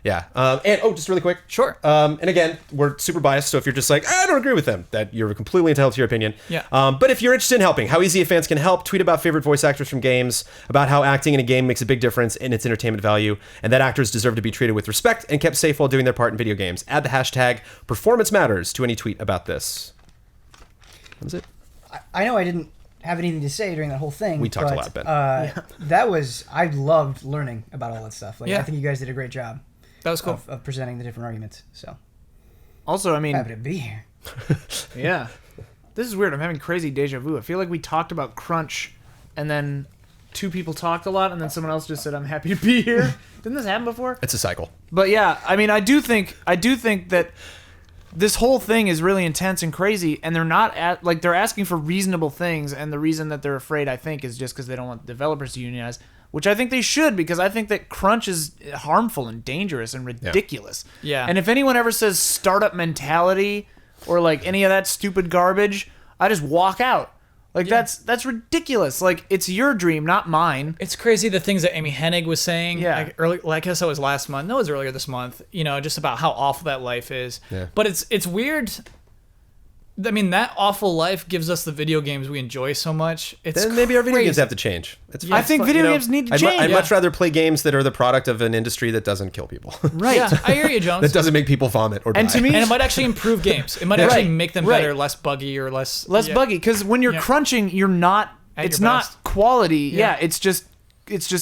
[SPEAKER 3] Yeah. And just really quick.
[SPEAKER 1] Sure.
[SPEAKER 3] And again, we're super biased, so if you're just like, I don't agree with them, that you're completely entitled to your opinion.
[SPEAKER 1] Yeah.
[SPEAKER 3] But if you're interested in helping, how easy fans can help, tweet about favorite voice actors from games, about how acting in a game makes a big difference in its entertainment value, and that actors deserve to be treated with respect and kept safe while doing their part in video games. Add the hashtag Performance Matters to any tweet about this. That was it.
[SPEAKER 4] I know I didn't have anything to say during that whole thing.
[SPEAKER 3] We talked a lot, Ben.
[SPEAKER 4] That was, I loved learning about all that stuff. Like,
[SPEAKER 1] Yeah.
[SPEAKER 4] I think you guys did a great job
[SPEAKER 1] That was cool.
[SPEAKER 4] of presenting the different arguments. So,
[SPEAKER 2] Also, I mean,
[SPEAKER 4] happy to be here.
[SPEAKER 2] yeah. This is weird. I'm having crazy deja vu. I feel like we talked about crunch, and then two people talked a lot, and then someone else just said, "I'm happy to be here." Didn't this happen before?
[SPEAKER 3] It's a cycle.
[SPEAKER 2] But yeah, I mean, I do think that this whole thing is really intense and crazy, and they're asking for reasonable things, and the reason that they're afraid, I think, is just because they don't want developers to unionize, which I think they should, because I think that crunch is harmful and dangerous and ridiculous.
[SPEAKER 1] Yeah.
[SPEAKER 2] And if anyone ever says startup mentality or like any of that stupid garbage, I just walk out. Like, that's ridiculous. Like, it's your dream, not mine.
[SPEAKER 1] It's crazy the things that Amy Hennig was saying.
[SPEAKER 2] Yeah.
[SPEAKER 1] I guess that was last month. No, it was earlier this month. Just about how awful that life is.
[SPEAKER 3] Yeah.
[SPEAKER 1] But it's weird. I mean, that awful life gives us the video games we enjoy so much. It's
[SPEAKER 3] Then maybe our video games
[SPEAKER 1] crazy.
[SPEAKER 3] have to change. It's
[SPEAKER 1] Yeah,
[SPEAKER 2] I think
[SPEAKER 3] fun,
[SPEAKER 2] video
[SPEAKER 3] you know?
[SPEAKER 2] games need to
[SPEAKER 3] I'd
[SPEAKER 2] change.
[SPEAKER 3] much rather play games that are the product of an industry that doesn't kill people.
[SPEAKER 2] Right.
[SPEAKER 1] Yeah, I hear you, Jones.
[SPEAKER 3] That doesn't make people vomit or die.
[SPEAKER 2] And to me,
[SPEAKER 1] And it might actually improve games. It might actually
[SPEAKER 2] Right,
[SPEAKER 1] make them
[SPEAKER 2] right.
[SPEAKER 1] better, less buggy or less
[SPEAKER 2] buggy, because when you're
[SPEAKER 1] Yeah.
[SPEAKER 2] crunching, you're not.
[SPEAKER 1] At
[SPEAKER 2] It's
[SPEAKER 1] your
[SPEAKER 2] not
[SPEAKER 1] best.
[SPEAKER 2] quality.
[SPEAKER 1] Yeah.
[SPEAKER 2] Yeah, it's just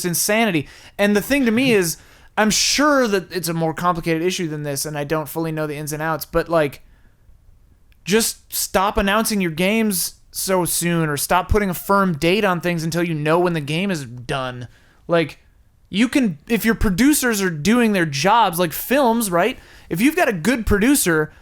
[SPEAKER 2] insanity. And the thing to me is, I'm sure that it's a more complicated issue than this, and I don't fully know the ins and outs. But like, just stop announcing your games so soon, or stop putting a firm date on things until you know when the game is done. Like, you can, if your producers are doing their jobs, like films, right? If you've got a good producer,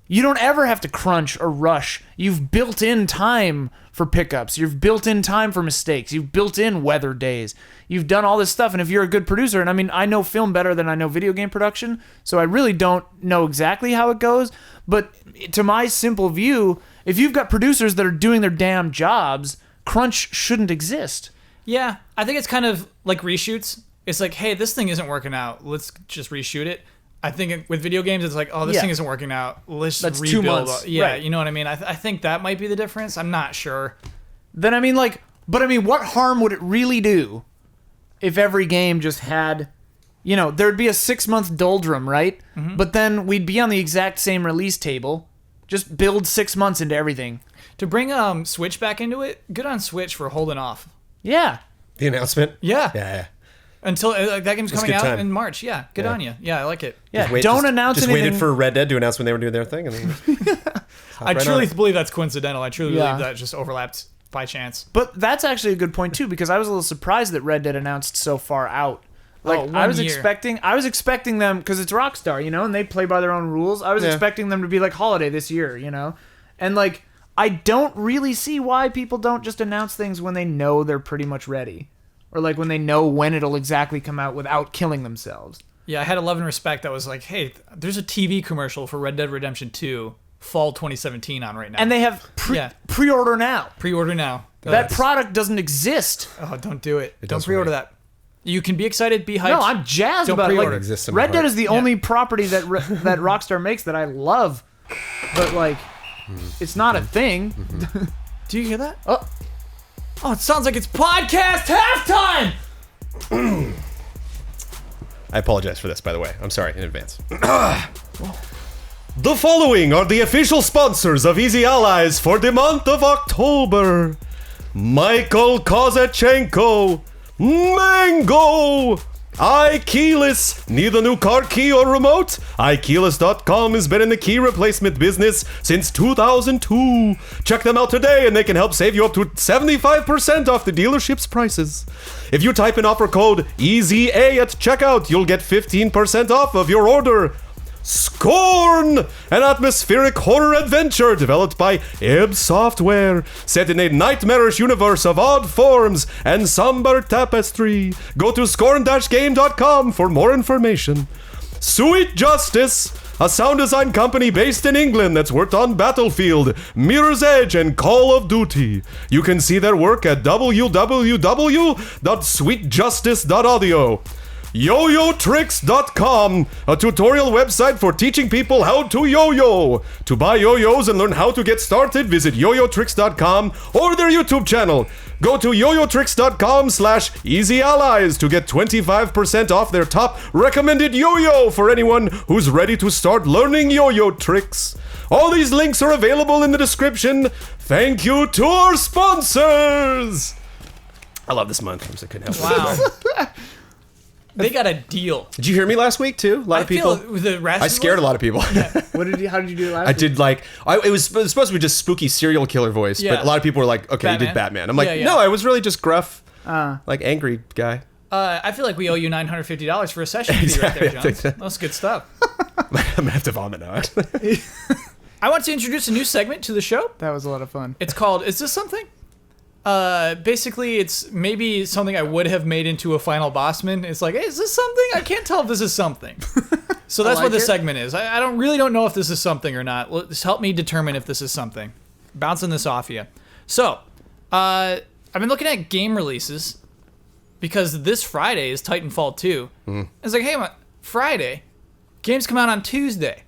[SPEAKER 2] you don't ever have to crunch or rush. You've built in time for pickups. You've built in time for mistakes. You've built in weather days. You've done all this stuff. And if you're a good producer, and I mean, I know film better than I know video game production, so I really don't know exactly how it goes. But to my simple view, if you've got producers that are doing their damn jobs, crunch shouldn't exist.
[SPEAKER 1] Yeah, I think it's kind of like reshoots. It's like, hey, this thing isn't working out. Let's just reshoot it. I think with video games, it's like, oh, this
[SPEAKER 2] Yeah.
[SPEAKER 1] thing isn't working out. Let's
[SPEAKER 2] That's
[SPEAKER 1] rebuild.
[SPEAKER 2] 2 months.
[SPEAKER 1] Yeah,
[SPEAKER 2] Right.
[SPEAKER 1] you know what I mean? I think that might be the difference. I'm not sure.
[SPEAKER 2] Then I mean, like, but I mean, what harm would it really do if every game just had, there'd be a 6-month doldrum, right?
[SPEAKER 1] Mm-hmm.
[SPEAKER 2] But then we'd be on the exact same release table. Just build 6 months into everything.
[SPEAKER 1] To bring Switch back into it, good on Switch for holding off.
[SPEAKER 2] Yeah.
[SPEAKER 3] the announcement.
[SPEAKER 1] Yeah.
[SPEAKER 3] Yeah.
[SPEAKER 1] Until that game's coming
[SPEAKER 3] good
[SPEAKER 1] out
[SPEAKER 3] time.
[SPEAKER 1] in March. Yeah, good
[SPEAKER 3] Yeah.
[SPEAKER 1] on you. Yeah, I like it.
[SPEAKER 2] Yeah.
[SPEAKER 3] Just wait-
[SPEAKER 2] Don't
[SPEAKER 3] just-
[SPEAKER 2] announce
[SPEAKER 3] just
[SPEAKER 2] anything.
[SPEAKER 3] waited for Red Dead to announce when they were doing their thing. And then
[SPEAKER 1] I truly believe that's coincidental. I truly
[SPEAKER 2] Yeah.
[SPEAKER 1] believe that just overlapped by chance.
[SPEAKER 2] But that's actually a good point too, because I was a little surprised that Red Dead announced so far out. Like,
[SPEAKER 1] 1
[SPEAKER 2] I was
[SPEAKER 1] year.
[SPEAKER 2] expecting them, because it's Rockstar, and they play by their own rules. I was
[SPEAKER 3] Yeah.
[SPEAKER 2] expecting them to be like holiday this year, and like, I don't really see why people don't just announce things when they know they're pretty much ready, or like when they know when it'll exactly come out without killing themselves.
[SPEAKER 1] Yeah, I had Love and Respect that was like, hey, there's a TV commercial for Red Dead Redemption 2, fall 2017 on right now.
[SPEAKER 2] And they have
[SPEAKER 1] Yeah.
[SPEAKER 2] pre-order now.
[SPEAKER 1] Pre-order now.
[SPEAKER 2] That product doesn't exist.
[SPEAKER 1] Oh, don't do it. Don't
[SPEAKER 3] does
[SPEAKER 1] pre-order
[SPEAKER 3] work.
[SPEAKER 1] that. You can be excited, be hyped.
[SPEAKER 2] No, I'm jazzed
[SPEAKER 1] Don't
[SPEAKER 2] about it.
[SPEAKER 1] pre-order.
[SPEAKER 2] Like,
[SPEAKER 3] Exists in my
[SPEAKER 2] Red Dead
[SPEAKER 3] heart.
[SPEAKER 2] is the only property that that Rockstar makes that I love, but like, it's not a thing.
[SPEAKER 1] Do you hear that?
[SPEAKER 2] Oh,
[SPEAKER 1] Oh, it sounds like it's podcast halftime!
[SPEAKER 3] I apologize for this, by the way. I'm sorry in advance. The following are the official sponsors of Easy Allies for the month of October. Michael Kozachenko, Mango, iKeyless. Need a new car key or remote? iKeyless.com has been in the key replacement business since 2002. Check them out today and they can help save you up to 75% off the dealership's prices. If you type in offer code EZA at checkout, you'll get 15% off of your order. Scorn! An atmospheric horror adventure developed by Ebb Software, set in a nightmarish universe of odd forms and somber tapestry. Go to scorn-game.com for more information. Sweet Justice, a sound design company based in England that's worked on Battlefield, Mirror's Edge, and Call of Duty. You can see their work at www.sweetjustice.audio. YoYoTricks.com, a tutorial website for teaching people how to yo-yo. To buy yo-yos and learn how to get started, visit YoYoTricks.com or their YouTube channel. Go to YoYoTricks.com/EasyAllies to get 25% off their top recommended yo-yo for anyone who's ready to start learning yo-yo tricks. All these links are available in the description. Thank you to our sponsors. I love this month. I couldn't help it.
[SPEAKER 1] Wow. They got a deal.
[SPEAKER 3] Did you hear me last week too? A lot of people. I scared a lot of people.
[SPEAKER 2] How did you do it last
[SPEAKER 3] I did like it was supposed to be just spooky serial killer voice, but a lot of people were like, "Okay, you did Batman." I'm like, "No, I was really just gruff, like angry guy."
[SPEAKER 1] I feel like we owe you $950 for a session fee right there, Jones. That's good stuff.
[SPEAKER 3] I'm gonna have to vomit now.
[SPEAKER 1] I want to introduce a new segment to the show.
[SPEAKER 2] That was a lot of fun.
[SPEAKER 1] It's called "Is This Something?" Basically, it's maybe something I would have made into a final bossman. It's like, hey, is this something? I can't tell if this is something. So that's what this segment is. I don't know if this is something or not. Just help me determine if this is something. Bouncing this off you. So, I've been looking at game releases because this Friday is Titanfall 2. It's like, hey, Friday, games come out on Tuesday.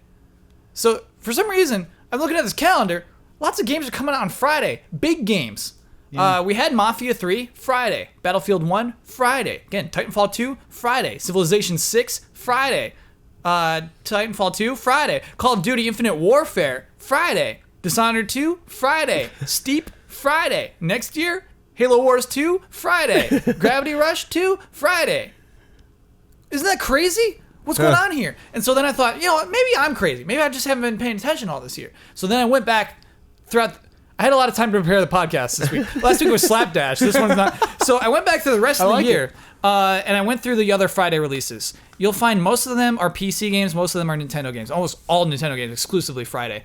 [SPEAKER 1] So for some reason, I'm looking at this calendar. Lots of games are coming out on Friday. Big games. We had Mafia 3, Friday. Battlefield 1, Friday. Again, Titanfall 2, Friday. Civilization 6, Friday. Titanfall 2, Friday. Call of Duty Infinite Warfare, Friday. Dishonored 2, Friday. Steep, Friday. Next year, Halo Wars 2, Friday. Gravity Rush 2, Friday. Isn't that crazy? What's going on here? And so then I thought, maybe I'm crazy. Maybe I just haven't been paying attention all this year. So then I went back throughout... I had a lot of time to prepare the podcast this week. Last week was Slapdash. This one's not. So I went back through the rest of the year, and I went through the other Friday releases. You'll find most of them are PC games, most of them are Nintendo games. Almost all Nintendo games, exclusively Friday.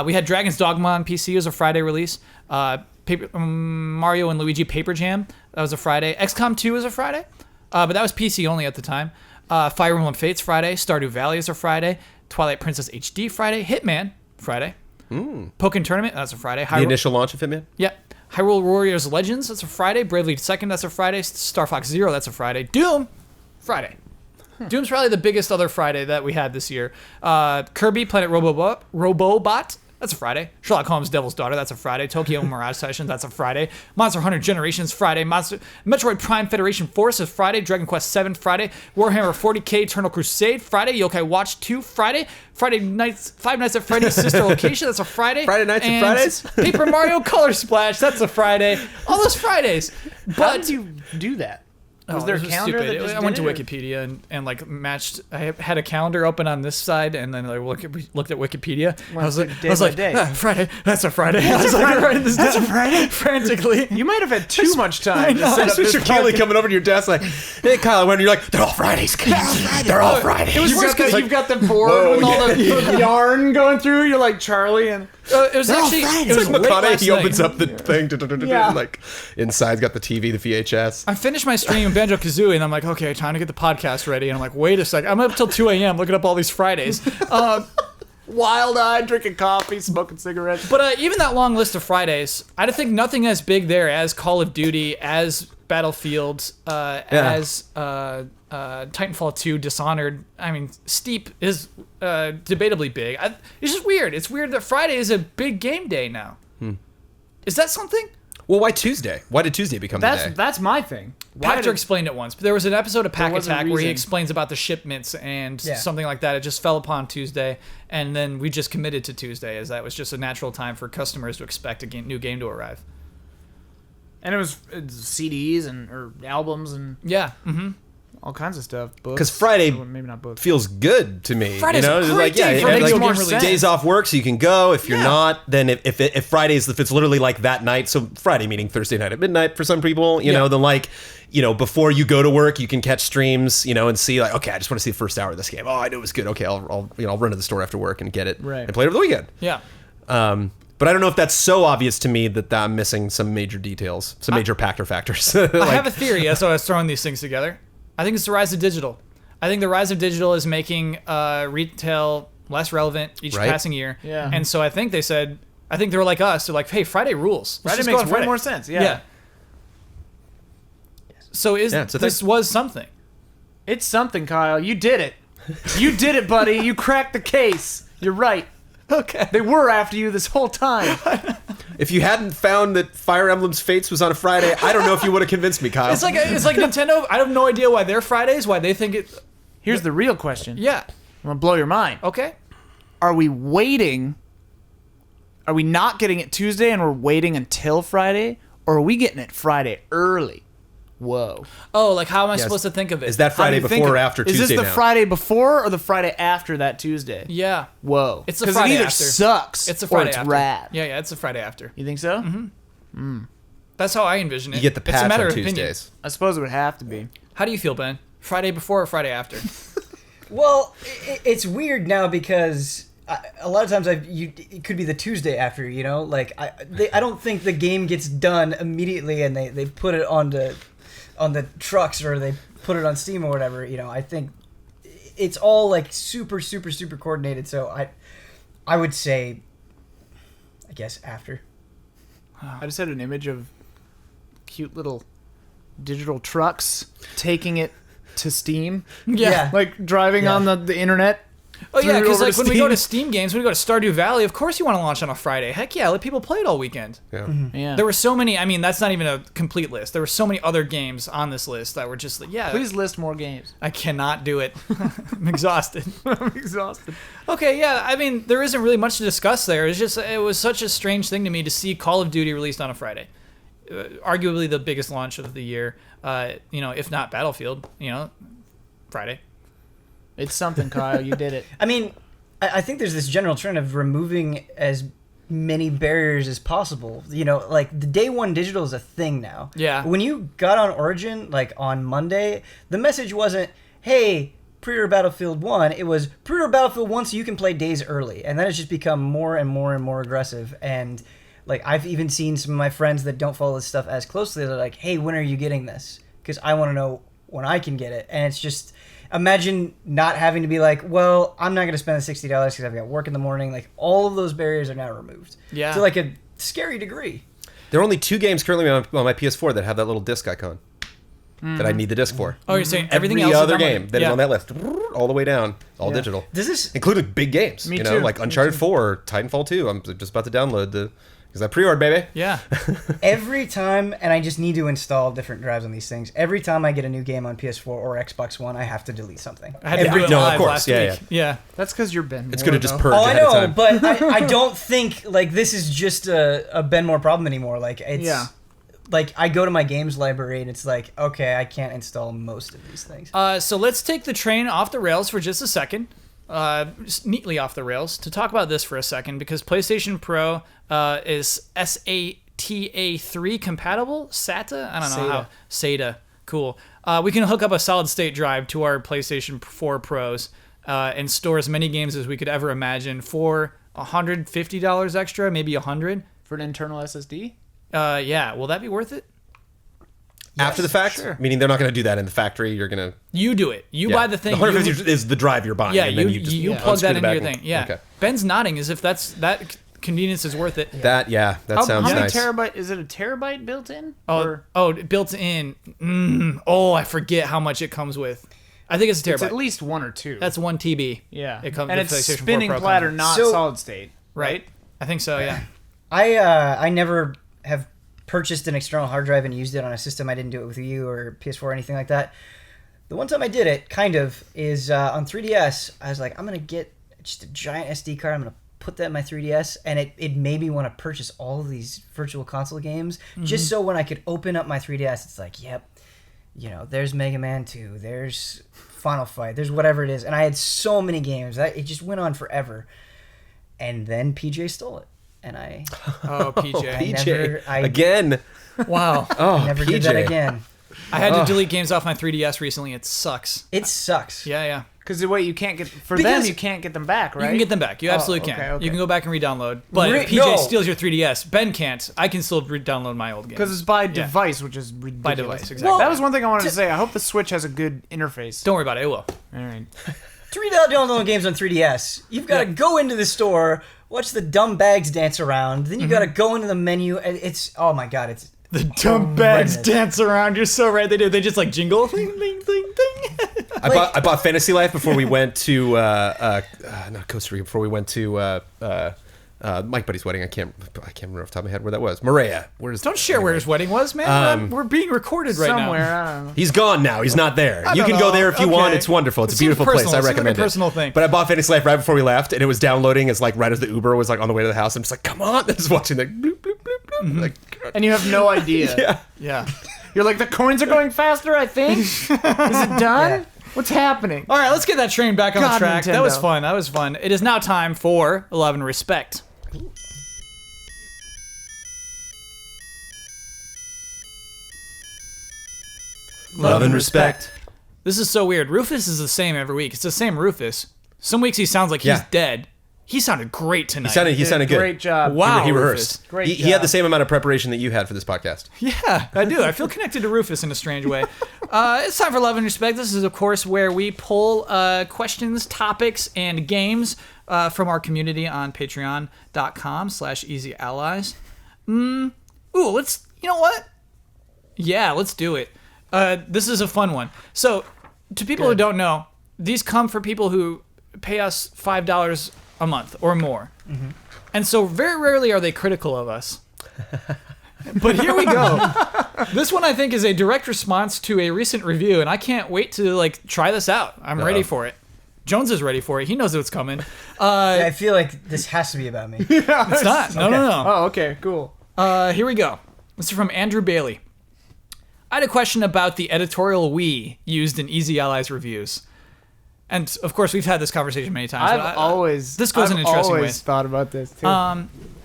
[SPEAKER 1] We had Dragon's Dogma on PC as a Friday release. Mario and Luigi Paper Jam, that was a Friday. XCOM 2 was a Friday, but that was PC only at the time. Fire Emblem Fates Friday. Stardew Valley is a Friday. Twilight Princess HD Friday. Hitman Friday. Pokken Tournament, that's a Friday.
[SPEAKER 3] The initial launch of Hitman?
[SPEAKER 1] Yeah. Hyrule Warriors Legends, that's a Friday. Bravely Second, that's a Friday. Star Fox Zero, that's a Friday. Doom, Friday. Doom's probably the biggest other Friday that we had this year. Kirby Planet Robobot, that's a Friday. Sherlock Holmes Devil's Daughter, that's a Friday. Tokyo Mirage Sessions, that's a Friday. Monster Hunter Generations, Friday. Metroid Prime Federation Force is Friday. Dragon Quest VII, Friday. Warhammer 40k Eternal Crusade, Friday. Yokai Watch 2, Friday. Five Nights at Freddy's Sister Location, that's a Friday.
[SPEAKER 3] Friday Nights and Fridays?
[SPEAKER 1] Paper Mario Color Splash, that's a Friday. All those Fridays. But
[SPEAKER 2] how did you do that? Was there a calendar that just
[SPEAKER 1] I went to Wikipedia and like matched. I had a calendar open on this side, and then I looked at Wikipedia. I was like, Friday. That's a Friday. I was like, writing this down
[SPEAKER 2] Friday?
[SPEAKER 1] frantically.
[SPEAKER 2] You might have had too much time.
[SPEAKER 3] That's Mr. Keeley coming over to your desk like, hey, Kyle, when you're like, they're all Fridays. They're all Fridays.
[SPEAKER 2] It was worse because you've got the board with all the yarn going through. You're like Charlie and...
[SPEAKER 1] it was actually... It was
[SPEAKER 3] like McConaughey, he opens
[SPEAKER 1] night.
[SPEAKER 3] up the thing. And like, inside's got the TV, the VHS.
[SPEAKER 1] I finished my stream in Banjo-Kazooie, and I'm like, okay, time to get the podcast ready. And I'm like, wait a sec. I'm up till 2 a.m. looking up all these Fridays.
[SPEAKER 2] Wild-eyed, drinking coffee, smoking cigarettes.
[SPEAKER 1] But even that long list of Fridays, I think nothing as big there as Call of Duty, as Battlefield, as Titanfall 2, Dishonored. I mean, Steep is debatably big. It's just weird. It's weird that Friday is a big game day now. Is that something?
[SPEAKER 3] Well, why Tuesday? Why did Tuesday become the day?
[SPEAKER 2] That's my thing.
[SPEAKER 1] Patrick explained it once, but there was an episode of Pack
[SPEAKER 2] was a
[SPEAKER 1] Attack where he
[SPEAKER 2] reason.
[SPEAKER 1] explains about the shipments and something like that. It just fell upon Tuesday, and then we just committed to Tuesday, as that was just a natural time for customers to expect a new game to arrive.
[SPEAKER 2] And it's CDs or albums and all kinds of stuff.
[SPEAKER 3] Because Friday
[SPEAKER 2] maybe not books.
[SPEAKER 3] feels good to me.
[SPEAKER 1] Friday's a
[SPEAKER 3] It's
[SPEAKER 1] great day for
[SPEAKER 3] like,
[SPEAKER 1] video game release.
[SPEAKER 3] days off work, so you can go. If you're not, then if Fridays, if it's literally like that night, so Friday meaning Thursday night at midnight for some people, you know, then like, before you go to work, you can catch streams, and see like, okay, I just want to see the first hour of this game. Oh, I know it was good. Okay, I'll run to the store after work and get it and play it over the weekend.
[SPEAKER 1] Yeah.
[SPEAKER 3] But I don't know if that's so obvious to me that I'm missing some major details, some major factors.
[SPEAKER 1] I have a theory. That's why I was throwing these things together. I think it's the rise of digital. I think the rise of digital is making retail less relevant each passing year.
[SPEAKER 2] Yeah.
[SPEAKER 1] And so I think they were like us. They're like, hey, Friday rules.
[SPEAKER 2] Friday makes way more sense. Yeah.
[SPEAKER 1] So this was something.
[SPEAKER 2] It's something, Kyle. You did it. You did it, buddy. You cracked the case. You're right.
[SPEAKER 1] Okay.
[SPEAKER 2] They were after you this whole time.
[SPEAKER 3] If you hadn't found that Fire Emblem's Fates was on a Friday, I don't know if you would have convinced me, Kyle.
[SPEAKER 1] It's like Nintendo. I have no idea why their Fridays, why they think it.
[SPEAKER 2] Here's the real question.
[SPEAKER 1] Yeah.
[SPEAKER 2] I'm going to blow your mind.
[SPEAKER 1] Okay.
[SPEAKER 2] Are we waiting? Are we not getting it Tuesday and we're waiting until Friday? Or are we getting it Friday early? Whoa.
[SPEAKER 1] Oh, like how am I supposed to think of it?
[SPEAKER 3] Is that Friday
[SPEAKER 2] How do you think
[SPEAKER 3] before or
[SPEAKER 2] of it?
[SPEAKER 3] after Tuesday
[SPEAKER 2] Is this the
[SPEAKER 3] now?
[SPEAKER 2] Friday before or the Friday after that Tuesday?
[SPEAKER 1] Yeah.
[SPEAKER 2] Whoa.
[SPEAKER 1] It's the
[SPEAKER 2] 'Cause
[SPEAKER 1] Friday
[SPEAKER 2] it either
[SPEAKER 1] after.
[SPEAKER 2] sucks
[SPEAKER 1] It's a Friday
[SPEAKER 2] or it's
[SPEAKER 1] after.
[SPEAKER 2] rad.
[SPEAKER 1] Yeah, it's a Friday after.
[SPEAKER 2] You think so?
[SPEAKER 1] That's how I envision it.
[SPEAKER 3] You get the
[SPEAKER 1] It's a
[SPEAKER 3] patch
[SPEAKER 1] matter
[SPEAKER 3] on
[SPEAKER 1] of opinion.
[SPEAKER 3] Tuesdays.
[SPEAKER 2] I suppose it would have to be.
[SPEAKER 1] How do you feel, Ben? Friday before or Friday after?
[SPEAKER 4] Well, it's weird now because a lot of times it could be the Tuesday after, you know? Like, I don't think the game gets done immediately and they put it on the trucks or they put it on Steam or whatever, you know? I think it's all, like, super, super, super coordinated, so I would say, I guess, after.
[SPEAKER 2] I just had an image of cute little digital trucks taking it to Steam.
[SPEAKER 4] Yeah.
[SPEAKER 2] Like driving on the internet.
[SPEAKER 1] Oh yeah,
[SPEAKER 2] threw it
[SPEAKER 1] because
[SPEAKER 2] over
[SPEAKER 1] like
[SPEAKER 2] to
[SPEAKER 1] when we go to
[SPEAKER 2] Steam.
[SPEAKER 1] Steam games, when we go to Stardew Valley, of course you want to launch on a Friday. Heck yeah, let people play it all weekend.
[SPEAKER 3] Yeah.
[SPEAKER 2] Yeah.
[SPEAKER 1] There were so many. I mean, that's not even a complete list. There were so many other games on this list that were just like, yeah.
[SPEAKER 2] Please list more games.
[SPEAKER 1] I cannot do it. I'm exhausted.
[SPEAKER 2] I'm exhausted.
[SPEAKER 1] Okay, yeah. I mean, there isn't really much to discuss there. It's just it was such a strange thing to me to see Call of Duty released on a Friday. Arguably the biggest launch of the year. If not Battlefield. Friday.
[SPEAKER 2] It's something, Kyle. You did it.
[SPEAKER 4] I mean, I think there's this general trend of removing as many barriers as possible. You know, like the day one digital is a thing now.
[SPEAKER 1] Yeah.
[SPEAKER 4] When you got on Origin, like on Monday, the message wasn't, hey, pre-order Battlefield 1. It was pre-order Battlefield 1 so you can play days early. And then it's just become more and more and more aggressive. And like I've even seen some of my friends that don't follow this stuff as closely. They're like, hey, when are you getting this? Because I want to know when I can get it. And it's just... Imagine not having to be like, well, I'm not going to spend the $60 because I've got work in the morning. Like, all of those barriers are now removed.
[SPEAKER 1] Yeah.
[SPEAKER 4] To, like, a scary degree.
[SPEAKER 3] There are only 2 games currently on my PS4 that have that little disc icon that I need the disc for.
[SPEAKER 1] Oh, you're saying everything
[SPEAKER 3] Every
[SPEAKER 1] else
[SPEAKER 3] other
[SPEAKER 1] is
[SPEAKER 3] game that is
[SPEAKER 1] yeah.
[SPEAKER 3] on that list, all the way down, all
[SPEAKER 4] Yeah.
[SPEAKER 3] digital.
[SPEAKER 4] Does this...
[SPEAKER 3] Including big games,
[SPEAKER 2] Me
[SPEAKER 3] you know,
[SPEAKER 2] too.
[SPEAKER 3] like Uncharted 4 or Titanfall 2. I'm just about to download because I pre-ordered, baby.
[SPEAKER 1] Yeah.
[SPEAKER 4] Every time, and I just need to install different drives on these things, every time I get a new game on PS4 or Xbox One, I have to delete something.
[SPEAKER 1] I had to do it
[SPEAKER 3] No, of
[SPEAKER 1] live
[SPEAKER 3] course.
[SPEAKER 1] last
[SPEAKER 3] Yeah,
[SPEAKER 1] week. Yeah.
[SPEAKER 2] That's because you're Ben.
[SPEAKER 3] It's
[SPEAKER 2] Moore,
[SPEAKER 3] going to just
[SPEAKER 2] though.
[SPEAKER 3] purge
[SPEAKER 4] Oh, I
[SPEAKER 3] ahead of
[SPEAKER 4] know,
[SPEAKER 3] time.
[SPEAKER 4] but I don't think, like, this is just a Ben Moore problem anymore. Like, it's...
[SPEAKER 2] Yeah.
[SPEAKER 4] Like, I go to my games library, and it's like, okay, I can't install most of these things.
[SPEAKER 1] So let's take the train off the rails for just a second. Just neatly off the rails to talk about this for a second because PlayStation Pro is SATA3 compatible. SATA? I don't know how. SATA. Cool. We can hook up a solid state drive to our PlayStation 4 Pros and store as many games as we could ever imagine for $150 extra, maybe $100.
[SPEAKER 2] For an internal SSD?
[SPEAKER 1] Yeah. Will that be worth it?
[SPEAKER 3] After the fact,
[SPEAKER 1] sure.
[SPEAKER 3] meaning they're not going to do that in the factory. You're going to
[SPEAKER 1] You do it. You buy the thing.
[SPEAKER 3] The 150 is the drive you're buying.
[SPEAKER 1] Yeah,
[SPEAKER 3] and then
[SPEAKER 1] you
[SPEAKER 3] just
[SPEAKER 1] plug
[SPEAKER 3] unscrew
[SPEAKER 1] that
[SPEAKER 3] the
[SPEAKER 1] into your
[SPEAKER 3] back and-
[SPEAKER 1] thing. Yeah.
[SPEAKER 3] Okay.
[SPEAKER 1] Ben's nodding as if that convenience is worth it.
[SPEAKER 3] That
[SPEAKER 2] How
[SPEAKER 3] sounds
[SPEAKER 2] many
[SPEAKER 3] nice.
[SPEAKER 2] terabyte? Is it a terabyte built in?
[SPEAKER 1] Built in. I forget how much it comes with. I think it's a
[SPEAKER 2] It's
[SPEAKER 1] terabyte.
[SPEAKER 2] at least 1 or 2.
[SPEAKER 1] That's 1 TB.
[SPEAKER 2] yeah.
[SPEAKER 1] It comes.
[SPEAKER 2] And
[SPEAKER 1] the
[SPEAKER 2] it's
[SPEAKER 1] PlayStation 4
[SPEAKER 2] spinning
[SPEAKER 1] Pro
[SPEAKER 2] platter,
[SPEAKER 1] comes.
[SPEAKER 2] not
[SPEAKER 4] So-
[SPEAKER 2] solid state.
[SPEAKER 1] Right. I think so. Yeah.
[SPEAKER 4] I never have purchased an external hard drive and used it on a system. I didn't do it with Wii U or PS4 or anything like that. The one time I did it, kind of, is on 3DS. I was like, I'm going to get just a giant SD card. I'm going to put that in my 3DS. And it made me want to purchase all of these Virtual Console games just so when I could open up my 3DS, it's like, yep, there's Mega Man 2. There's Final Fight. There's whatever it is. And I had so many games. It just went on forever. And then PJ stole it. And I
[SPEAKER 1] Oh, PJ.
[SPEAKER 3] PJ
[SPEAKER 4] I-
[SPEAKER 3] again.
[SPEAKER 1] Wow.
[SPEAKER 3] Oh,
[SPEAKER 4] never
[SPEAKER 3] PJ.
[SPEAKER 4] did that again.
[SPEAKER 1] I had to delete games off my 3DS recently. It sucks.
[SPEAKER 4] It sucks.
[SPEAKER 1] Yeah.
[SPEAKER 2] Because the way you can't get... For
[SPEAKER 4] Because-
[SPEAKER 2] them, you can't get them back, right?
[SPEAKER 1] You can get them back. You absolutely
[SPEAKER 2] okay,
[SPEAKER 1] can.
[SPEAKER 2] okay.
[SPEAKER 1] You can go back and re-download. But if PJ
[SPEAKER 4] No.
[SPEAKER 1] steals your 3DS, Ben can't. I can still re-download my old games.
[SPEAKER 2] Because it's by device, which is ridiculous.
[SPEAKER 1] By device, exactly.
[SPEAKER 2] That was one thing I wanted to say. I hope the Switch has a good interface.
[SPEAKER 1] Don't worry about it. It will.
[SPEAKER 2] All right.
[SPEAKER 4] To download games on 3DS, you've got to go into the store, watch the dumb bags dance around, then you got to go into the menu, and it's, oh my god, it's...
[SPEAKER 1] The dumb bags
[SPEAKER 4] horrendous.
[SPEAKER 1] dance around. You're so right. They do. They just like jingle. Ding, ding, ding, ding.
[SPEAKER 3] I bought Fantasy Life before we went to not Costa Rica. Before we went to Mike Buddy's wedding. I can't remember off the top of my head where that was. Maria.
[SPEAKER 1] Don't share where his wedding was, man. We're being recorded right
[SPEAKER 2] Somewhere,
[SPEAKER 1] now.
[SPEAKER 2] I don't know.
[SPEAKER 3] He's gone now. He's not there. You can go there if you want. It's wonderful. It's a beautiful place. I recommend it.
[SPEAKER 1] Personal thing.
[SPEAKER 3] But I bought Fantasy Life right before we left, and it was downloading as like right as the Uber was like on the way to the house. I'm just like, come on, just watching the bloop bloop bloop bloop. Like,
[SPEAKER 2] And you have no idea.
[SPEAKER 3] yeah.
[SPEAKER 1] Yeah.
[SPEAKER 2] You're like, the coins are going faster, I think. Is it done?
[SPEAKER 4] Yeah.
[SPEAKER 2] What's happening?
[SPEAKER 1] All right, let's get that train back on the
[SPEAKER 2] God,
[SPEAKER 1] track. That was
[SPEAKER 2] Nintendo.
[SPEAKER 1] fun. It is now time for Love and Respect.
[SPEAKER 3] Love and respect.
[SPEAKER 1] This is so weird. Rufus is the same every week. It's the same Rufus. Some weeks he sounds like he's
[SPEAKER 3] Yeah.
[SPEAKER 1] dead. He sounded great tonight.
[SPEAKER 3] He sounded good.
[SPEAKER 2] Great job.
[SPEAKER 1] Wow.
[SPEAKER 3] He
[SPEAKER 1] Rufus.
[SPEAKER 3] rehearsed.
[SPEAKER 2] Great
[SPEAKER 3] He had
[SPEAKER 2] job.
[SPEAKER 3] the same amount of preparation that you had for this podcast.
[SPEAKER 1] Yeah, I do. I feel connected to Rufus in a strange way. It's time for Love and Respect. This is, of course, where we pull questions, topics, and games from our community on patreon.com/easyallies. Ooh, let's, you know what? Yeah, let's do it. This is a fun one. So, to people who don't know, these come for people who pay us $5 a month or more. Mm-hmm. And so very rarely are they critical of us. But here we go. This one I think is a direct response to a recent review, and I can't wait to like try this out. I'm ready for it. Jones is ready for it. He knows what's coming.
[SPEAKER 4] I feel like this has to be about me.
[SPEAKER 1] It's not. No.
[SPEAKER 2] Oh, okay, cool.
[SPEAKER 1] Here we go. This is from Andrew Bailey. I had a question about the editorial we used in Easy Allies reviews. And, of course, we've had this conversation many times. This goes in interesting
[SPEAKER 2] always
[SPEAKER 1] ways.
[SPEAKER 2] thought about this, too.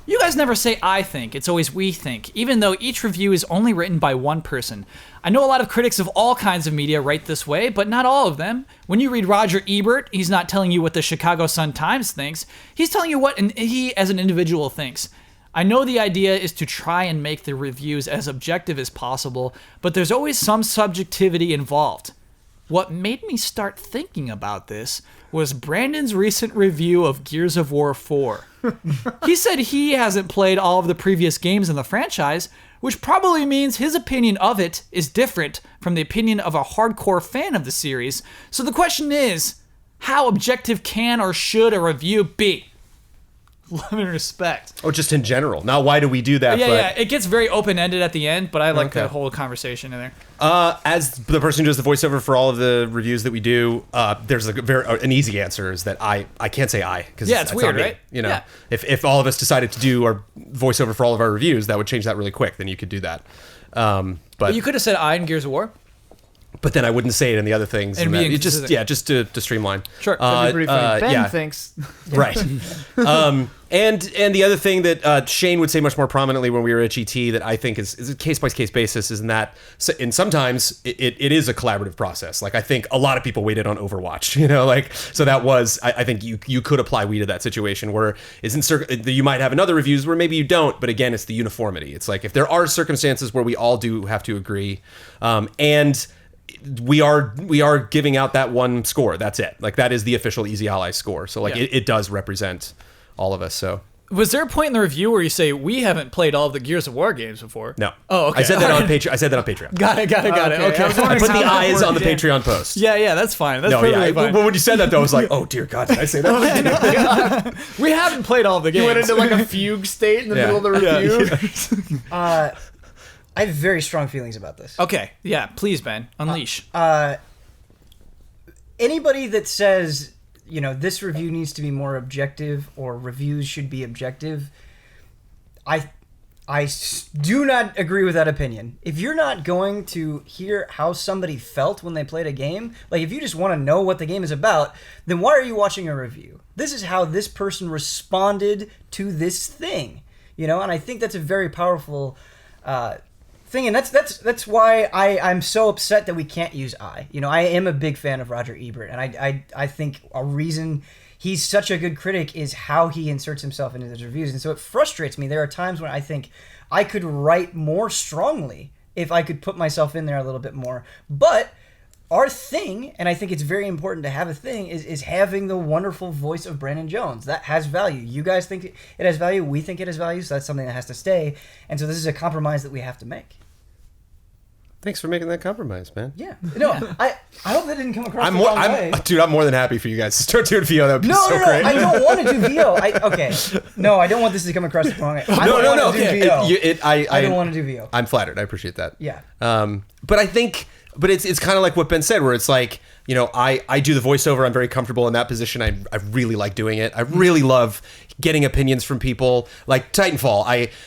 [SPEAKER 1] You guys never say I think. It's always we think, even though each review is only written by one person. I know a lot of critics of all kinds of media write this way, but not all of them. When you read Roger Ebert, he's not telling you what the Chicago Sun-Times thinks. He's telling you what he, as an individual, thinks. I know the idea is to try and make the reviews as objective as possible, but there's always some subjectivity involved. What made me start thinking about this was Brandon's recent review of Gears of War 4. He said he hasn't played all of the previous games in the franchise, which probably means his opinion of it is different from the opinion of a hardcore fan of the series. So the question is, how objective can or should a review be? Love and respect.
[SPEAKER 3] Oh, just in general. Now, why do we do that?
[SPEAKER 1] Yeah. It gets very open-ended at the end, but I like
[SPEAKER 3] Okay.
[SPEAKER 1] the whole conversation in there.
[SPEAKER 3] As the person who does the voiceover for all of the reviews that we do, there's an easy answer is that I can't say I because
[SPEAKER 1] Yeah, it's weird, right?
[SPEAKER 3] You know,
[SPEAKER 1] Yeah.
[SPEAKER 3] if all of us decided to do our voiceover for all of our reviews, that would change that really quick. Then you could do that. But
[SPEAKER 1] You could have said I in Gears of War.
[SPEAKER 3] but then I wouldn't say it in the other things.
[SPEAKER 1] And
[SPEAKER 3] And
[SPEAKER 1] be
[SPEAKER 3] that, it just
[SPEAKER 1] inconsistent.
[SPEAKER 3] just to streamline.
[SPEAKER 1] Sure.
[SPEAKER 2] That'd be pretty funny. Ben
[SPEAKER 3] yeah.
[SPEAKER 2] thinks.
[SPEAKER 3] Right. And the other thing that Shane would say much more prominently when we were at GT that I think is a case-by-case basis is in that, and sometimes it is a collaborative process. Like, I think a lot of people waited on Overwatch, you know, like, so that was, I think you could apply we to that situation where you might have another reviews where maybe you don't, but again, it's the uniformity. It's like, if there are circumstances where we all do have to agree, and we are giving out that one score. That's it. Like, that is the official Easy Allies score. So like,
[SPEAKER 1] Yeah.
[SPEAKER 3] it does represent all of us. So
[SPEAKER 1] Was there a point in the review where you say we haven't played all of the Gears of War games before?
[SPEAKER 3] no.
[SPEAKER 1] Oh, okay.
[SPEAKER 3] I said that on Patreon. I said that on Patreon.
[SPEAKER 1] Got it.
[SPEAKER 2] Okay.
[SPEAKER 1] Okay.
[SPEAKER 2] I was
[SPEAKER 3] I
[SPEAKER 2] wondering
[SPEAKER 3] put
[SPEAKER 2] how
[SPEAKER 3] the
[SPEAKER 2] that
[SPEAKER 3] eyes on the
[SPEAKER 2] worked in.
[SPEAKER 3] Patreon post.
[SPEAKER 1] Yeah, that's fine. That's
[SPEAKER 3] No,
[SPEAKER 1] perfectly
[SPEAKER 3] yeah.
[SPEAKER 1] fine.
[SPEAKER 3] But when you said that, though, I was like, oh dear God, did I say that?
[SPEAKER 1] We haven't played all of the games.
[SPEAKER 2] You went into like a fugue state in the
[SPEAKER 3] Yeah.
[SPEAKER 2] middle of the review.
[SPEAKER 4] I have very strong feelings about this.
[SPEAKER 1] Okay. Yeah. Please, Ben, unleash.
[SPEAKER 4] Anybody that says, you know, this review needs to be more objective or reviews should be objective, I do not agree with that opinion. If you're not going to hear how somebody felt when they played a game, like if you just want to know what the game is about, then why are you watching a review? This is how this person responded to this thing, you know, and I think that's a very powerful thing, and that's why I'm so upset that we can't use I. You know, I am a big fan of Roger Ebert, and I think a reason he's such a good critic is how he inserts himself into his reviews, and so it frustrates me. There are times when I think I could write more strongly if I could put myself in there a little bit more. But our thing, and I think it's very important to have a thing, is having the wonderful voice of Brandon Jones. That has value. You guys think it has value. We think it has value, so that's something that has to stay. And so this is a compromise that we have to make.
[SPEAKER 3] Thanks for making that compromise, man.
[SPEAKER 4] Yeah. No, I hope that didn't come across
[SPEAKER 3] I'm
[SPEAKER 4] the
[SPEAKER 3] more,
[SPEAKER 4] wrong way.
[SPEAKER 3] dude. I'm more than happy for you guys to start doing VO. That would be
[SPEAKER 4] No,
[SPEAKER 3] so
[SPEAKER 4] no,
[SPEAKER 3] great.
[SPEAKER 4] I don't want to do VO. Okay. No, I don't want this to come across the wrong way. I don't want to do VO. I don't want to do VO.
[SPEAKER 3] I'm flattered. I appreciate that.
[SPEAKER 4] Yeah.
[SPEAKER 3] But I think, it's kind of like what Ben said, where it's like, I do the voiceover. I'm very comfortable in that position. I really like doing it. I really love getting opinions from people. Like Titanfall,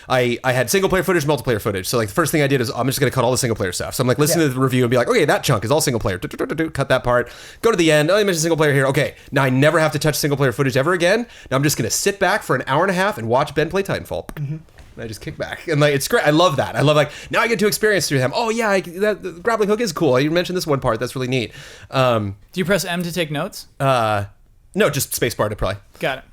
[SPEAKER 3] I had single player footage, multiplayer footage. So like the first thing I did is I'm just going to cut all the single player stuff. So I'm like listening to the review and be like, okay, that chunk is all single player. Cut that part. Go to the end. Oh, you mentioned single player here. Okay, now I never have to touch single player footage ever again. Now I'm just going to sit back for an hour and a half and watch Ben play Titanfall. Mm-hmm. And I just kick back, and like it's great. I love that. I love like now I get to experience through them. Oh yeah, the grappling hook is cool. You mentioned this one part that's really neat.
[SPEAKER 1] Do you press M to take notes?
[SPEAKER 3] No, just spacebar to play.
[SPEAKER 1] Got it.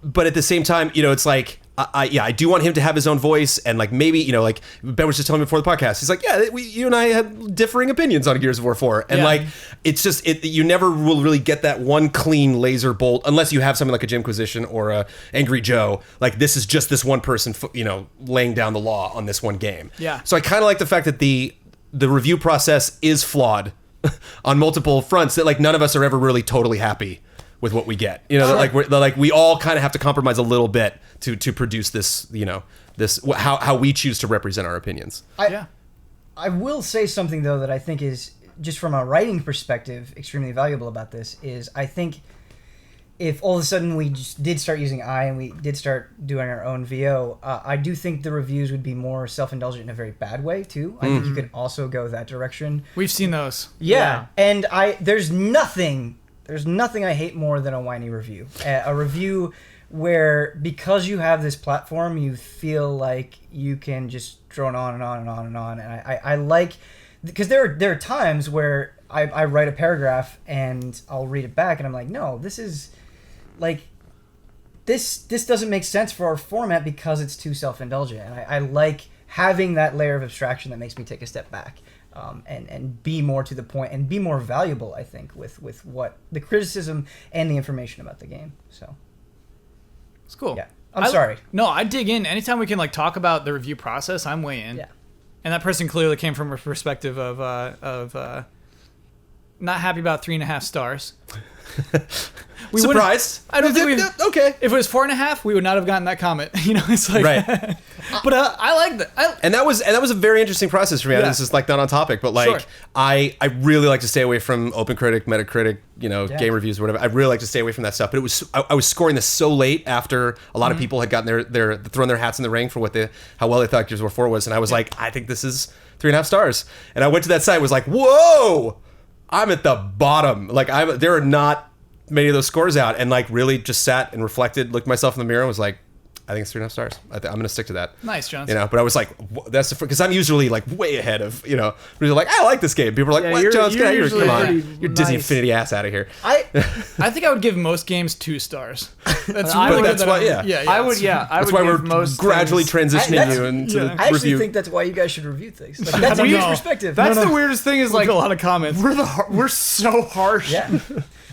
[SPEAKER 3] But at the same time, it's like I do want him to have his own voice, and like maybe like Ben was just telling me before the podcast. He's like, yeah, you and I had differing opinions on Gears of War 4, and like it's just you never will really get that one clean laser bolt unless you have something like a Jimquisition or a Angry Joe. Like this is just this one person, laying down the law on this one game.
[SPEAKER 1] Yeah.
[SPEAKER 3] So I kind of like the fact that the review process is flawed on multiple fronts. That like none of us are ever really totally happy with what we get, that we all kind of have to compromise a little bit to produce this, this how we choose to represent our opinions.
[SPEAKER 4] I will say something though that I think is just from a writing perspective extremely valuable about this is I think if all of a sudden we just did start using and we did start doing our own VO, I do think the reviews would be more self-indulgent in a very bad way too. I think you could also go that direction.
[SPEAKER 1] We've seen those.
[SPEAKER 4] Yeah. And there's nothing I hate more than a whiny review. A review where, because you have this platform, you feel like you can just drone on and on and on and on. And I like, because there are times where I write a paragraph and I'll read it back and I'm like, no, this is like, this doesn't make sense for our format because it's too self-indulgent. And I like having that layer of abstraction that makes me take a step back. And be more to the point and be more valuable, I think, with what the criticism and the information about the game. So
[SPEAKER 1] it's cool.
[SPEAKER 4] Yeah, I'm sorry.
[SPEAKER 1] No, I dig in. Anytime we can like talk about the review process, I'm way in.
[SPEAKER 4] Yeah.
[SPEAKER 1] And that person clearly came from a perspective of not happy about 3.5 stars.
[SPEAKER 3] Surprised?
[SPEAKER 1] I don't think we.
[SPEAKER 3] Okay.
[SPEAKER 1] If it was 4.5, we would not have gotten that comment. It's like.
[SPEAKER 3] Right.
[SPEAKER 1] But I like that.
[SPEAKER 3] And that was a very interesting process for me. This is like not on topic, but like
[SPEAKER 1] Sure.
[SPEAKER 3] I really like to stay away from OpenCritic, Metacritic, game reviews or whatever. I really like to stay away from that stuff. But it was I was scoring this so late after a lot of people had gotten their thrown their hats in the ring for how well they thought Gears of War 4 was, and I was like, I think this is 3.5 stars. And I went to that site, was like, whoa, I'm at the bottom. Like there are not many of those scores out, and like really just sat and reflected, looked myself in the mirror, and was like, I think it's 3.5 stars. I'm going to stick to that.
[SPEAKER 1] Nice, Jones.
[SPEAKER 3] But I was like, that's because I'm usually like way ahead of, people are like, I like this game. People are like, what, Jones? Come on, your Disney Infinity ass out of here.
[SPEAKER 1] I think I would give most games 2 stars. That's
[SPEAKER 3] I would
[SPEAKER 1] That's
[SPEAKER 3] why we're gradually transitioning you into the
[SPEAKER 4] I actually
[SPEAKER 3] review.
[SPEAKER 4] think that's why you guys should review things. Like, that's a huge perspective.
[SPEAKER 2] That's the weirdest thing is
[SPEAKER 1] Like
[SPEAKER 2] like
[SPEAKER 1] a lot of comments.
[SPEAKER 2] we're so harsh.
[SPEAKER 4] Yeah.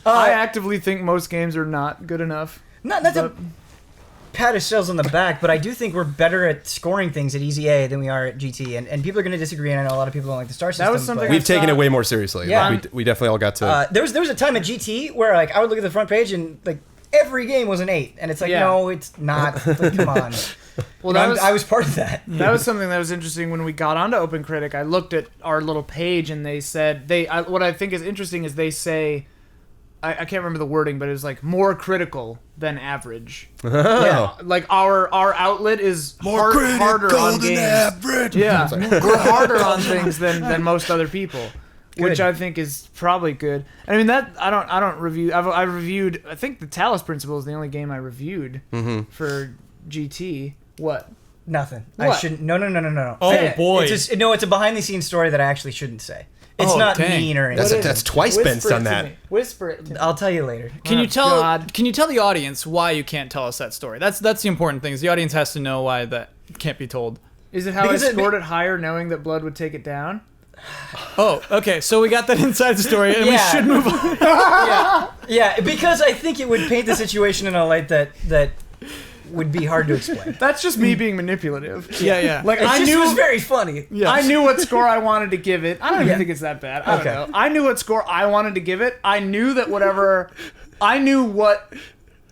[SPEAKER 2] I actively think most games are not good enough.
[SPEAKER 4] Not to pat ourselves on the back, but I do think we're better at scoring things at Easy A than we are at GT, and people are going to disagree, and I know a lot of people don't like the star system.
[SPEAKER 2] That was something
[SPEAKER 4] but
[SPEAKER 3] We've taken it way more seriously.
[SPEAKER 4] Yeah.
[SPEAKER 3] Like, we definitely all got to.
[SPEAKER 4] there was a time at GT where like I would look at the front page and like every game was an 8, and it's like no, it's not. Like, come on.
[SPEAKER 2] Well,
[SPEAKER 4] I was part of that.
[SPEAKER 2] That was something that was interesting when we got onto OpenCritic. I looked at our little page and they said what I think is interesting is they say. I can't remember the wording, but it was like more critical than average. Yeah, like our outlet is harder on games.
[SPEAKER 3] Average.
[SPEAKER 2] Yeah, we're harder on things than most other people, which I think is probably good. I mean that I don't review. I reviewed. I think the Talos Principle is the only game I reviewed for GT. What?
[SPEAKER 4] Nothing.
[SPEAKER 2] What?
[SPEAKER 4] I shouldn't. No.
[SPEAKER 1] Oh boy.
[SPEAKER 4] It's a behind the scenes story that I actually shouldn't say. It's not mean or anything.
[SPEAKER 3] That's twice Ben's done that.
[SPEAKER 2] Whisper it to me.
[SPEAKER 4] I'll tell you later.
[SPEAKER 1] Can you tell?
[SPEAKER 2] God.
[SPEAKER 1] Can you tell the audience why you can't tell us that story? That's the important thing. Is the audience has to know why that can't be told.
[SPEAKER 2] Is it how
[SPEAKER 4] Because
[SPEAKER 2] I scored it higher, knowing that Blood would take it down?
[SPEAKER 1] Oh, okay. So we got that inside the story, and we should move on.
[SPEAKER 4] Yeah, because I think it would paint the situation in a light that would be hard to explain.
[SPEAKER 2] That's just me being manipulative.
[SPEAKER 1] Yeah.
[SPEAKER 2] Like
[SPEAKER 4] It was very funny.
[SPEAKER 2] I knew what score I wanted to give it. I don't even think it's that bad. I don't
[SPEAKER 4] Okay.
[SPEAKER 2] know. I knew what score I wanted to give it. I knew that I knew what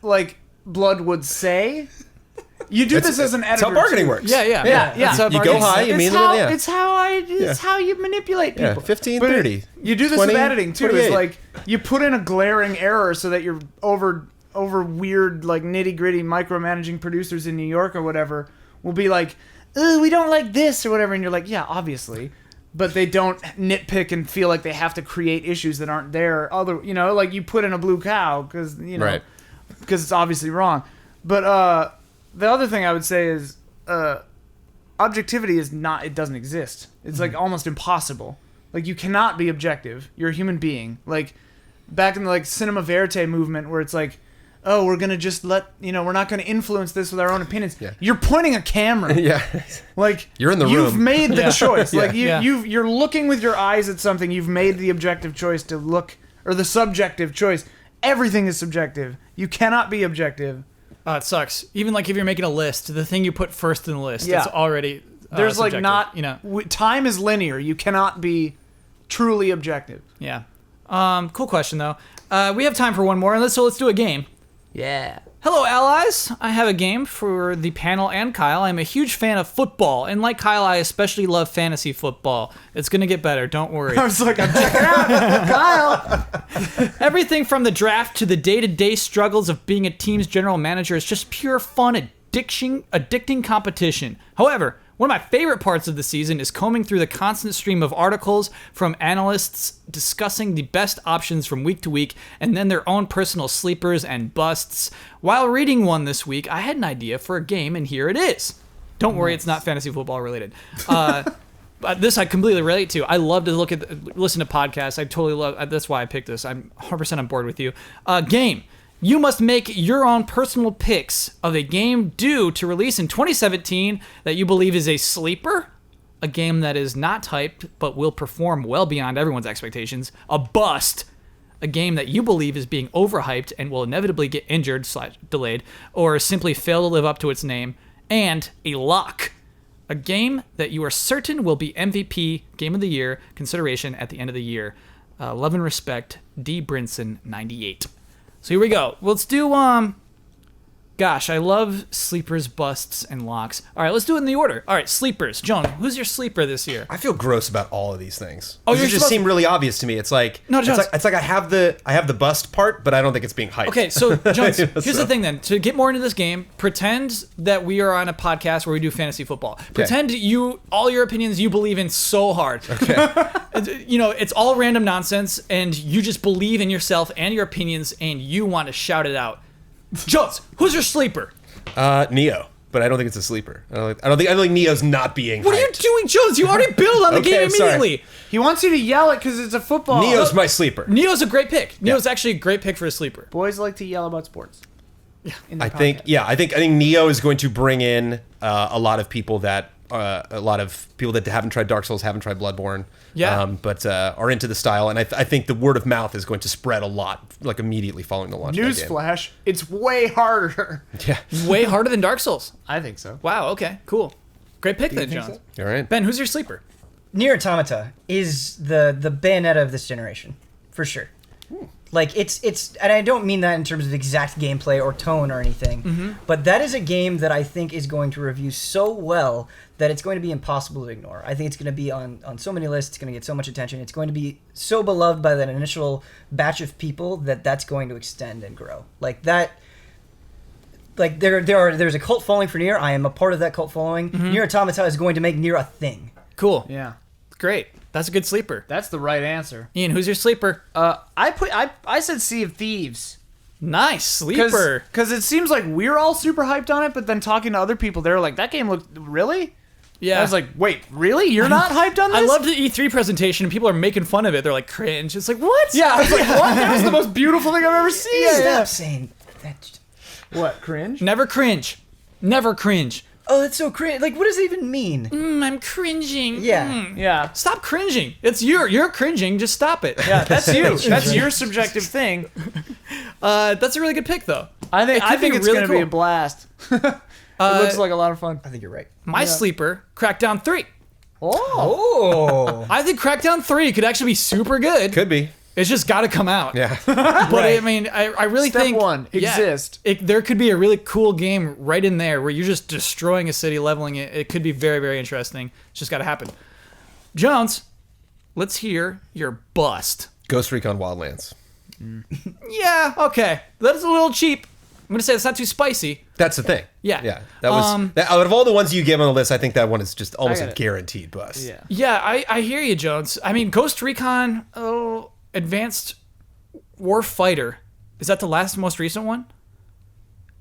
[SPEAKER 2] like blood would say. You do this as an editor.
[SPEAKER 3] That's how marketing
[SPEAKER 2] too.
[SPEAKER 3] works.
[SPEAKER 2] Yeah.
[SPEAKER 1] That's how
[SPEAKER 3] You go
[SPEAKER 1] marketing-
[SPEAKER 3] high, you mean yeah.
[SPEAKER 2] It's how you manipulate people.
[SPEAKER 3] Yeah, 15,
[SPEAKER 2] But
[SPEAKER 3] 30.
[SPEAKER 2] You do this
[SPEAKER 3] 20,
[SPEAKER 2] with editing too.
[SPEAKER 3] 28.
[SPEAKER 2] It's like you put in a glaring error so that you're over weird like nitty gritty micromanaging producers in New York or whatever will be like, we don't like this or whatever, and you're like, yeah, obviously. But they don't nitpick and feel like they have to create issues that aren't there. Like you put in a blue cow because
[SPEAKER 3] Right.
[SPEAKER 2] because it's obviously wrong. But the other thing I would say is objectivity is not. It doesn't exist. It's like almost impossible. Like you cannot be objective. You're a human being. Like back in the like cinema verite movement, where it's like, oh, we're gonna just we're not gonna influence this with our own opinions.
[SPEAKER 3] Yeah.
[SPEAKER 2] You're pointing a camera.
[SPEAKER 3] Yeah.
[SPEAKER 2] Like
[SPEAKER 3] You're in the
[SPEAKER 2] You've
[SPEAKER 3] room.
[SPEAKER 2] made the choice. Like
[SPEAKER 1] Yeah.
[SPEAKER 2] you're looking with your eyes at something. You've made the objective choice to look, or the subjective choice. Everything is subjective. You cannot be objective.
[SPEAKER 1] It sucks. Even like if you're making a list, the thing you put first in the list,
[SPEAKER 2] Yeah.
[SPEAKER 1] it's already
[SPEAKER 2] There's like
[SPEAKER 1] subjective,
[SPEAKER 2] not time is linear. You cannot be truly objective.
[SPEAKER 1] Yeah. Cool question though. We have time for one more, so let's do a game.
[SPEAKER 2] Yeah.
[SPEAKER 1] Hello, allies. I have a game for the panel and Kyle. I'm a huge fan of football, and like Kyle, I especially love fantasy football. It's gonna get better. Don't worry.
[SPEAKER 2] I was like, I'm checking out, Kyle.
[SPEAKER 1] Everything from the draft to the day-to-day struggles of being a team's general manager is just pure fun, addicting competition. However, one of my favorite parts of the season is combing through the constant stream of articles from analysts discussing the best options from week to week and then their own personal sleepers and busts. While reading one this week, I had an idea for a game, and here it is. Don't worry, it's not fantasy football related. But this I completely relate to. I love to listen to podcasts. I totally love. That's why I picked this. I'm 100% on board with you. Game. You must make your own personal picks of a game due to release in 2017 that you believe is a sleeper, a game that is not hyped but will perform well beyond everyone's expectations, a bust, a game that you believe is being overhyped and will inevitably get injured / delayed, or simply fail to live up to its name, and a lock, a game that you are certain will be MVP, Game of the Year consideration at the end of the year. Love and respect, D. Brinson, 98. So here we go. Let's do, gosh, I love sleepers, busts, and locks. All right, let's do it in the order. All right, sleepers. Joan, who's your sleeper this year?
[SPEAKER 3] I feel gross about all of these things.
[SPEAKER 1] Oh,
[SPEAKER 3] These
[SPEAKER 1] you're
[SPEAKER 3] just
[SPEAKER 1] supposed-
[SPEAKER 3] seem really obvious to me. It's like
[SPEAKER 1] No, Jones.
[SPEAKER 3] it's like I have the bust part, but I don't think it's being hyped.
[SPEAKER 1] Okay, so, Jones, here's
[SPEAKER 3] So-
[SPEAKER 1] the thing then. To get more into this game, pretend that we are on a podcast where we do fantasy football. Pretend all your opinions you believe in so hard.
[SPEAKER 3] Okay.
[SPEAKER 1] It's all random nonsense, and you just believe in yourself and your opinions, and you want to shout it out. Jones, who's your sleeper?
[SPEAKER 3] Neo, but I don't think it's a sleeper. I don't think Neo's not being
[SPEAKER 1] What are you
[SPEAKER 3] hyped.
[SPEAKER 1] doing, Jones? You already build on the
[SPEAKER 3] Okay,
[SPEAKER 1] game
[SPEAKER 3] I'm sorry.
[SPEAKER 1] immediately.
[SPEAKER 2] He wants you to yell it because it's a football.
[SPEAKER 3] Neo's my sleeper.
[SPEAKER 1] Neo's a great pick. Neo's actually a great pick for a sleeper.
[SPEAKER 2] Boys like to yell about sports. In the
[SPEAKER 3] I think Neo is going to bring in a lot of people that haven't tried Dark Souls, haven't tried Bloodborne, but are into the style, and I think the word of mouth is going to spread a lot, like immediately following the launch of that game.
[SPEAKER 2] Newsflash, it's way harder.
[SPEAKER 3] Yeah.
[SPEAKER 1] Way harder than Dark Souls.
[SPEAKER 2] I think so.
[SPEAKER 1] Wow, okay, cool. Great pick then, Jones.
[SPEAKER 3] All right.
[SPEAKER 1] Ben, who's your sleeper?
[SPEAKER 4] Nier Automata is the Bayonetta of this generation, for sure. Like it's and I don't mean that in terms of exact gameplay or tone or anything, but that is a game that I think is going to review so well that it's going to be impossible to ignore. I think it's going to be on so many lists, it's going to get so much attention, it's going to be so beloved by that initial batch of people that's going to extend and grow. Like that. Like there's a cult following for Nier. I am a part of that cult following. Nier Automata is going to make Nier a thing.
[SPEAKER 1] Cool.
[SPEAKER 2] Yeah,
[SPEAKER 1] Great. That's a good sleeper.
[SPEAKER 2] that's the right answer.
[SPEAKER 1] Ian, who's your sleeper?
[SPEAKER 2] I said Sea of Thieves.
[SPEAKER 1] Nice sleeper.
[SPEAKER 2] Because it seems like we're all super hyped on it, but then talking to other people, they're like, that game looked really.
[SPEAKER 1] Yeah.
[SPEAKER 2] I was like, wait, really? You're not hyped on this?
[SPEAKER 1] I loved the E3 presentation, and people are making fun of it. They're like, cringe. It's like, what?
[SPEAKER 2] Yeah, I was like, what? That was the most beautiful thing I've ever seen.
[SPEAKER 4] Stop saying that.
[SPEAKER 2] What, cringe?
[SPEAKER 1] Never cringe. Never cringe.
[SPEAKER 4] Oh, that's so cringe. Like, what does it even mean?
[SPEAKER 1] I'm cringing.
[SPEAKER 4] Yeah.
[SPEAKER 2] Yeah.
[SPEAKER 1] Stop cringing. It's you're cringing. Just stop it.
[SPEAKER 2] Yeah, that's you. That's your subjective thing.
[SPEAKER 1] That's a really good pick, though.
[SPEAKER 2] I think
[SPEAKER 1] be
[SPEAKER 2] it's
[SPEAKER 1] really
[SPEAKER 2] gonna be a
[SPEAKER 1] cool.
[SPEAKER 2] blast. It looks like a lot of fun.
[SPEAKER 4] I think you're right.
[SPEAKER 1] My sleeper, Crackdown 3.
[SPEAKER 4] Oh.
[SPEAKER 1] I think Crackdown 3 could actually be super good.
[SPEAKER 3] Could be.
[SPEAKER 1] It's just got to come out.
[SPEAKER 3] Yeah.
[SPEAKER 1] But I mean, I really
[SPEAKER 2] Step
[SPEAKER 1] think
[SPEAKER 2] one, exist.
[SPEAKER 1] There could be a really cool game right in there where you're just destroying a city, leveling it. It could be very, very interesting. It's just got to happen. Jones, let's hear your bust.
[SPEAKER 3] Ghost Recon Wildlands.
[SPEAKER 1] Yeah, okay. That's a little cheap. I'm gonna say it's not too spicy.
[SPEAKER 3] That's the thing.
[SPEAKER 1] Yeah.
[SPEAKER 3] Yeah. That was out of all the ones you gave on the list, I think that one is just almost
[SPEAKER 2] I
[SPEAKER 3] a
[SPEAKER 2] got it.
[SPEAKER 3] guaranteed bust.
[SPEAKER 2] Yeah.
[SPEAKER 1] Yeah, I hear you, Jones. I mean, Ghost Recon Advanced War Fighter. Is that the most recent one?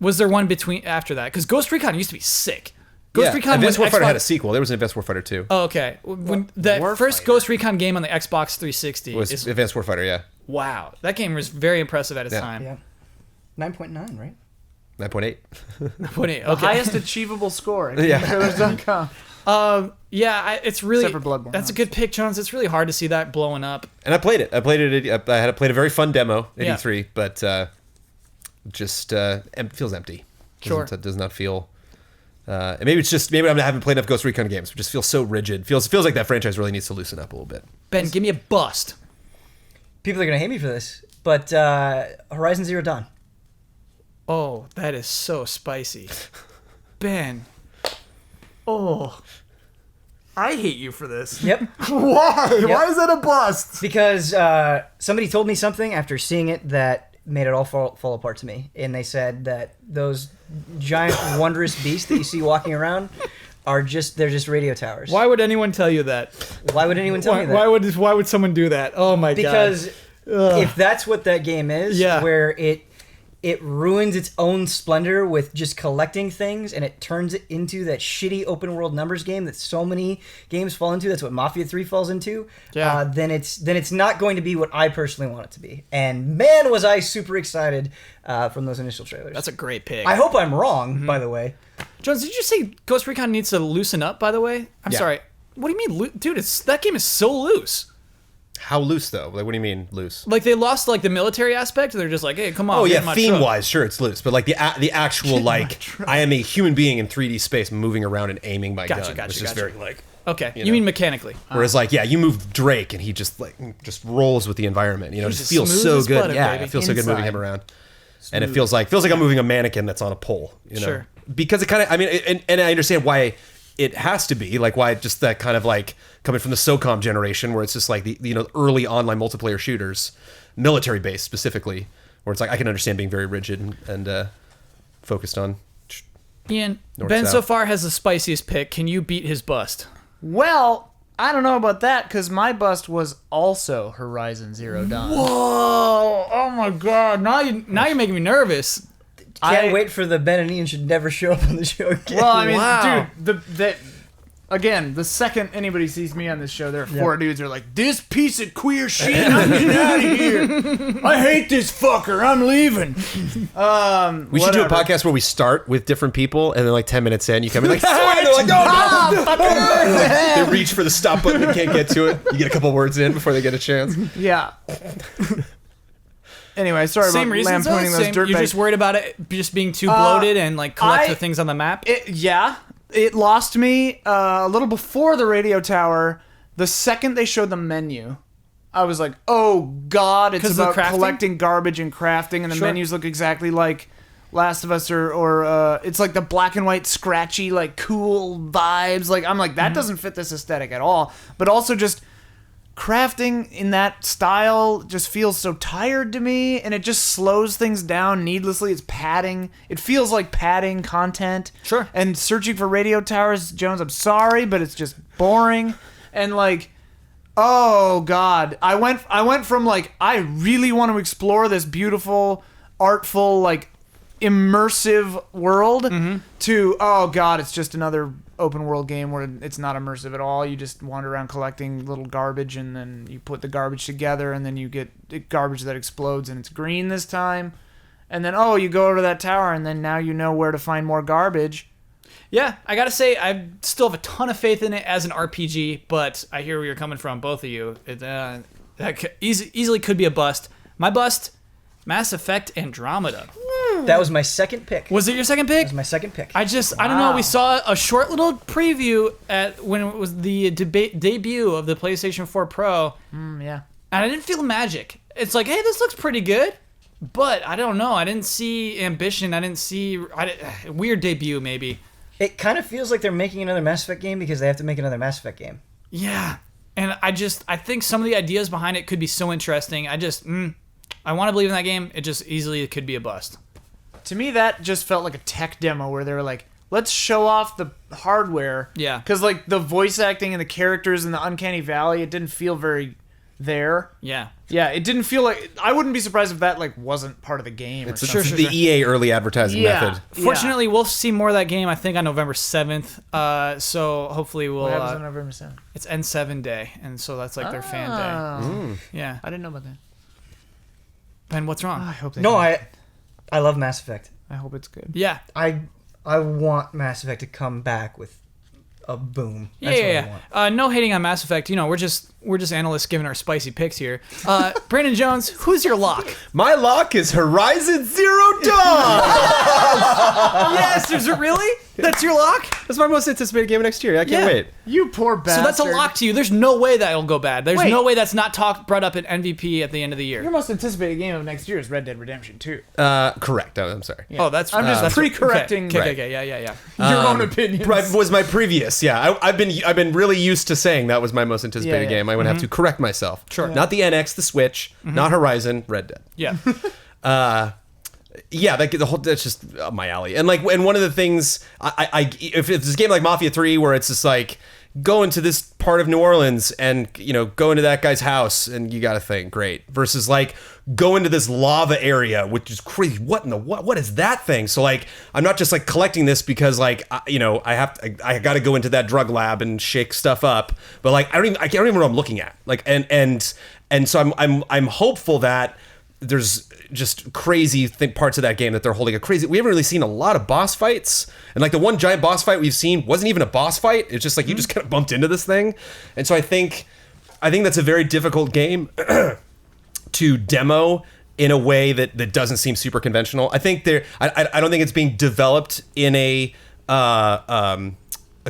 [SPEAKER 1] Was there one after that? Because Ghost Recon used to be sick. Ghost Recon
[SPEAKER 3] Advanced
[SPEAKER 1] when
[SPEAKER 3] Warfighter
[SPEAKER 1] Xbox-
[SPEAKER 3] had a sequel. There was an Advanced Warfighter 2.
[SPEAKER 1] Oh, okay. When that first
[SPEAKER 2] Warfighter.
[SPEAKER 1] Ghost Recon game on the Xbox 360
[SPEAKER 3] It was
[SPEAKER 1] is
[SPEAKER 3] Advanced Warfighter, yeah.
[SPEAKER 1] wow. That game was very impressive at its
[SPEAKER 3] Yeah.
[SPEAKER 1] time.
[SPEAKER 4] Yeah. 9.9, right?
[SPEAKER 3] 9.8.
[SPEAKER 1] Okay.
[SPEAKER 2] The highest achievable score.
[SPEAKER 3] Yeah.
[SPEAKER 2] Trailers.com.
[SPEAKER 1] Yeah, it's really
[SPEAKER 2] Except for Bloodborne,
[SPEAKER 1] that's a good pick, Jones. It's really hard to see that blowing up.
[SPEAKER 3] And I played it. I had played a very fun demo at
[SPEAKER 1] Yeah.
[SPEAKER 3] E3, but just feels empty.
[SPEAKER 1] Sure.
[SPEAKER 3] Does not feel. And maybe I haven't played enough Ghost Recon games. It just feels so rigid. Feels like that franchise really needs to loosen up a little bit.
[SPEAKER 1] Ben, give me a bust.
[SPEAKER 4] People are going to hate me for this, but Horizon Zero Dawn.
[SPEAKER 1] Oh, that is so spicy. Ben. Oh. I hate you for this.
[SPEAKER 4] Yep.
[SPEAKER 2] Why? Why is that a bust?
[SPEAKER 4] Because somebody told me something after seeing it that made it all fall apart to me. And they said that those giant wondrous beasts that you see walking around they're just radio towers.
[SPEAKER 1] Why would anyone tell you that?
[SPEAKER 4] Why would anyone tell me that?
[SPEAKER 1] Why would someone do that? Oh my
[SPEAKER 4] Because
[SPEAKER 1] god.
[SPEAKER 4] if that's what that game is,
[SPEAKER 1] Yeah.
[SPEAKER 4] where it ruins its own splendor with just collecting things, and it turns it into that shitty open world numbers game that so many games fall into. That's what Mafia 3 falls into.
[SPEAKER 1] Yeah.
[SPEAKER 4] Then it's not going to be what I personally want it to be. And man, was I super excited from those initial trailers.
[SPEAKER 1] That's a great pick.
[SPEAKER 4] I hope I'm wrong, by the way.
[SPEAKER 1] Jones, did you say Ghost Recon needs to loosen up, by the way? I'm
[SPEAKER 3] Yeah.
[SPEAKER 1] sorry. What do you mean, dude? That game is so loose.
[SPEAKER 3] How loose though? Like, what do you mean loose?
[SPEAKER 1] Like they lost like the military aspect. They're just like, hey, come on.
[SPEAKER 3] Oh
[SPEAKER 1] get
[SPEAKER 3] yeah,
[SPEAKER 1] in my
[SPEAKER 3] theme
[SPEAKER 1] truck.
[SPEAKER 3] wise, sure it's loose, but like the actual like I am a human being in 3D space moving around and aiming my
[SPEAKER 1] Gotcha,
[SPEAKER 3] gun. It's just
[SPEAKER 1] gotcha.
[SPEAKER 3] very like.
[SPEAKER 1] Okay, you
[SPEAKER 3] know.
[SPEAKER 1] mean mechanically?
[SPEAKER 3] Whereas like you move Drake and he just rolls with the environment. You know, it
[SPEAKER 1] He's
[SPEAKER 3] just
[SPEAKER 1] as
[SPEAKER 3] feels
[SPEAKER 1] smooth
[SPEAKER 3] so
[SPEAKER 1] as
[SPEAKER 3] good.
[SPEAKER 1] butter,
[SPEAKER 3] Yeah,
[SPEAKER 1] baby.
[SPEAKER 3] it feels so good moving
[SPEAKER 2] Inside.
[SPEAKER 3] him around. And it feels like I'm moving a mannequin that's on a pole. You know,
[SPEAKER 1] Sure.
[SPEAKER 3] because it kind of and I understand why it has to be like why just that kind of like coming from the SOCOM generation where it's just like the early online multiplayer shooters, military based specifically, where it's like I can understand being very rigid and focused on.
[SPEAKER 1] Ian,
[SPEAKER 3] North,
[SPEAKER 1] Ben
[SPEAKER 3] south.
[SPEAKER 1] so far has the spiciest pick. Can you beat his bust?
[SPEAKER 2] Well, I don't know about that because my bust was also Horizon Zero Dawn.
[SPEAKER 1] Whoa! Oh my God! Now you're making me nervous.
[SPEAKER 4] Can't wait for the Ben and Ian should never show up on the show again.
[SPEAKER 2] Well, I mean,
[SPEAKER 1] Wow.
[SPEAKER 2] dude, again, the second anybody sees me on this show, there are four dudes who are like, this piece of queer shit, I'm getting out of here. I hate this fucker. I'm leaving.
[SPEAKER 3] We should do a podcast where we start with different people, and then like 10 minutes in, you come in like, and they're like, no. They reach for the stop button and can't get to it. You get a couple words in before they get a chance.
[SPEAKER 2] Yeah. Anyway, sorry
[SPEAKER 1] Same
[SPEAKER 2] about
[SPEAKER 1] reasons. Though?
[SPEAKER 2] lampooning those
[SPEAKER 1] Same,
[SPEAKER 2] dirtbags.
[SPEAKER 1] you're just worried about it just being too bloated and like collect the things on the map.
[SPEAKER 2] It lost me a little before the radio tower. The second they showed the menu, I was like, "Oh God!" It's
[SPEAKER 1] 'Cause of the
[SPEAKER 2] about
[SPEAKER 1] crafting?
[SPEAKER 2] collecting garbage and crafting, and the
[SPEAKER 1] Sure.
[SPEAKER 2] menus look exactly like Last of Us, or it's like the black and white, scratchy, like cool vibes. Like I'm like that doesn't fit this aesthetic at all. But also just crafting in that style just feels so tired to me, and it just slows things down needlessly. It's padding. It feels like padding content.
[SPEAKER 1] Sure.
[SPEAKER 2] And searching for radio towers, Jones, I'm sorry, but it's just boring. And like, oh God, I went from like I really want to explore this beautiful, artful, like immersive world to oh God, it's just another open world game where it's not immersive at all. You just wander around collecting little garbage, and then you put the garbage together, and then you get garbage that explodes, and it's green this time. And then you go over to that tower, and then now you know where to find more garbage.
[SPEAKER 1] Yeah, I gotta say, I still have a ton of faith in it as an RPG, but I hear where you're coming from, both of you. That easily could be a bust. My bust, Mass Effect Andromeda.
[SPEAKER 4] That was my second pick.
[SPEAKER 1] Was it your second pick?
[SPEAKER 4] That was my second pick.
[SPEAKER 1] I don't know. We saw a short little preview when it was the debut of the PlayStation 4 Pro.
[SPEAKER 2] Yeah.
[SPEAKER 1] And I didn't feel magic. It's like, hey, this looks pretty good. But I don't know. I didn't see ambition. I didn't see... weird debut, maybe.
[SPEAKER 4] It kind of feels like they're making another Mass Effect game because they have to make another Mass Effect game.
[SPEAKER 1] Yeah. And I think some of the ideas behind it could be so interesting. I want to believe in that game. It just easily could be a bust.
[SPEAKER 2] To me, that just felt like a tech demo where they were like, let's show off the hardware.
[SPEAKER 1] Yeah.
[SPEAKER 2] Because, like, the voice acting and the characters in the Uncanny Valley, it didn't feel very there.
[SPEAKER 1] Yeah.
[SPEAKER 2] Yeah, it didn't feel like... I wouldn't be surprised if that, like, wasn't part of the game.
[SPEAKER 3] It's
[SPEAKER 2] or something.
[SPEAKER 3] the EA early advertising method.
[SPEAKER 1] Fortunately, we'll see more of that game, I think, on November 7th. So hopefully we'll...
[SPEAKER 2] What happens on November 7th?
[SPEAKER 1] It's N7 Day, and so that's like their fan day. Yeah.
[SPEAKER 2] I didn't know about that.
[SPEAKER 1] Ben, what's wrong?
[SPEAKER 2] I hope they
[SPEAKER 4] No, I love Mass Effect.
[SPEAKER 2] I hope it's good.
[SPEAKER 1] Yeah.
[SPEAKER 4] I want Mass Effect to come back with a boom. That's what I want.
[SPEAKER 1] No hating on Mass Effect. You know, we're just analysts giving our spicy picks here. Brandon Jones, who's your lock?
[SPEAKER 3] My lock is Horizon Zero Dawn.
[SPEAKER 1] Yes, is it really? That's your lock?
[SPEAKER 3] That's my most anticipated game of next year. I can't wait.
[SPEAKER 2] You poor bastard.
[SPEAKER 1] So that's a lock to you. There's no way that'll go bad. There's
[SPEAKER 2] Wait.
[SPEAKER 1] no way that's not brought up at MVP at the end of the year.
[SPEAKER 2] Your most anticipated game of next year is Red Dead Redemption 2.
[SPEAKER 3] Correct. I'm sorry.
[SPEAKER 1] Oh, that's...
[SPEAKER 2] I'm just
[SPEAKER 1] that's-
[SPEAKER 2] pre-correcting
[SPEAKER 1] Okay, yeah.
[SPEAKER 2] your own opinions.
[SPEAKER 3] Was my previous? Yeah, I've been really used to saying that was my most anticipated
[SPEAKER 2] Yeah.
[SPEAKER 3] game. I would have to correct myself.
[SPEAKER 1] Sure.
[SPEAKER 3] Not the NX, the Switch, not Horizon, Red Dead.
[SPEAKER 1] Yeah.
[SPEAKER 3] Yeah, that's just up my alley. And one of the things if it's a game like Mafia 3 where it's just like go into this part of New Orleans and go into that guy's house and you got a thing, great. Versus like go into this lava area, which is crazy. What is that thing? So like I'm not just like collecting this because like I got to go into that drug lab and shake stuff up, but like I can't even know what I'm looking at. Like and so I'm hopeful that there's just crazy parts of that game that they're holding a crazy. We haven't really seen a lot of boss fights, and like the one giant boss fight we've seen wasn't even a boss fight. It's just like you just kind of bumped into this thing, and so I think that's a very difficult game to demo in a way that doesn't seem super conventional. I think I don't think it's being developed in a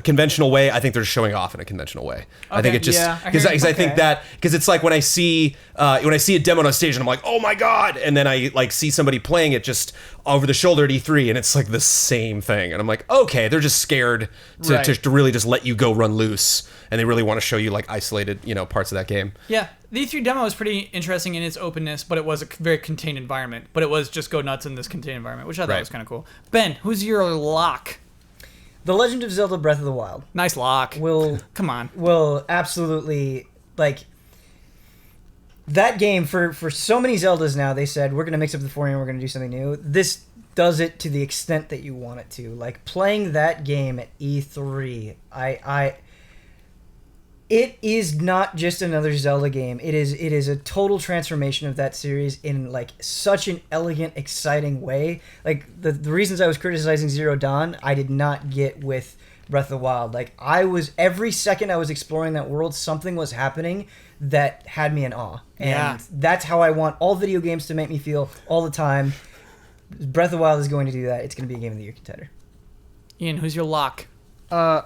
[SPEAKER 3] conventional way. I think they're showing off in a conventional way. I think it just because I think that because it's like when I see a demo on a stage and I'm like, oh my god, and then I like see somebody playing it just over the shoulder at E3 and it's like the same thing, and I'm like, okay, they're just scared to really just let you go run loose, and they really want to show you like isolated parts of that game.
[SPEAKER 1] Yeah, the E3 demo was pretty interesting in its openness, but it was a very contained environment. But it was just go nuts in this contained environment, which I thought was kind of cool. Ben, who's your lock?
[SPEAKER 4] The Legend of Zelda Breath of the Wild.
[SPEAKER 1] Nice lock. Come on.
[SPEAKER 4] Will absolutely, like, that game, for so many Zeldas now, they said, we're going to mix up the formula, we're going to do something new. This does it to the extent that you want it to. Like, playing that game at E3, it is not just another Zelda game. It is a total transformation of that series in like such an elegant, exciting way. Like the reasons I was criticizing Zero Dawn, I did not get with Breath of the Wild. Like every second I was exploring that world, something was happening that had me in awe. And that's how I want all video games to make me feel all the time. Breath of the Wild is going to do that. It's going to be a Game of the Year contender.
[SPEAKER 1] Ian, who's your lock?
[SPEAKER 2] I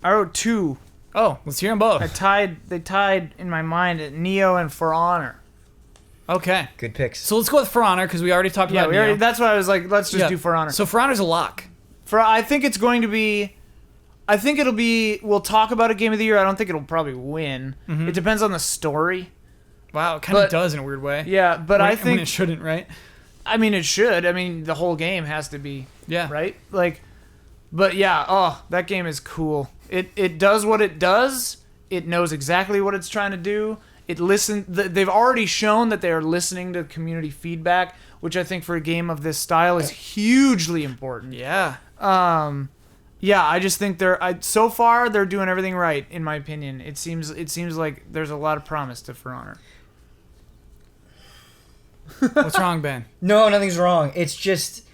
[SPEAKER 2] wrote 2.
[SPEAKER 1] Oh, let's hear them both.
[SPEAKER 2] They tied in my mind at Neo and For Honor.
[SPEAKER 1] Okay.
[SPEAKER 4] Good picks.
[SPEAKER 1] So let's go with For Honor because we already talked about Neo.
[SPEAKER 2] That's why I was like, let's just do For Honor.
[SPEAKER 1] So For Honor's a lock.
[SPEAKER 2] I think it's going to be... I think it'll be... We'll talk about a Game of the Year. I don't think it'll probably win. Mm-hmm. It depends on the story.
[SPEAKER 1] Wow, it kind of does in a weird way.
[SPEAKER 2] Yeah, but I think...
[SPEAKER 1] it shouldn't, right?
[SPEAKER 2] I mean, it should. I mean, the whole game has to be...
[SPEAKER 1] Yeah.
[SPEAKER 2] Right? Like... But yeah, that game is cool. It does what it does. It knows exactly what it's trying to do. They've already shown that they are listening to community feedback, which I think for a game of this style is hugely important.
[SPEAKER 1] Yeah.
[SPEAKER 2] I just think so far they're doing everything right, in my opinion. It seems like there's a lot of promise to For Honor.
[SPEAKER 1] What's wrong, Ben?
[SPEAKER 4] No, nothing's wrong. It's just...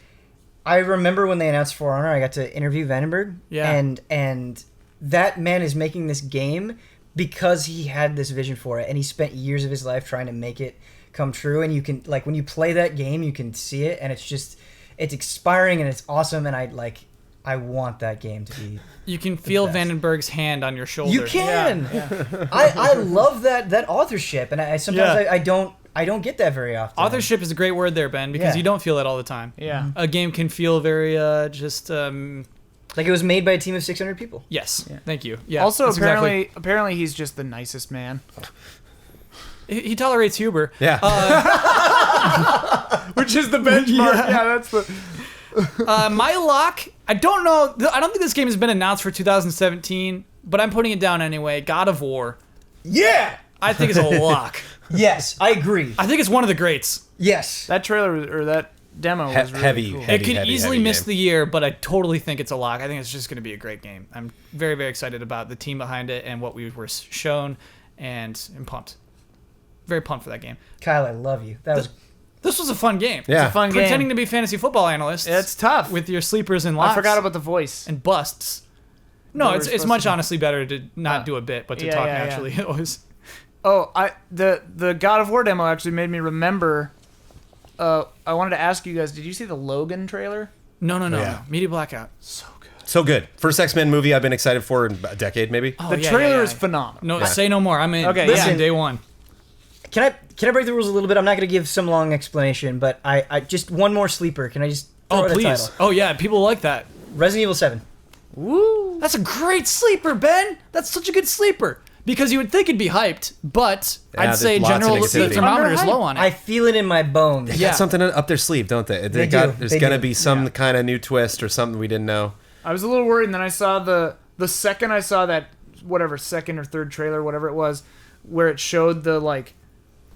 [SPEAKER 4] I remember when they announced For Honor, I got to interview Vandenberg.
[SPEAKER 1] Yeah.
[SPEAKER 4] And that man is making this game because he had this vision for it, and he spent years of his life trying to make it come true, and you can like when you play that game, you can see it, and it's expiring and it's awesome, and I want that game to be.
[SPEAKER 1] You can feel Vandenberg's hand on your shoulder.
[SPEAKER 4] You can. Yeah. I love that authorship, and I sometimes I don't get that very often.
[SPEAKER 1] Authorship is a great word there, Ben, because you don't feel it all the time.
[SPEAKER 2] Yeah.
[SPEAKER 1] A game can feel very
[SPEAKER 4] like it was made by a team of 600 people.
[SPEAKER 1] Yes. Yeah. Thank you. Yeah.
[SPEAKER 2] Also, apparently he's just the nicest man.
[SPEAKER 1] He tolerates Huber.
[SPEAKER 3] Yeah.
[SPEAKER 2] Which is the benchmark. Yeah, that's the.
[SPEAKER 1] My lock, I don't know. I don't think this game has been announced for 2017, but I'm putting it down anyway. God of War.
[SPEAKER 4] Yeah.
[SPEAKER 1] I think it's a lock.
[SPEAKER 4] Yes, I agree.
[SPEAKER 1] I think it's one of the greats.
[SPEAKER 4] Yes.
[SPEAKER 2] That trailer or that demo was really
[SPEAKER 3] heavy,
[SPEAKER 2] cool.
[SPEAKER 3] heavy.
[SPEAKER 1] It could easily miss
[SPEAKER 3] game.
[SPEAKER 1] the year, but I totally think it's a lock. I think it's just going to be a great game. I'm very, very excited about the team behind it and what we were shown, and I'm pumped. Very pumped for that game.
[SPEAKER 4] Kyle, I love you.
[SPEAKER 1] This was a fun game.
[SPEAKER 3] Yeah.
[SPEAKER 2] It's a fun game.
[SPEAKER 1] Pretending to be fantasy football analysts.
[SPEAKER 2] It's tough.
[SPEAKER 1] With your sleepers and locks.
[SPEAKER 2] I forgot about the voice.
[SPEAKER 1] And busts. No,
[SPEAKER 2] What
[SPEAKER 1] it's
[SPEAKER 2] we're
[SPEAKER 1] it's
[SPEAKER 2] supposed
[SPEAKER 1] much
[SPEAKER 2] to do.
[SPEAKER 1] honestly better to not do a bit, but to talk naturally. It was.
[SPEAKER 2] Oh, the God of War demo actually made me remember. I wanted to ask you guys, did you see the Logan trailer?
[SPEAKER 1] No.
[SPEAKER 3] Yeah.
[SPEAKER 1] Media blackout.
[SPEAKER 3] So good. First X-Men movie I've been excited for in a decade, maybe.
[SPEAKER 1] Oh,
[SPEAKER 2] The trailer is phenomenal.
[SPEAKER 1] No, say no more. I'm in.
[SPEAKER 2] Okay,
[SPEAKER 1] Listen, day one.
[SPEAKER 4] Can I break the rules a little bit? I'm not going to give some long explanation, but I just one more sleeper. Can I just throw
[SPEAKER 1] Oh,
[SPEAKER 4] out a
[SPEAKER 1] please.
[SPEAKER 4] title?
[SPEAKER 1] Oh, yeah. People like that.
[SPEAKER 4] Resident Evil 7.
[SPEAKER 2] Woo!
[SPEAKER 1] That's a great sleeper, Ben. That's such a good sleeper. Because you would think it'd be hyped, but
[SPEAKER 3] Yeah,
[SPEAKER 1] I'd say
[SPEAKER 3] there's lots of
[SPEAKER 1] general the
[SPEAKER 3] negativity.
[SPEAKER 1] thermometer is
[SPEAKER 2] Underhyped.
[SPEAKER 1] low on it.
[SPEAKER 4] I feel it in my bones.
[SPEAKER 3] They
[SPEAKER 1] Yeah.
[SPEAKER 3] got something up their sleeve, don't they?
[SPEAKER 4] They
[SPEAKER 3] There's
[SPEAKER 4] do.
[SPEAKER 3] going to be some kind of new twist or something we didn't know.
[SPEAKER 2] I was a little worried, and then I saw the second I saw that second or third trailer, whatever it was, where it showed the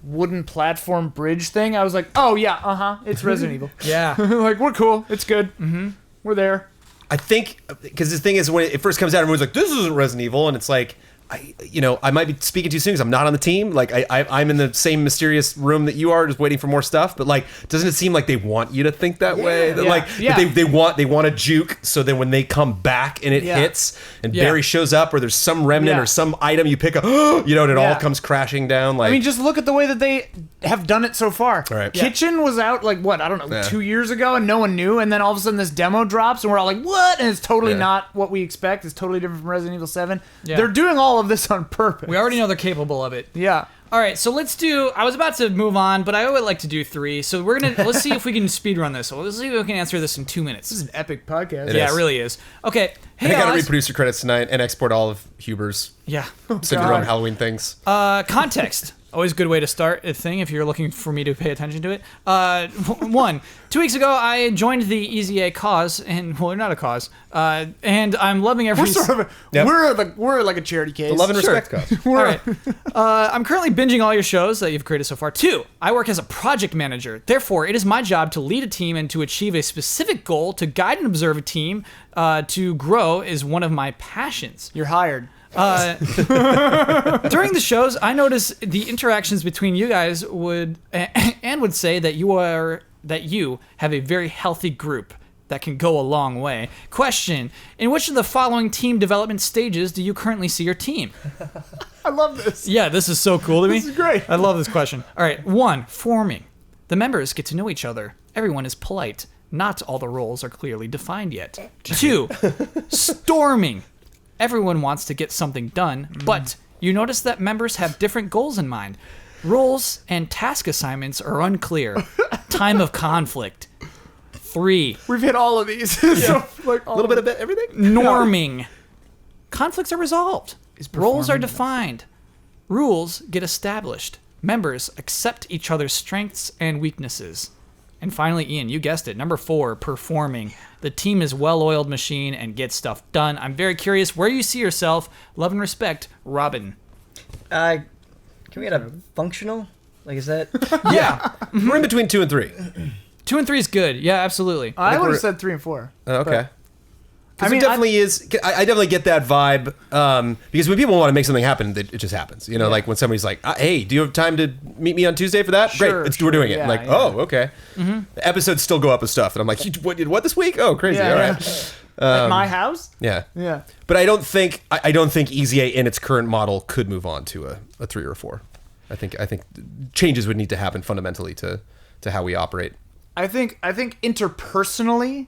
[SPEAKER 2] wooden platform bridge thing. I was like, oh yeah, it's Resident Evil.
[SPEAKER 1] Yeah.
[SPEAKER 2] Like, we're cool. It's good. Mm-hmm. We're there.
[SPEAKER 3] I think, because the thing is, when it first comes out, everyone's like, this isn't Resident Evil, and it's like, I might be speaking too soon because I'm not on the team. Like, I'm in the same mysterious room that you are, just waiting for more stuff. But doesn't it seem like they want you to think that way? That, they want a juke, so then when they come back and it hits, and Barry shows up, or there's some remnant or some item you pick up, and it all comes crashing down.
[SPEAKER 2] I mean, just look at the way that they have done it so far.
[SPEAKER 3] Right.
[SPEAKER 2] Kitchen was out 2 years ago, and no one knew, and then all of a sudden this demo drops, and we're all like, what? And it's totally not what we expect. It's totally different from Resident Evil 7.
[SPEAKER 1] Yeah.
[SPEAKER 2] They're doing all of this on purpose.
[SPEAKER 1] We already know they're capable of it.
[SPEAKER 2] Yeah.
[SPEAKER 1] All right, so let's do. I was about to move on, but I would like to do 3. So let's see if we can speed run this. So let's see if we can answer this in 2 minutes.
[SPEAKER 2] This is an epic podcast.
[SPEAKER 3] It
[SPEAKER 1] Yeah,
[SPEAKER 3] is.
[SPEAKER 1] it really is. Okay. Hey,
[SPEAKER 3] I got to
[SPEAKER 1] Oz.
[SPEAKER 3] read producer credits tonight and export all of Huber's
[SPEAKER 1] Yeah.
[SPEAKER 3] syndrome Halloween things.
[SPEAKER 1] Context. Always a good way to start a thing if you're looking for me to pay attention to it. 1, 2 weeks ago, I joined the Easy A cause, and well, not a cause, and I'm loving every.
[SPEAKER 2] We're sort of we're like a charity case.
[SPEAKER 3] The love and
[SPEAKER 1] Sure.
[SPEAKER 3] respect cause.
[SPEAKER 1] All right. I'm currently binging all your shows that you've created so far. 2, I work as a project manager. Therefore, it is my job to lead a team and to achieve a specific goal. To guide and observe a team to grow is one of my passions.
[SPEAKER 2] You're hired.
[SPEAKER 1] During the shows, I notice the interactions between you guys would say that you have a very healthy group that can go a long way. Question: in which of the following team development stages do you currently see your team?
[SPEAKER 2] I love this.
[SPEAKER 1] Yeah, this is so cool to me.
[SPEAKER 2] This is great.
[SPEAKER 1] I love this question. All right, 1, forming. The members get to know each other. Everyone is polite. Not all the roles are clearly defined yet. 2, storming. Everyone wants to get something done, but you notice that members have different goals in mind. Roles and task assignments are unclear. Time of conflict. 3,
[SPEAKER 2] We've hit all of these. So,
[SPEAKER 3] A little bit of everything?
[SPEAKER 1] norming. Conflicts are resolved. Roles are
[SPEAKER 2] performing.
[SPEAKER 1] defined. Rules get established. Members accept each other's strengths and weaknesses. And finally, Ian, you guessed it. Number 4, performing. The team is well-oiled machine and gets stuff done. I'm very curious where you see yourself. Love and respect, Robin.
[SPEAKER 4] Can we get a functional? Is that?
[SPEAKER 1] Yeah.
[SPEAKER 3] We're in between 2 and 3.
[SPEAKER 1] 2 and 3 is good. Yeah, absolutely.
[SPEAKER 2] I would
[SPEAKER 3] we're-
[SPEAKER 2] have said 3 and 4.
[SPEAKER 3] Okay.
[SPEAKER 2] I
[SPEAKER 3] Because
[SPEAKER 2] mean,
[SPEAKER 3] it definitely is. I definitely get that vibe. Because when people want to make something happen, it just happens. Like when somebody's like, "Hey, do you have time to meet me on Tuesday for that?"
[SPEAKER 2] Sure,
[SPEAKER 3] Great, we're doing it.
[SPEAKER 2] yeah,
[SPEAKER 3] Like,
[SPEAKER 2] yeah.
[SPEAKER 3] oh, okay. The episodes still go up with stuff, and I'm like, "What this week? Oh, crazy!
[SPEAKER 2] Yeah,
[SPEAKER 3] All
[SPEAKER 2] yeah.
[SPEAKER 3] right."
[SPEAKER 2] At my house?
[SPEAKER 3] Yeah.
[SPEAKER 2] Yeah.
[SPEAKER 3] But I don't think Easy A in its current model could move on to a 3 or a 4. I think changes would need to happen fundamentally to how we operate.
[SPEAKER 2] I think interpersonally,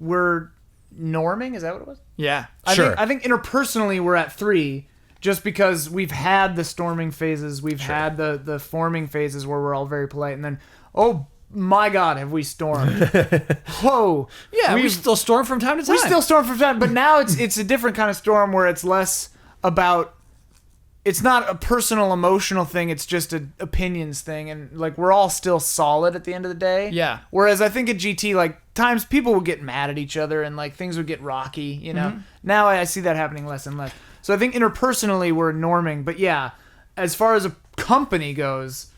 [SPEAKER 2] we're norming. Is that what it was?
[SPEAKER 1] Yeah.
[SPEAKER 3] Sure.
[SPEAKER 2] I think interpersonally we're at 3, just because we've had the storming phases, we've had the forming phases where we're all very polite, and then oh my God, have we stormed? Whoa.
[SPEAKER 1] Yeah, we still storm from time to time.
[SPEAKER 2] We still storm from time, but now it's a different kind of storm where it's less about. It's not a personal emotional thing, it's just an opinions thing, and like we're all still solid at the end of the day.
[SPEAKER 1] Yeah.
[SPEAKER 2] Whereas I think at GT, like times people would get mad at each other and like things would get rocky, you know. Now I see that happening less and less. So I think interpersonally we're norming, but yeah, as far as a company goes,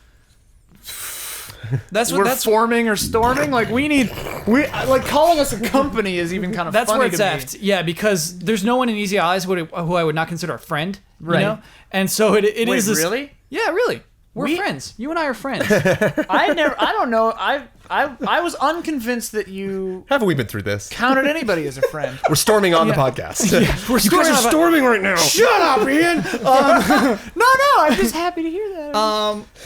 [SPEAKER 2] we're forming or storming. Like we like calling us a company is even kind of
[SPEAKER 1] that's
[SPEAKER 2] funny
[SPEAKER 1] where it's
[SPEAKER 2] to me.
[SPEAKER 1] at. Yeah, because there's no one in Easy Allies who I would not consider a friend.
[SPEAKER 2] Right.
[SPEAKER 1] You know? And so it
[SPEAKER 2] Wait,
[SPEAKER 1] is this.
[SPEAKER 2] really?
[SPEAKER 1] Yeah, really. We're friends. You and I are friends.
[SPEAKER 2] I don't know. I was unconvinced that you
[SPEAKER 3] Haven't we been through this?
[SPEAKER 2] counted anybody as a friend.
[SPEAKER 3] We're storming on the podcast.
[SPEAKER 1] We're
[SPEAKER 3] You guys are storming right now.
[SPEAKER 2] Shut up, Ian. No, I'm just happy to hear that.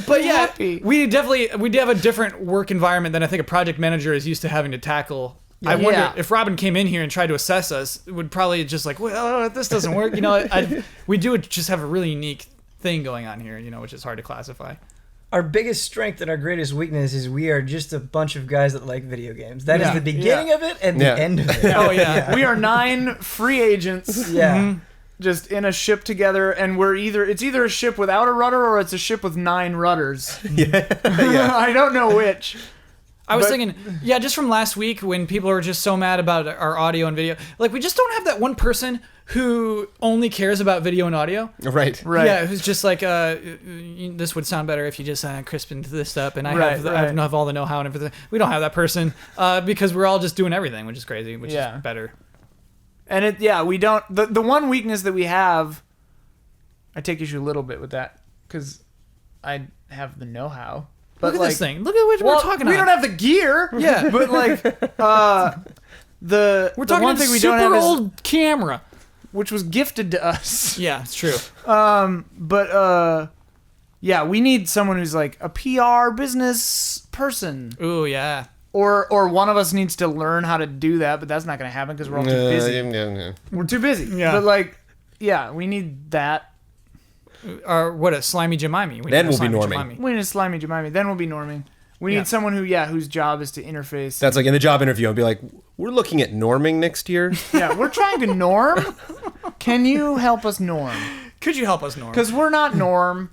[SPEAKER 1] But yeah,
[SPEAKER 2] happy.
[SPEAKER 1] we have a different work environment than I think a project manager is used to having to tackle. I wonder
[SPEAKER 2] Yeah.
[SPEAKER 1] if Robin came in here and tried to assess us, it would probably just like, well, this doesn't work. You know, we do just have a really unique thing going on here, you know, which is hard to classify.
[SPEAKER 4] Our biggest strength and our greatest weakness is we are just a bunch of guys that like video games. That is
[SPEAKER 1] Yeah.
[SPEAKER 4] the beginning of it and
[SPEAKER 3] Yeah.
[SPEAKER 4] the end of it.
[SPEAKER 1] Oh yeah.
[SPEAKER 2] We are 9 free agents.
[SPEAKER 4] Yeah.
[SPEAKER 2] Just in a ship together, and it's either a ship without a rudder or it's a ship with 9 rudders. I don't know which.
[SPEAKER 1] I was thinking, yeah, just from last week when people were just so mad about our audio and video, like we just don't have that one person who only cares about video and audio.
[SPEAKER 3] Right.
[SPEAKER 1] Yeah, who's just like, this would sound better if you just crispened this up, and I have all the know-how and everything. We don't have that person because we're all just doing everything, which is crazy, which is better.
[SPEAKER 2] And we don't. The one weakness that we have, I take issue a little bit with that because I have the know-how. But
[SPEAKER 1] Look at this thing. Look at what we're talking about.
[SPEAKER 2] We don't have the gear.
[SPEAKER 1] Yeah.
[SPEAKER 2] But like,
[SPEAKER 1] we're talking
[SPEAKER 2] one thing we don't have
[SPEAKER 1] old camera,
[SPEAKER 2] which was gifted to us.
[SPEAKER 1] Yeah, it's true.
[SPEAKER 2] Yeah, we need someone who's like a PR business person.
[SPEAKER 1] Ooh, yeah.
[SPEAKER 2] Or one of us needs to learn how to do that, but that's not going to happen because we're all too busy. We're too busy.
[SPEAKER 1] Yeah.
[SPEAKER 2] But like, yeah, we need that.
[SPEAKER 1] What a slimy Jemime.
[SPEAKER 3] Then we'll be norming.
[SPEAKER 2] We need a slimy Jemime. Then we'll be norming. We need someone whose job is to interface.
[SPEAKER 3] That's like in the job interview, I'll be like, we're looking at norming next year.
[SPEAKER 2] Yeah, we're trying to norm. Can you help us norm?
[SPEAKER 1] Could you help us norm?
[SPEAKER 2] Because we're not norm.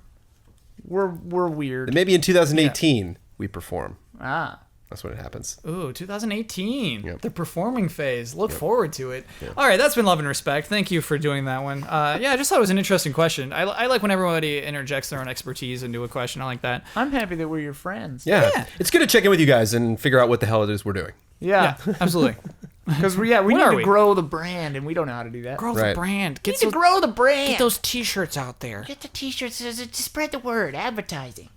[SPEAKER 2] We're weird.
[SPEAKER 3] Maybe in 2018 we perform.
[SPEAKER 2] Ah.
[SPEAKER 3] That's when it happens.
[SPEAKER 1] Ooh, 2018.
[SPEAKER 3] Yep.
[SPEAKER 1] The performing phase. Look forward to it. Yep. All right, that's been love and respect. Thank you for doing that one. Yeah, I just thought it was an interesting question. I like when everybody interjects their own expertise into a question. I like that.
[SPEAKER 2] I'm happy that we're your friends.
[SPEAKER 3] Yeah. It's good to check in with you guys and figure out what the hell it is we're doing.
[SPEAKER 2] Yeah.
[SPEAKER 1] Absolutely.
[SPEAKER 2] Because we need to grow the brand, and we don't know how to do that.
[SPEAKER 1] Grow the brand.
[SPEAKER 2] Get to grow the brand.
[SPEAKER 1] Get those T-shirts out there.
[SPEAKER 2] Get the T-shirts to spread the word. Advertising.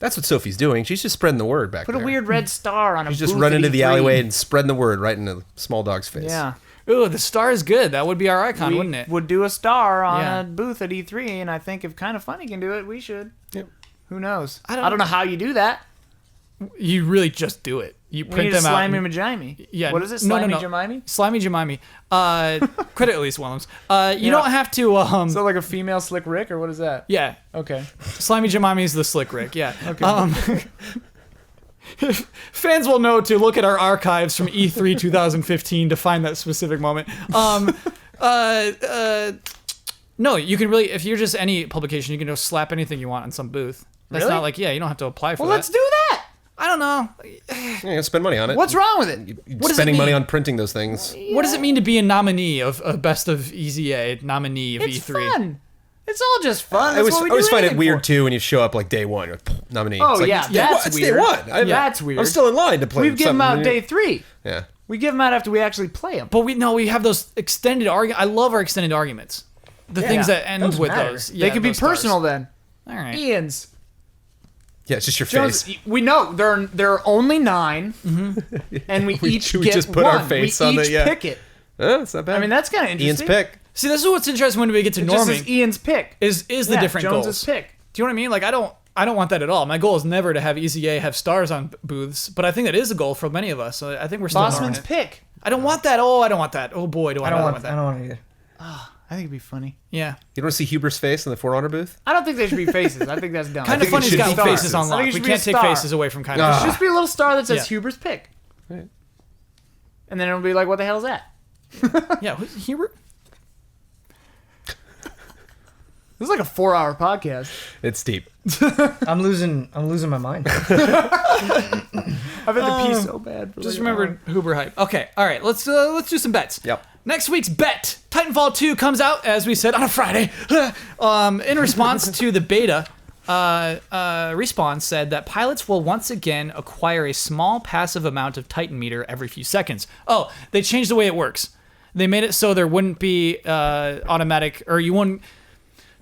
[SPEAKER 3] That's what Sophie's doing. She's just spreading the word back there.
[SPEAKER 2] Put a weird red star on a
[SPEAKER 3] She's just
[SPEAKER 2] booth
[SPEAKER 3] running
[SPEAKER 2] at
[SPEAKER 3] into the
[SPEAKER 2] E3.
[SPEAKER 3] alleyway and spreading the word right in a small dog's face.
[SPEAKER 2] Yeah.
[SPEAKER 1] Ooh, the star is good. That would be our icon,
[SPEAKER 2] We
[SPEAKER 1] wouldn't it?
[SPEAKER 2] would do a star on
[SPEAKER 1] Yeah.
[SPEAKER 2] a booth at E3, and I think if Kind of Funny can do it, we should.
[SPEAKER 3] Yep.
[SPEAKER 2] Who knows?
[SPEAKER 1] I
[SPEAKER 2] I don't know how you do that.
[SPEAKER 1] You really just do it. You
[SPEAKER 2] We
[SPEAKER 1] print
[SPEAKER 2] need
[SPEAKER 1] them
[SPEAKER 2] a
[SPEAKER 1] out.
[SPEAKER 2] slimy
[SPEAKER 1] and-
[SPEAKER 2] Majimey.
[SPEAKER 1] Yeah.
[SPEAKER 2] What is it?
[SPEAKER 1] No,
[SPEAKER 2] Slimy
[SPEAKER 1] no.
[SPEAKER 2] Jemimey?
[SPEAKER 1] Slimy Jemimey. Credit Elise Willems. You don't have to.
[SPEAKER 2] So like a female Slick Rick, or what is that?
[SPEAKER 1] Yeah.
[SPEAKER 2] Okay.
[SPEAKER 1] Slimy Jemimey is the Slick Rick. Yeah. Okay. Fans will know to look at our archives from E3 2015 to find that specific moment. No, you can really, if you're just any publication, you can just slap anything you want on some booth. That's
[SPEAKER 2] Really?
[SPEAKER 1] not like, you don't have to apply for
[SPEAKER 2] Well,
[SPEAKER 1] that.
[SPEAKER 2] let's do that.
[SPEAKER 1] I don't know.
[SPEAKER 3] Yeah, spend money on it.
[SPEAKER 2] What's wrong with it?
[SPEAKER 1] What does it
[SPEAKER 3] Spending money
[SPEAKER 1] mean?
[SPEAKER 3] on printing those things.
[SPEAKER 1] What does it mean to be a nominee of Best of EZA, nominee of
[SPEAKER 2] It's
[SPEAKER 1] E3?
[SPEAKER 2] fun. It's all just fun.
[SPEAKER 3] I
[SPEAKER 2] That's
[SPEAKER 3] always,
[SPEAKER 2] what we
[SPEAKER 3] I always
[SPEAKER 2] do
[SPEAKER 3] find it
[SPEAKER 2] anything
[SPEAKER 3] weird
[SPEAKER 2] for.
[SPEAKER 3] too when you show up like day one, you're like, nominee.
[SPEAKER 2] Oh,
[SPEAKER 3] It's like,
[SPEAKER 2] yeah,
[SPEAKER 3] what?
[SPEAKER 2] that's
[SPEAKER 3] It's
[SPEAKER 2] weird.
[SPEAKER 3] day one.
[SPEAKER 2] That's weird.
[SPEAKER 3] I'm still in line to play.
[SPEAKER 2] We've given them out
[SPEAKER 3] something.
[SPEAKER 2] day 3.
[SPEAKER 3] Yeah.
[SPEAKER 2] We give them out after we actually play them.
[SPEAKER 1] But we have those extended arguments. I love our extended arguments. The things that end
[SPEAKER 4] those
[SPEAKER 1] with
[SPEAKER 4] matter.
[SPEAKER 1] those.
[SPEAKER 2] They can be
[SPEAKER 1] those stars.
[SPEAKER 2] personal then.
[SPEAKER 1] All right.
[SPEAKER 2] Ian's.
[SPEAKER 3] Yeah, it's just your
[SPEAKER 2] Jones,
[SPEAKER 3] face.
[SPEAKER 2] we know there are only 9, and we each
[SPEAKER 3] we
[SPEAKER 2] get
[SPEAKER 3] just put
[SPEAKER 2] one.
[SPEAKER 3] our face
[SPEAKER 2] we
[SPEAKER 3] on
[SPEAKER 2] each
[SPEAKER 3] the- yeah.
[SPEAKER 2] pick it.
[SPEAKER 3] It's not bad.
[SPEAKER 2] I mean, that's kind of interesting.
[SPEAKER 3] Ian's pick.
[SPEAKER 1] See, this is what's interesting when we get to
[SPEAKER 2] It just
[SPEAKER 1] norming.
[SPEAKER 2] says Ian's pick.
[SPEAKER 1] Is the
[SPEAKER 2] Yeah,
[SPEAKER 1] different
[SPEAKER 2] Jones's
[SPEAKER 1] goals.
[SPEAKER 2] pick.
[SPEAKER 1] Do you know what I mean? Like, I don't. I don't want that at all. My goal is never to have EZA have stars on booths, but I think that is a goal for many of us. So I think we're still
[SPEAKER 2] Bossman's
[SPEAKER 1] it.
[SPEAKER 2] pick.
[SPEAKER 1] I don't want that. Oh, I don't want that. Oh boy, do I,
[SPEAKER 4] I don't
[SPEAKER 1] not
[SPEAKER 4] want.
[SPEAKER 1] want that.
[SPEAKER 4] I don't want it either.
[SPEAKER 2] I think it'd be funny.
[SPEAKER 1] Yeah.
[SPEAKER 3] You don't want to see Huber's face in the For Honor booth?
[SPEAKER 2] I don't think they should be faces. I think that's dumb.
[SPEAKER 1] Kind
[SPEAKER 2] I
[SPEAKER 1] of
[SPEAKER 2] think
[SPEAKER 1] funny
[SPEAKER 2] it
[SPEAKER 1] he's
[SPEAKER 2] should
[SPEAKER 1] got
[SPEAKER 2] be
[SPEAKER 1] faces
[SPEAKER 2] stars.
[SPEAKER 1] on
[SPEAKER 2] I
[SPEAKER 1] lock.
[SPEAKER 2] think it
[SPEAKER 1] We
[SPEAKER 2] should be
[SPEAKER 1] can't
[SPEAKER 2] a
[SPEAKER 1] take
[SPEAKER 2] star.
[SPEAKER 1] faces away from kind
[SPEAKER 2] There
[SPEAKER 1] of.
[SPEAKER 2] should just be a little star that says
[SPEAKER 1] Yeah.
[SPEAKER 2] Huber's pick.
[SPEAKER 3] Right.
[SPEAKER 2] And then it'll be like, what the hell is that?
[SPEAKER 1] Yeah, who's Hubert?
[SPEAKER 2] This is like a 4-hour podcast.
[SPEAKER 3] It's deep.
[SPEAKER 4] I'm losing my mind.
[SPEAKER 2] I've had to pee so bad. For
[SPEAKER 1] Just
[SPEAKER 2] like an
[SPEAKER 1] remember Huber hype. Okay, all right, let's do some bets.
[SPEAKER 3] Yep.
[SPEAKER 1] Next week's bet, Titanfall 2 comes out, as we said, on a Friday. In response to the beta, Respawn said that pilots will once again acquire a small passive amount of Titan meter every few seconds. Oh, they changed the way it works. They made it so there wouldn't be automatic, or you wouldn't.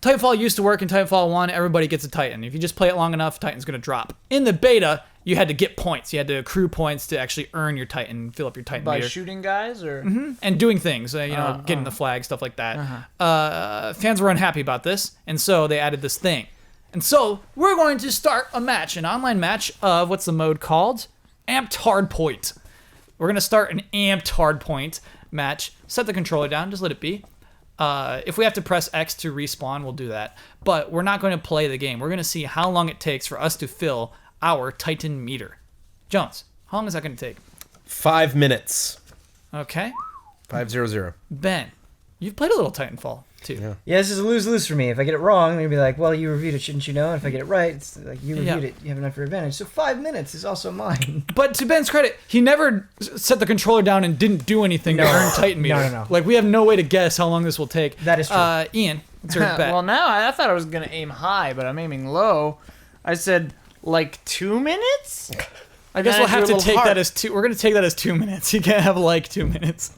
[SPEAKER 1] Titanfall used to work in Titanfall 1, everybody gets a Titan. If you just play it long enough, Titan's going to drop. In the beta, you had to get points. You had to accrue points to actually earn your Titan, fill up your Titan
[SPEAKER 2] By
[SPEAKER 1] meter.
[SPEAKER 2] shooting guys or
[SPEAKER 1] And doing things, getting the flag, stuff like that. Fans were unhappy about this, and so they added this thing. And so we're going to start a match, an online match of, what's the mode called? Amped Hardpoint. We're going to start an Amped Hardpoint match. Set the controller down, just let it be. If we have to press X to respawn, we'll do that. But we're not going to play the game. We're going to see how long it takes for us to fill our Titan meter. Jones, how long is that going to take?
[SPEAKER 3] 5 minutes.
[SPEAKER 1] Okay.
[SPEAKER 3] 500.
[SPEAKER 1] Ben, you've played a little Titanfall too.
[SPEAKER 4] Yeah, this is a lose-lose for me. If I get it wrong, they're gonna be like, "Well, you reviewed it, shouldn't you know?" And if I get it right, it's like you reviewed it, you have enough for advantage. So 5 minutes is also mine.
[SPEAKER 1] But to Ben's credit, he never set the controller down and didn't do anything to earn Titan meter.
[SPEAKER 4] No.
[SPEAKER 1] Like, we have no way to guess how long this will take.
[SPEAKER 4] That is true.
[SPEAKER 1] Ian, what's your bet?
[SPEAKER 2] Well, now I thought I was gonna aim high, but I'm aiming low. I said like 2 minutes.
[SPEAKER 1] I guess we'll have to take that as 2. We're going to take that as 2 minutes. You can't have like 2 minutes.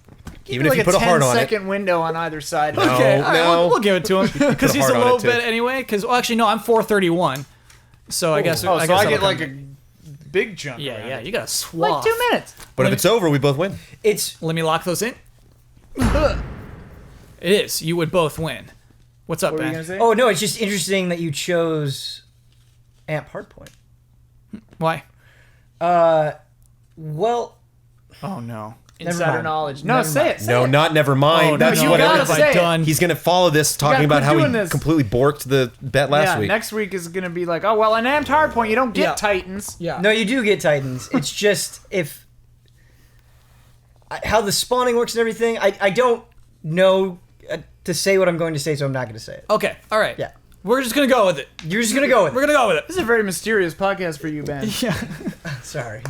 [SPEAKER 3] Even if you put a heart on it.
[SPEAKER 2] 10-second window on either side.
[SPEAKER 1] Okay, all right,
[SPEAKER 3] no.
[SPEAKER 1] we'll give it to him because he's a
[SPEAKER 3] heart on
[SPEAKER 1] low
[SPEAKER 3] it, too.
[SPEAKER 1] bet anyway. Because actually, no, I'm 431. So I guess.
[SPEAKER 2] Oh, so
[SPEAKER 1] guess
[SPEAKER 2] I
[SPEAKER 1] that'll
[SPEAKER 2] get
[SPEAKER 1] come.
[SPEAKER 2] like a big chunk.
[SPEAKER 1] Yeah,
[SPEAKER 2] around
[SPEAKER 1] yeah.
[SPEAKER 2] it.
[SPEAKER 1] You got a swath.
[SPEAKER 2] Like 2 minutes.
[SPEAKER 3] But if it's over, we both win.
[SPEAKER 4] It's
[SPEAKER 1] Let me lock those in. It is. You would both win. What's up,
[SPEAKER 2] What were you
[SPEAKER 1] Ben?
[SPEAKER 2] gonna say?
[SPEAKER 4] oh no, it's just interesting that you chose Amp Hardpoint.
[SPEAKER 1] Why?
[SPEAKER 4] Well,
[SPEAKER 1] Oh no.
[SPEAKER 2] Insider
[SPEAKER 4] mind.
[SPEAKER 2] knowledge. No,
[SPEAKER 4] Never
[SPEAKER 2] say
[SPEAKER 4] mind.
[SPEAKER 2] it. Say
[SPEAKER 3] No,
[SPEAKER 2] it.
[SPEAKER 3] not never mind.
[SPEAKER 1] Oh,
[SPEAKER 3] That's
[SPEAKER 1] no,
[SPEAKER 3] what
[SPEAKER 2] gotta
[SPEAKER 3] everybody
[SPEAKER 2] say it.
[SPEAKER 1] done.
[SPEAKER 3] He's gonna follow this, talking
[SPEAKER 2] gotta
[SPEAKER 3] about how
[SPEAKER 2] quit
[SPEAKER 3] he
[SPEAKER 2] doing this.
[SPEAKER 3] completely borked the bet last week.
[SPEAKER 2] Next week is gonna be like, oh well, an amped hardpoint, you don't get
[SPEAKER 1] Yeah.
[SPEAKER 2] Titans.
[SPEAKER 1] Yeah.
[SPEAKER 4] no, you do get Titans. It's just how the spawning works and everything. I don't know to say what I'm going to say, so I'm not going to say it.
[SPEAKER 1] Okay. All right.
[SPEAKER 4] Yeah.
[SPEAKER 1] We're just gonna go with it.
[SPEAKER 4] You're just gonna go with
[SPEAKER 1] We're
[SPEAKER 4] it.
[SPEAKER 1] gonna go with it.
[SPEAKER 2] This is a very mysterious podcast for you, Ben.
[SPEAKER 1] Yeah.
[SPEAKER 4] Sorry.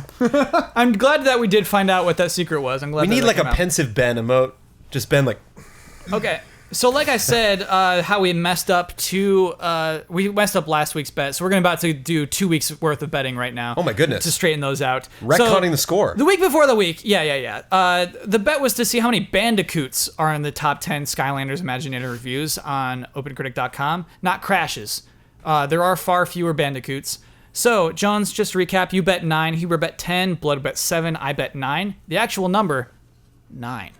[SPEAKER 1] I'm glad that we did find out what that secret was. I'm glad.
[SPEAKER 3] We
[SPEAKER 1] that
[SPEAKER 3] need
[SPEAKER 1] that
[SPEAKER 3] like
[SPEAKER 1] came
[SPEAKER 3] a
[SPEAKER 1] out.
[SPEAKER 3] pensive Ben emote. Just Ben like,
[SPEAKER 1] Okay. So like I said, how we messed up we messed up last week's bet. So we're about to do 2 weeks worth of betting right now.
[SPEAKER 3] oh my goodness.
[SPEAKER 1] To straighten those out.
[SPEAKER 3] Retconning the score.
[SPEAKER 1] The week before the week, yeah. The bet was to see how many bandicoots are in the top 10 Skylanders Imagineer reviews on OpenCritic.com, not crashes. There are far fewer bandicoots. So, Jones, just to recap, you bet 9, Huber bet 10, Blood bet 7, I bet 9. The actual number, 9.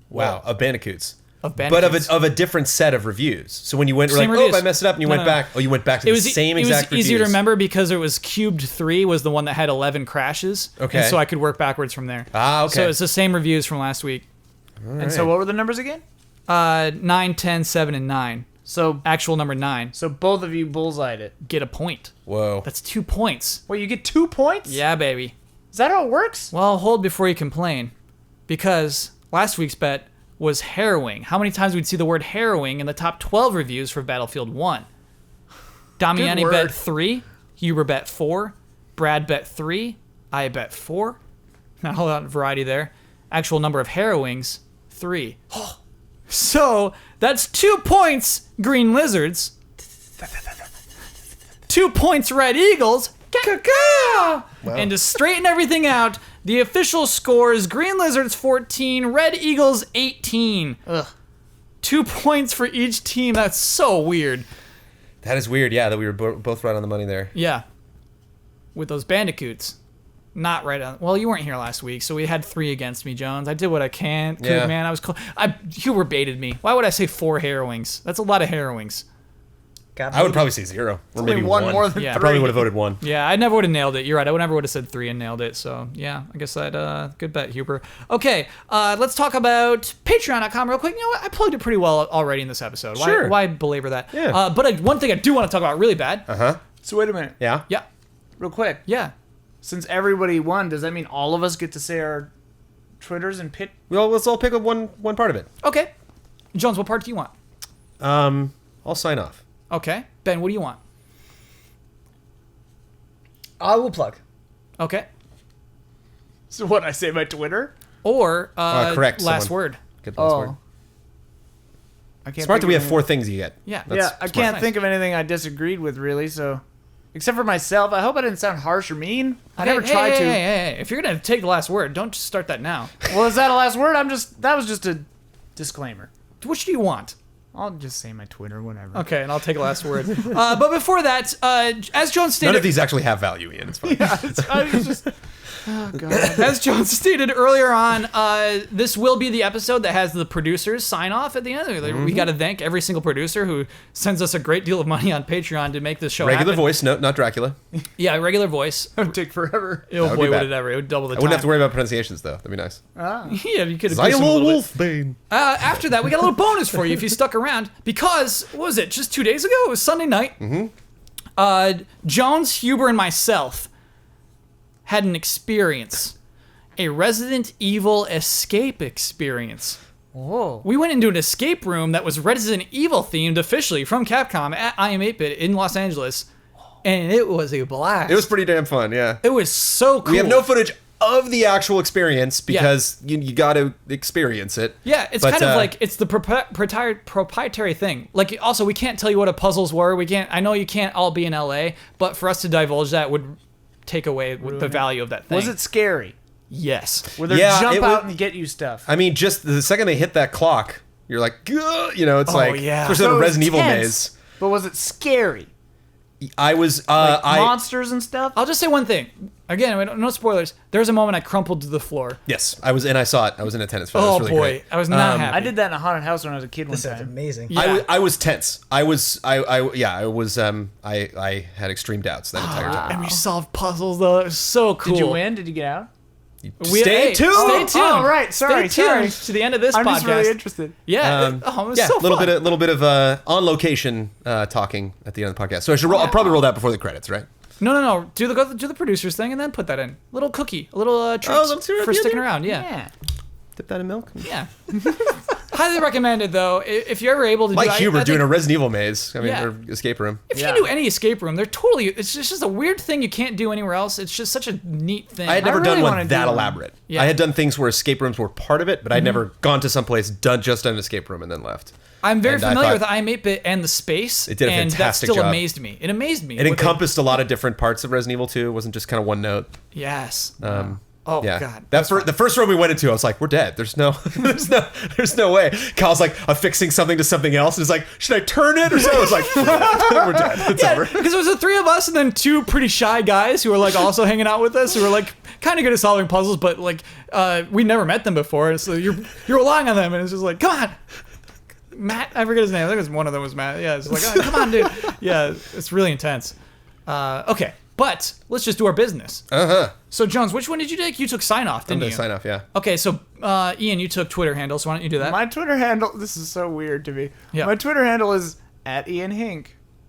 [SPEAKER 3] Wow, of Bandicoots.
[SPEAKER 1] Of
[SPEAKER 3] But
[SPEAKER 1] bandicoots.
[SPEAKER 3] of a different set of reviews. So when you went,
[SPEAKER 1] Same
[SPEAKER 3] like,
[SPEAKER 1] reviews.
[SPEAKER 3] oh, I messed it up, and you
[SPEAKER 1] No,
[SPEAKER 3] went
[SPEAKER 1] no, no.
[SPEAKER 3] back. Oh, you went back to the same exact
[SPEAKER 1] It was easier to
[SPEAKER 3] reviews.
[SPEAKER 1] remember because it was Cubed 3 was the one that had 11 crashes.
[SPEAKER 3] Okay.
[SPEAKER 1] And so I could work backwards from there.
[SPEAKER 3] Ah, okay.
[SPEAKER 1] So it's the same reviews from last week.
[SPEAKER 2] And so what were the numbers again?
[SPEAKER 1] 9, 10, 7, and 9.
[SPEAKER 2] So
[SPEAKER 1] Actual number 9.
[SPEAKER 2] so both of you bullseyed it.
[SPEAKER 1] Get a point.
[SPEAKER 3] Whoa.
[SPEAKER 1] That's 2 points.
[SPEAKER 2] Well, you get 2 points?
[SPEAKER 1] Yeah, baby.
[SPEAKER 2] Is that how it works?
[SPEAKER 1] Well, hold before you complain. Because last week's bet was harrowing. How many times we'd see the word harrowing in the top 12 reviews for Battlefield 1? Damiani
[SPEAKER 2] word.
[SPEAKER 1] bet 3, Huber bet 4, Brad bet 3, I bet 4. Not a lot of variety there. Actual number of harrowings, 3. So, that's 2 points, Green Lizards. 2 points, Red Eagles.
[SPEAKER 3] Wow.
[SPEAKER 1] And to straighten everything out, the official score is Green Lizards 14, Red Eagles 18. Ugh. 2 points for each team. That's so weird.
[SPEAKER 3] That is weird, yeah, that we were both right on the money there.
[SPEAKER 1] Yeah. With those bandicoots. Not right on. Well, you weren't here last week, so we had 3 against me, Jones. I did what I can.
[SPEAKER 3] Yeah.
[SPEAKER 1] Man, I was close. Huber baited me. Why would I say 4 harrowings? That's a lot of harrowings.
[SPEAKER 3] I would probably say 0 or maybe
[SPEAKER 2] one
[SPEAKER 3] 1
[SPEAKER 2] more than
[SPEAKER 1] Yeah.
[SPEAKER 3] I probably would have voted 1.
[SPEAKER 1] Yeah, I never would have nailed it. You're right. I never would have said 3 and nailed it. So yeah, I guess that good bet, Huber. Okay, let's talk about Patreon.com real quick. You know what? I plugged it pretty well already in this episode.
[SPEAKER 3] Sure.
[SPEAKER 1] Why belabor that?
[SPEAKER 3] Yeah.
[SPEAKER 1] But one thing I do want to talk about really bad.
[SPEAKER 2] So wait a minute.
[SPEAKER 3] Yeah.
[SPEAKER 1] Yeah.
[SPEAKER 2] Real quick.
[SPEAKER 1] Yeah.
[SPEAKER 2] Since everybody won, does that mean all of us get to say our Twitters and pit?
[SPEAKER 3] Well, let's all pick up one part of it.
[SPEAKER 1] Okay. Jones, what part do you want?
[SPEAKER 3] I'll sign off.
[SPEAKER 1] Okay. Ben, what do you want?
[SPEAKER 4] I will plug.
[SPEAKER 1] Okay.
[SPEAKER 2] So what, I say my Twitter?
[SPEAKER 1] Or
[SPEAKER 3] correct.
[SPEAKER 1] last
[SPEAKER 3] Someone.
[SPEAKER 1] word.
[SPEAKER 3] Get the last word.
[SPEAKER 2] I can't
[SPEAKER 3] Smart that
[SPEAKER 2] think
[SPEAKER 3] we
[SPEAKER 2] of
[SPEAKER 3] have 4
[SPEAKER 2] anything-
[SPEAKER 3] things you get.
[SPEAKER 1] Yeah.
[SPEAKER 3] That's
[SPEAKER 2] I
[SPEAKER 3] smart.
[SPEAKER 2] can't
[SPEAKER 1] Nice.
[SPEAKER 2] think of anything I disagreed with, really, so... Except for myself. I hope I didn't sound harsh or mean. I never tried to.
[SPEAKER 1] Hey. If you're going to take the last word, don't just start that now.
[SPEAKER 2] Well, is that a last word? That was just a disclaimer.
[SPEAKER 1] Which do you want?
[SPEAKER 2] I'll just say my Twitter, whatever.
[SPEAKER 1] Okay, and I'll take the last word. But before that, as Jones stated...
[SPEAKER 3] None of these actually have value, Ian. It's fine.
[SPEAKER 2] It's just... Oh, God.
[SPEAKER 1] As Jones stated earlier on, this will be the episode that has the producers sign off at the end. We got to thank every single producer who sends us a great deal of money on Patreon to make this show
[SPEAKER 3] Regular
[SPEAKER 1] happen.
[SPEAKER 3] voice, no, not Dracula.
[SPEAKER 1] Yeah, regular voice.
[SPEAKER 2] It would take forever.
[SPEAKER 1] Oh
[SPEAKER 3] would
[SPEAKER 1] boy,
[SPEAKER 3] be
[SPEAKER 1] would
[SPEAKER 3] bad.
[SPEAKER 1] it ever. It would double the
[SPEAKER 3] I
[SPEAKER 1] time.
[SPEAKER 3] wouldn't have to worry about pronunciations, though. That'd be nice.
[SPEAKER 1] Yeah, you could have
[SPEAKER 3] Xylo Wolfbane.
[SPEAKER 1] After that, we got a little bonus for you if you stuck around. Because, what was it, just 2 days ago? It was Sunday night. Jones, Huber, and myself had an experience. A Resident Evil escape experience.
[SPEAKER 2] Whoa.
[SPEAKER 1] We went into an escape room that was Resident Evil themed officially from Capcom at I Am 8-Bit in Los Angeles. And it was a blast.
[SPEAKER 3] It was pretty damn fun, yeah.
[SPEAKER 1] It was so cool.
[SPEAKER 3] We have no footage of the actual experience because you got to experience it.
[SPEAKER 1] Yeah, it's
[SPEAKER 3] But,
[SPEAKER 1] kind of like it's the proprietary thing. Like, also, we can't tell you what the puzzles were. I know you can't all be in LA, but for us to divulge that would take away the value of that thing.
[SPEAKER 2] Was it scary?
[SPEAKER 1] Yes.
[SPEAKER 2] Where they jump out and get you stuff?
[SPEAKER 3] I mean, just the second they hit that clock, you're like, "Gah!" You know, it's like,
[SPEAKER 1] yeah.
[SPEAKER 3] especially in
[SPEAKER 2] So
[SPEAKER 3] a
[SPEAKER 2] it was
[SPEAKER 3] Resident Evil
[SPEAKER 2] tense,
[SPEAKER 3] maze.
[SPEAKER 2] But was it scary?
[SPEAKER 3] I was,
[SPEAKER 2] Like monsters and stuff?
[SPEAKER 1] I'll just say one thing. Again, no spoilers. There was a moment I crumpled to the floor.
[SPEAKER 3] yes, I was, and I saw it. I was in attendance for that. It
[SPEAKER 1] Oh,
[SPEAKER 3] was really
[SPEAKER 1] boy.
[SPEAKER 3] great.
[SPEAKER 1] I was not happy.
[SPEAKER 2] I did that in a haunted house when I was a kid one
[SPEAKER 4] This sounds
[SPEAKER 2] time.
[SPEAKER 4] amazing.
[SPEAKER 1] Yeah.
[SPEAKER 3] I was tense. I had extreme doubts that entire time.
[SPEAKER 1] And we solved puzzles, though. It was so cool.
[SPEAKER 2] Did you win? Did you get out?
[SPEAKER 3] Stay tuned.
[SPEAKER 1] Stay tuned.
[SPEAKER 2] Oh, right. Sorry,
[SPEAKER 1] Stay tuned
[SPEAKER 2] sorry.
[SPEAKER 1] to the end of this
[SPEAKER 2] I'm
[SPEAKER 1] podcast.
[SPEAKER 2] just really interested.
[SPEAKER 1] Yeah. It was
[SPEAKER 3] Yeah,
[SPEAKER 1] so
[SPEAKER 3] little
[SPEAKER 1] fun.
[SPEAKER 3] bit of on location talking at the end of the podcast. So I'll probably roll that before the credits, right?
[SPEAKER 1] No. Do the producers thing and then put that in. Little cookie, a little treat
[SPEAKER 3] let's do it
[SPEAKER 1] for
[SPEAKER 3] at the
[SPEAKER 1] sticking
[SPEAKER 3] end.
[SPEAKER 1] around. Yeah.
[SPEAKER 2] Yeah.
[SPEAKER 3] Dip that in milk.
[SPEAKER 1] Yeah. Highly recommended, though. If you're ever able to
[SPEAKER 3] Mike
[SPEAKER 1] do
[SPEAKER 3] Huber
[SPEAKER 1] I
[SPEAKER 3] doing a
[SPEAKER 1] think
[SPEAKER 3] Resident Evil maze. I mean,
[SPEAKER 1] Yeah.
[SPEAKER 3] or escape room.
[SPEAKER 1] If
[SPEAKER 2] Yeah.
[SPEAKER 1] you do any escape room, it's just a weird thing you can't do anywhere else. It's just such a neat thing.
[SPEAKER 3] I had never
[SPEAKER 2] really
[SPEAKER 3] done
[SPEAKER 2] wanna
[SPEAKER 3] one
[SPEAKER 2] do
[SPEAKER 3] that
[SPEAKER 2] one.
[SPEAKER 3] elaborate.
[SPEAKER 1] Yeah.
[SPEAKER 3] I had done things where escape rooms were part of it, but I'd never gone to someplace done an escape room and then left.
[SPEAKER 1] I'm very
[SPEAKER 3] And I
[SPEAKER 1] familiar
[SPEAKER 3] thought-
[SPEAKER 1] with I Am 8-Bit and the space.
[SPEAKER 3] It did a
[SPEAKER 1] and that
[SPEAKER 3] fantastic
[SPEAKER 1] still
[SPEAKER 3] job.
[SPEAKER 1] amazed me. It amazed me.
[SPEAKER 3] It encompassed a lot of different parts of Resident Evil 2. It wasn't just kind of one note.
[SPEAKER 1] Yes.
[SPEAKER 3] Yeah.
[SPEAKER 1] God.
[SPEAKER 3] The first room we went into, I was like, we're dead. There's no way. Kyle's like affixing something to something else. And it's like, should I turn it or something? I was like, we're dead. It's over.
[SPEAKER 1] Because it was the three of us and then two pretty shy guys who were like also hanging out with us who were like kind of good at solving puzzles, but like we never met them before. So you're relying on them, and it's just like, come on. Matt, I forget his name. I think it was one of them was Matt. Yeah, it's like, oh, come on, dude. Yeah, it's really intense. Okay, but let's just do our business. So, Jones, which one did you take? You took sign off,
[SPEAKER 3] I'm
[SPEAKER 1] didn't
[SPEAKER 3] gonna
[SPEAKER 1] you?
[SPEAKER 3] sign off, yeah.
[SPEAKER 1] Okay, so Ian, you took Twitter handle. So why don't you do that?
[SPEAKER 2] My Twitter handle, this is so weird to me.
[SPEAKER 1] Yeah.
[SPEAKER 2] My Twitter handle is @IanHink.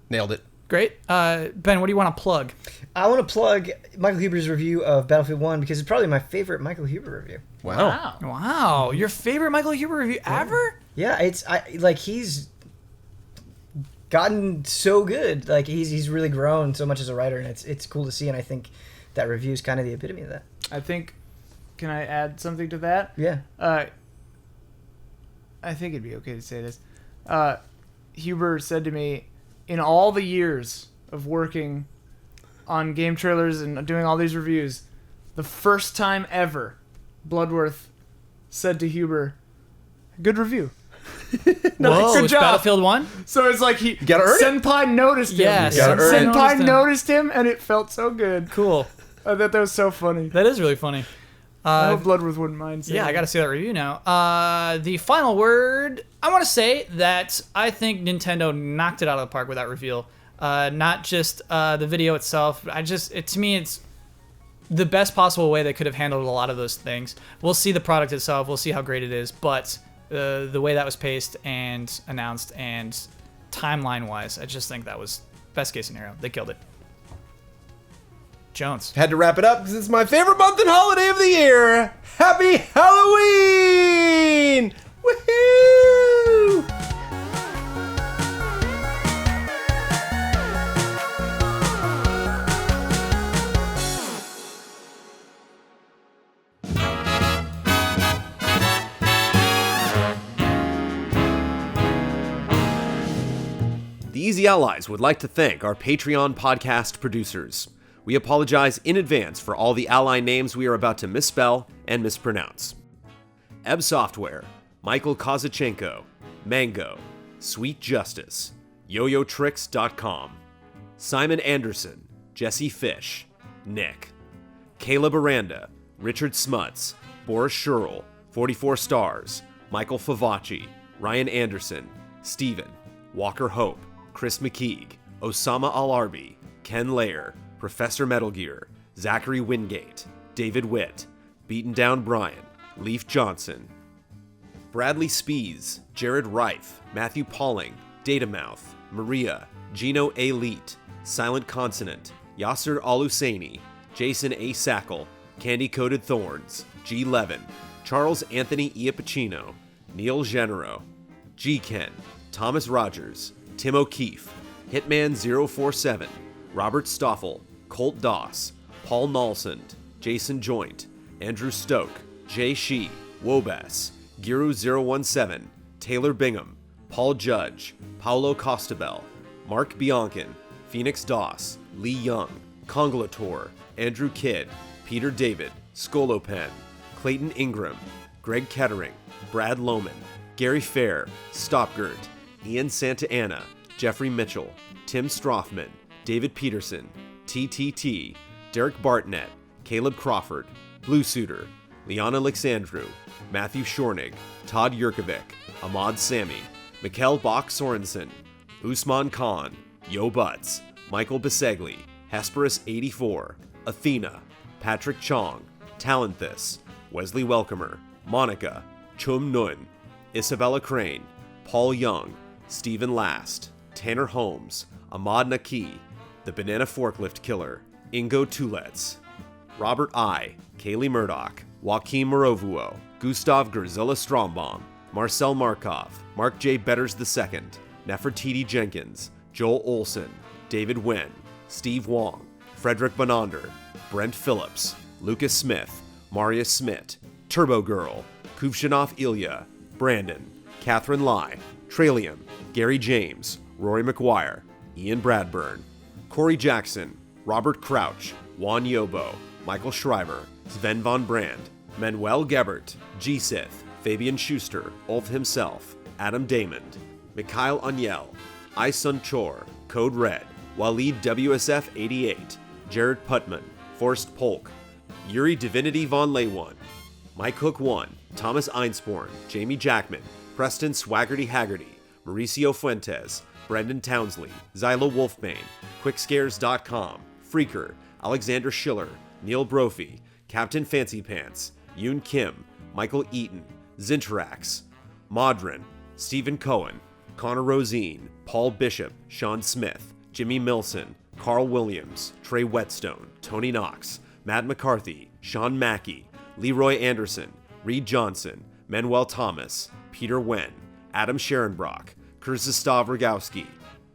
[SPEAKER 3] Nailed it.
[SPEAKER 1] Great. Ben, what do you want to plug?
[SPEAKER 4] I want to plug Michael Huber's review of Battlefield 1 because it's probably my favorite Michael Huber review.
[SPEAKER 3] Wow.
[SPEAKER 1] Wow, your favorite Michael Huber review ever?
[SPEAKER 4] Yeah, he's gotten so good. Like he's really grown so much as a writer, and it's cool to see. And I think that review is kind of the epitome of that.
[SPEAKER 2] I think, can I add something to that?
[SPEAKER 4] Yeah.
[SPEAKER 2] I think it'd be okay to say this. Huber said to me, in all the years of working on game trailers and doing all these reviews, the first time ever Bloodworth said to Huber, good review.
[SPEAKER 1] Whoa,
[SPEAKER 2] good
[SPEAKER 1] it's
[SPEAKER 2] job.
[SPEAKER 1] Battlefield 1?
[SPEAKER 2] So it's like he
[SPEAKER 3] gotta earn it.
[SPEAKER 2] Senpai noticed him.
[SPEAKER 1] Yes,
[SPEAKER 3] You gotta earn it.
[SPEAKER 2] Senpai noticed him, and it felt so good.
[SPEAKER 1] Cool.
[SPEAKER 2] I thought that was so funny.
[SPEAKER 1] That is really funny.
[SPEAKER 2] I hope Bloodworth wouldn't mind saying
[SPEAKER 1] Yeah, I got to see that review now. The final word, I want to say that I think Nintendo knocked it out of the park with that reveal. Not just the video itself. To me, it's the best possible way they could have handled a lot of those things. We'll see the product itself. We'll see how great it is. But the way that was paced and announced and timeline-wise, I just think that was best case scenario. They killed it. Jones.
[SPEAKER 3] Had to wrap it up because it's my favorite month and holiday of the year. Happy Halloween! Woohoo! The Easy Allies would like to thank our Patreon podcast producers. We apologize in advance for all the ally names we are about to misspell and mispronounce. Ebb Software, Michael Kozachenko, Mango, Sweet Justice, YoYoTricks.com, Simon Anderson, Jesse Fish, Nick, Caleb Aranda, Richard Smuts, Boris Scherl, 44 Stars, Michael Favacci, Ryan Anderson, Steven, Walker Hope, Chris McKeague, Osama Al-Arbi, Ken Lair, Professor Metal Gear, Zachary Wingate, David Witt, Beaten Down Brian, Leaf Johnson, Bradley Spees, Jared Reif, Matthew Pauling, Datamouth, Maria, Gino A. Leet, Silent Consonant, Yasser Al-Husseini, Jason A. Sackle, Candy Coated Thorns, G. Levin, Charles Anthony Iapicino, Neil Genero, G. Ken, Thomas Rogers, Tim O'Keefe, Hitman 047, Robert Stoffel, Colt Doss, Paul Nalsund, Jason Joint, Andrew Stoke, Jay Shee, Wobess, Giru017, Taylor Bingham, Paul Judge, Paolo Costabel, Mark Biancan, Phoenix Doss, Lee Young, Congolator, Andrew Kidd, Peter David, Skolopen, Clayton Ingram, Greg Kettering, Brad Lohman, Gary Fair, Stopgert, Ian Santa Anna, Jeffrey Mitchell, Tim Strothman, David Peterson, TTT, Derek Bartnett, Caleb Crawford, Blue Suitor, Leon Alexandru, Matthew Shornig, Todd Yurkovic, Ahmad Sami, Mikkel Bach Sorensen, Usman Khan, Yo Butts, Michael Bisegli, Hesperus84, Athena, Patrick Chong, Talenthus, Wesley Welcomer, Monica, Chum Nun, Isabella Crane, Paul Young, Stephen Last, Tanner Holmes, Ahmad Naki, The Banana Forklift Killer, Ingo Tulets, Robert I, Kaylee Murdoch, Joaquin Morovuo, Gustav Gerzilla Strombaum, Marcel Markov, Mark J. Betters II, Nefertiti Jenkins, Joel Olson, David Wen, Steve Wong, Frederick Bonander, Brent Phillips, Lucas Smith, Marius Smith, Turbo Girl, Kuvshanov Ilya, Brandon, Catherine Lai, Tralium, Gary James, Rory McGuire, Ian Bradburn, Corey Jackson, Robert Crouch, Juan Yobo, Michael Schreiber, Sven von Brand, Manuel Gebert, G-Sith, Fabian Schuster, Ulf himself, Adam Damond, Mikhail Onyel, Isun Chor, Code Red, Waleed WSF 88, Jared Putman, Forrest Polk, Yuri Divinity von Leeuwen, Mike Hook 1, Thomas Einsporn, Jamie Jackman, Preston Swaggerty Haggerty, Mauricio Fuentes, Brendan Townsley, Xylo Wolfbane, Quickscares.com, Freaker, Alexander Schiller, Neil Brophy, Captain Fancy Pants, Yoon Kim, Michael Eaton, Zinterax, Modron, Stephen Cohen, Connor Rosine, Paul Bishop, Sean Smith, Jimmy Milson, Carl Williams, Trey Whetstone, Tony Knox, Matt McCarthy, Sean Mackey, Leroy Anderson, Reed Johnson, Manuel Thomas, Peter Wen, Adam Scherenbrock, Krzysztof Rogowski,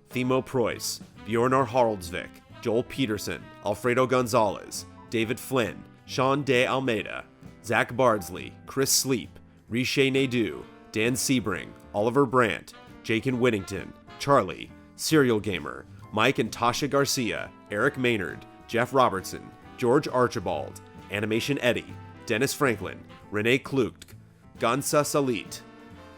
[SPEAKER 3] Themo Preuss, Bjornar Haraldsvik, Joel Peterson, Alfredo Gonzalez, David Flynn, Sean De Almeida, Zach Bardsley, Chris Sleep, Riche Nadeau, Dan Sebring, Oliver Brandt, Jakin Whittington, Charlie, Serial Gamer, Mike and Tasha Garcia, Eric Maynard, Jeff Robertson, George Archibald, Animation Eddie, Dennis Franklin, Renee Klugt, Gansa Salit,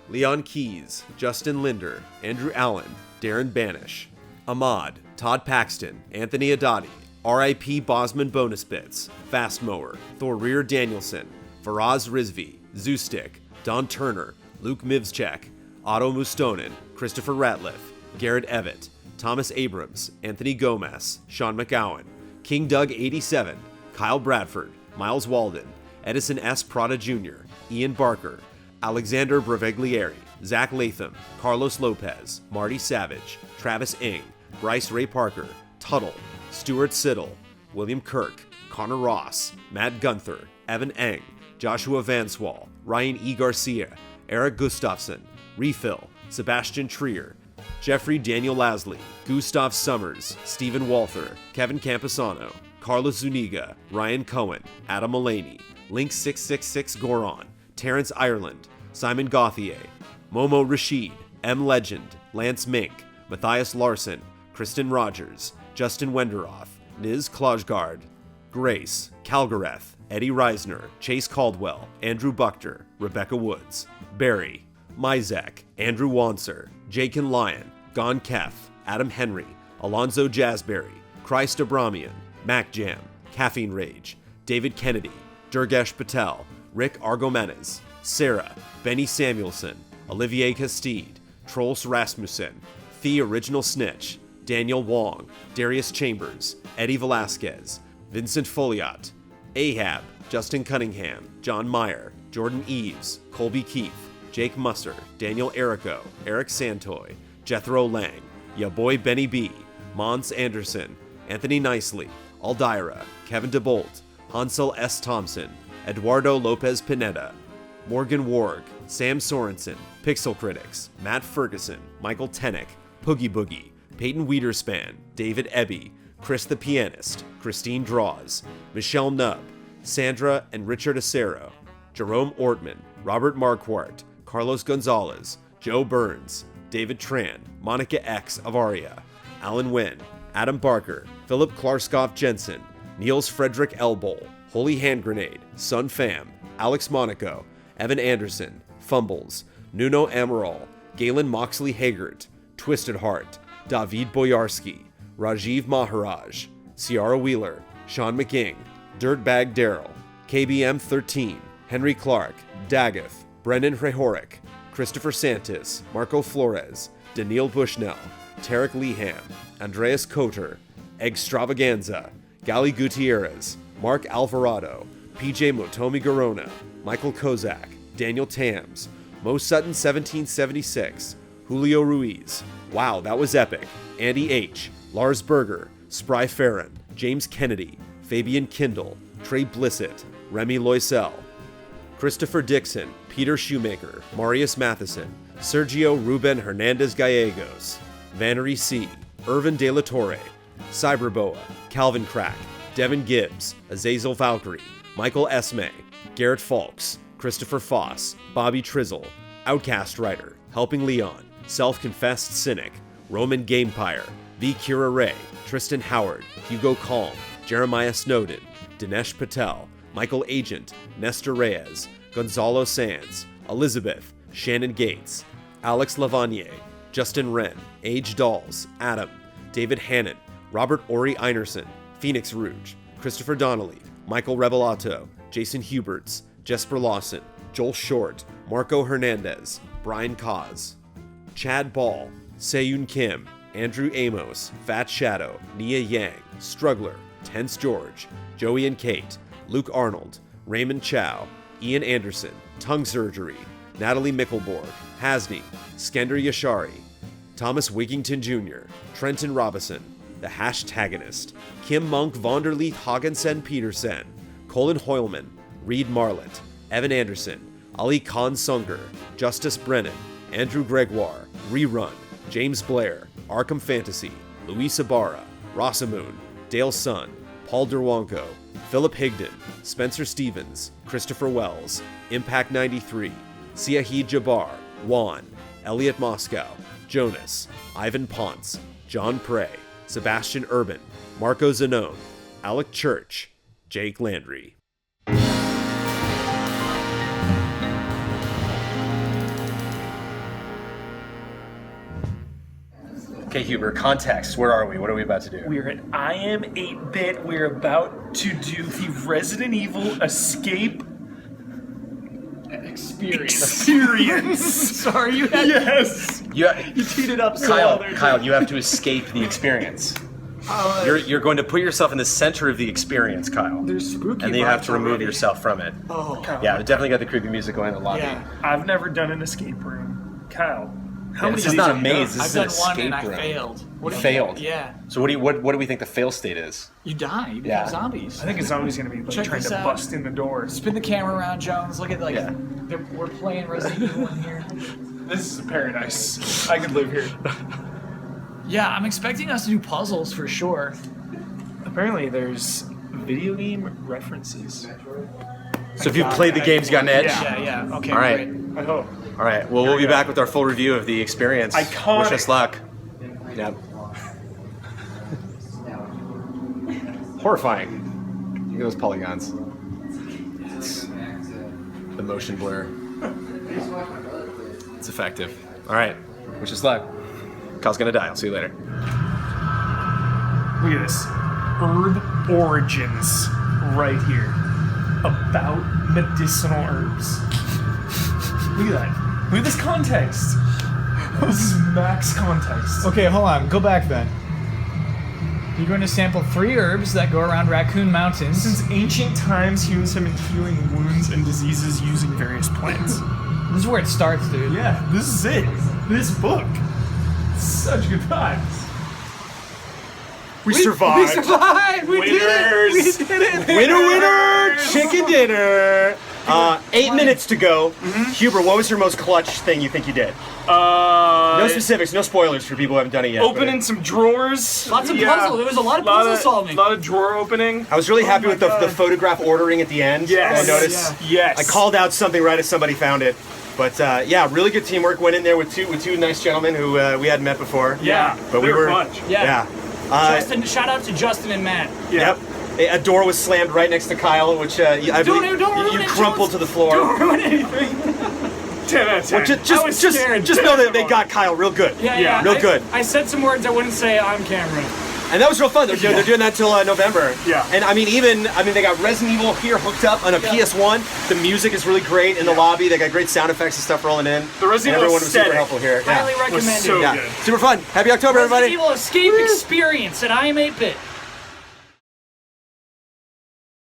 [SPEAKER 3] Leon Keys, Justin Linder, Andrew Allen, Darren Banish, Ahmad, Todd Paxton, Anthony Adati, R.I.P. Bosman Bonus Bits, Fast Mower, Thorir Danielson, Faraz Rizvi, Zoostic, Don Turner, Luke Mivchek, Otto Mustonen, Christopher Ratliff, Garrett Evett, Thomas Abrams, Anthony Gomez, Sean McGowan, King Doug 87, Kyle Bradford, Miles Walden, Edison S. Prada Jr., Ian Barker, Alexander Breveglieri, Zach Latham, Carlos Lopez, Marty Savage, Travis Ing, Bryce Ray Parker, Tuttle, Stuart Siddle, William Kirk, Connor Ross, Matt Gunther, Evan Eng, Joshua Vanswall, Ryan E. Garcia, Eric Gustafson, Refill, Sebastian Trier, Jeffrey Daniel Lasley, Gustav Summers, Stephen Walther, Kevin Camposano, Carlos Zuniga, Ryan Cohen, Adam Mullaney, Link666 Goron, Terrence Ireland, Simon Gauthier, Momo Rashid, M. Legend, Lance Mink, Matthias Larson, Kristen Rogers, Justin Wenderoff, Niz Klojgard, Grace, Calgareth, Eddie Reisner, Chase Caldwell, Andrew Buchter, Rebecca Woods, Barry, Mizek, Andrew Wanser, Jakin Lyon, Gon Kef, Adam Henry, Alonzo Jazzberry, Christ Abramian, Mac Jam, Caffeine Rage, David Kennedy, Durgesh Patel, Rick Argomenes, Sarah, Benny Samuelson, Olivier Castide, Trolls Rasmussen, The Original Snitch, Daniel Wong, Darius Chambers, Eddie Velasquez, Vincent Foliot, Ahab, Justin Cunningham, John Meyer, Jordan Eves, Colby Keefe, Jake Musser, Daniel Errico, Eric Santoy, Jethro Lang, Ya Boy Benny B, Mons Anderson, Anthony Nicely, Aldira, Kevin DeBolt, Hansel S. Thompson, Eduardo Lopez Pineda, Morgan Warg, Sam Sorensen, Pixel Critics, Matt Ferguson, Michael Tennick, Poogie Boogie, Peyton Wiederspan, David Ebby, Chris the Pianist, Christine Draws, Michelle Nubb, Sandra and Richard Acero, Jerome Ortman, Robert Marquardt, Carlos Gonzalez, Joe Burns, David Tran, Monica X. Avaria, Alan Wynn, Adam Barker, Philip Klarskov Jensen, Niels Frederick Elbowl, Holy Hand Grenade, Sun Pham, Alex Monaco, Evan Anderson, Fumbles, Nuno Amaral, Galen Moxley Hagert, Twisted Heart, David Boyarsky, Rajiv Maharaj, Ciara Wheeler, Sean McGing, Dirtbag Darrell, KBM 13, Henry Clark, Daggeth, Brendan Hrehorik, Christopher Santis, Marco Flores, Daniil Bushnell, Tarek Leham, Andreas Coter, Extravaganza, Gali Gutierrez, Mark Alvarado, PJ Motomi Garona, Michael Kozak, Daniel Tams, Mo Sutton 1776, Julio Ruiz, Wow, that was epic, Andy H., Lars Berger, Spry Farron, James Kennedy, Fabian Kindle, Trey Blissett, Remy Loisel, Christopher Dixon, Peter Shoemaker, Marius Matheson, Sergio Ruben Hernandez Gallegos, Vannery C., Irvin De La Torre, Cyberboa, Calvin Crack, Devin Gibbs, Azazel Valkyrie, Michael Esme, Garrett Falks, Christopher Foss, Bobby Trizzle, Outcast Writer, Helping Leon, Self-Confessed Cynic, Roman Gamepire, V. Kira Ray, Tristan Howard, Hugo Calm, Jeremiah Snowden, Dinesh Patel, Michael Agent, Nestor Reyes, Gonzalo Sands, Elizabeth, Shannon Gates, Alex Lavanier, Justin Wren, Age Dolls, Adam, David Hannon, Robert Ori Einerson, Phoenix Rouge, Christopher Donnelly, Michael Revelato, Jason Huberts, Jesper Lawson, Joel Short, Marco Hernandez, Brian Cause, Chad Ball, Seyun Kim, Andrew Amos, Fat Shadow, Nia Yang, Struggler, Tense George, Joey and Kate, Luke Arnold, Raymond Chow, Ian Anderson, Tongue Surgery, Natalie Mickelborg, Hasney, Skender Yashari, Thomas Wigington Jr., Trenton Robison, The Hashtagonist, Kim Monk Vonderleith Haagensen Petersen, Colin Hoylman, Reed Marlett, Evan Anderson, Ali Khan Sunger, Justice Brennan, Andrew Gregoire, Rerun, James Blair, Arkham Fantasy, Luis Ibarra, Rosamoon, Dale Sun, Paul Derwonko, Philip Higdon, Spencer Stevens, Christopher Wells, Impact 93, Siahid Jabbar, Juan, Elliot Moscow, Jonas, Ivan Ponce, John Prey, Sebastian Urban, Marco Zanone, Alec Church, Jake Landry.
[SPEAKER 5] Okay, Huber, context. Where are we? What are we about to do?
[SPEAKER 6] We're at I Am 8-Bit. We're about to do the Resident Evil Escape
[SPEAKER 1] Experience. Sorry, you had.
[SPEAKER 6] Yes.
[SPEAKER 5] You
[SPEAKER 6] teed it up so
[SPEAKER 5] Kyle,
[SPEAKER 6] well there.
[SPEAKER 5] Kyle, you have to escape the experience. You're going to put yourself in the center of the experience, Kyle.
[SPEAKER 6] There's spooky
[SPEAKER 5] And then you have
[SPEAKER 6] vibes
[SPEAKER 5] to remove
[SPEAKER 6] already.
[SPEAKER 5] yourself from it.
[SPEAKER 6] Oh,
[SPEAKER 5] Yeah, we definitely got the creepy music going in the lobby.
[SPEAKER 1] Yeah.
[SPEAKER 6] I've never done an escape room. Kyle, how many
[SPEAKER 5] This
[SPEAKER 6] of
[SPEAKER 5] is not a
[SPEAKER 6] these have you
[SPEAKER 5] maze.
[SPEAKER 6] done?
[SPEAKER 5] This
[SPEAKER 1] I've
[SPEAKER 5] is an
[SPEAKER 1] done one
[SPEAKER 5] escape
[SPEAKER 1] and I
[SPEAKER 5] room.
[SPEAKER 1] failed.
[SPEAKER 5] You failed.
[SPEAKER 1] Yeah.
[SPEAKER 5] So what do we think the fail state is?
[SPEAKER 1] You die. You
[SPEAKER 5] Yeah.
[SPEAKER 1] become zombies.
[SPEAKER 6] I think a zombie's gonna be like
[SPEAKER 1] Check
[SPEAKER 6] trying
[SPEAKER 1] this
[SPEAKER 6] to
[SPEAKER 1] out.
[SPEAKER 6] bust in the door.
[SPEAKER 1] Spin the camera around, Jones. Look at
[SPEAKER 5] Yeah.
[SPEAKER 1] we're playing Resident Evil in here.
[SPEAKER 6] This is a paradise. I could live here.
[SPEAKER 1] Yeah, I'm expecting us to do puzzles for sure.
[SPEAKER 6] Apparently, there's video game references.
[SPEAKER 5] So if you've played the games, you got an edge?
[SPEAKER 6] Yeah.
[SPEAKER 1] Yeah. Okay.
[SPEAKER 5] All right.
[SPEAKER 1] Great.
[SPEAKER 6] I hope.
[SPEAKER 5] All right. Well, we'll be back with our full review of the experience.
[SPEAKER 6] Iconic.
[SPEAKER 5] Wish us luck. Yep. Horrifying. Look at those polygons. It's the motion blur. It's effective. All right. Wish us luck. Kyle's gonna die. I'll see you later.
[SPEAKER 6] Look at this. Herb origins right here. About medicinal herbs. Look at that. Look at this context. This is max context.
[SPEAKER 1] Okay, hold on. Go back then. You're going to sample 3 herbs that go around Raccoon Mountains.
[SPEAKER 6] Since ancient times, humans have been healing wounds and diseases using various plants.
[SPEAKER 1] This is where it starts, dude.
[SPEAKER 6] Yeah, this is it. This book. Such good vibes. We survived.
[SPEAKER 1] We survived! We did it! We
[SPEAKER 6] Winners.
[SPEAKER 1] did it!
[SPEAKER 3] Winner, chicken dinner. 8 minutes to go. Huber, what was your most clutch thing you think you did? No specifics, no spoilers for people who haven't done it yet.
[SPEAKER 6] Opening some drawers.
[SPEAKER 1] Lots of puzzle. There was a lot of puzzle solving.
[SPEAKER 6] A lot of drawer opening.
[SPEAKER 3] I was really happy
[SPEAKER 6] my
[SPEAKER 3] with the
[SPEAKER 6] God.
[SPEAKER 3] photograph ordering at the end.
[SPEAKER 6] Yes.
[SPEAKER 3] I noticed.
[SPEAKER 6] Yes.
[SPEAKER 3] I called out something right as somebody found it. But yeah, really good teamwork. Went in there with two nice gentlemen who we hadn't met before.
[SPEAKER 6] Yeah.
[SPEAKER 3] But we
[SPEAKER 6] they
[SPEAKER 3] were.
[SPEAKER 6] a bunch.
[SPEAKER 1] Yeah.
[SPEAKER 3] Yeah.
[SPEAKER 1] Justin, shout out to Justin and Matt.
[SPEAKER 6] Yeah.
[SPEAKER 3] Yep. A door was slammed right next to Kyle, which I believe
[SPEAKER 1] don't ruin
[SPEAKER 3] you
[SPEAKER 1] it,
[SPEAKER 3] crumpled
[SPEAKER 1] Jones.
[SPEAKER 3] to the floor.
[SPEAKER 1] Don't ruin anything.
[SPEAKER 6] 10 out of 10.
[SPEAKER 3] Well,
[SPEAKER 1] I was scared.
[SPEAKER 3] just know that they got Kyle real good.
[SPEAKER 1] Yeah.
[SPEAKER 3] Real good.
[SPEAKER 1] I said some words I wouldn't say on camera.
[SPEAKER 3] And that was real fun. They're doing that till November.
[SPEAKER 6] Yeah.
[SPEAKER 3] And I mean, they got Resident Evil here hooked up on a PS1. The music is really great in the lobby. They got great sound effects and stuff rolling in.
[SPEAKER 6] The Resident
[SPEAKER 3] and
[SPEAKER 6] Evil
[SPEAKER 3] everyone was super
[SPEAKER 6] aesthetic
[SPEAKER 3] helpful here.
[SPEAKER 1] Highly
[SPEAKER 3] Yeah.
[SPEAKER 1] recommended.
[SPEAKER 6] so
[SPEAKER 3] Yeah.
[SPEAKER 6] good.
[SPEAKER 3] Super fun. Happy October,
[SPEAKER 1] Resident
[SPEAKER 3] everybody.
[SPEAKER 1] Evil Escape Experience at I Am 8-Bit.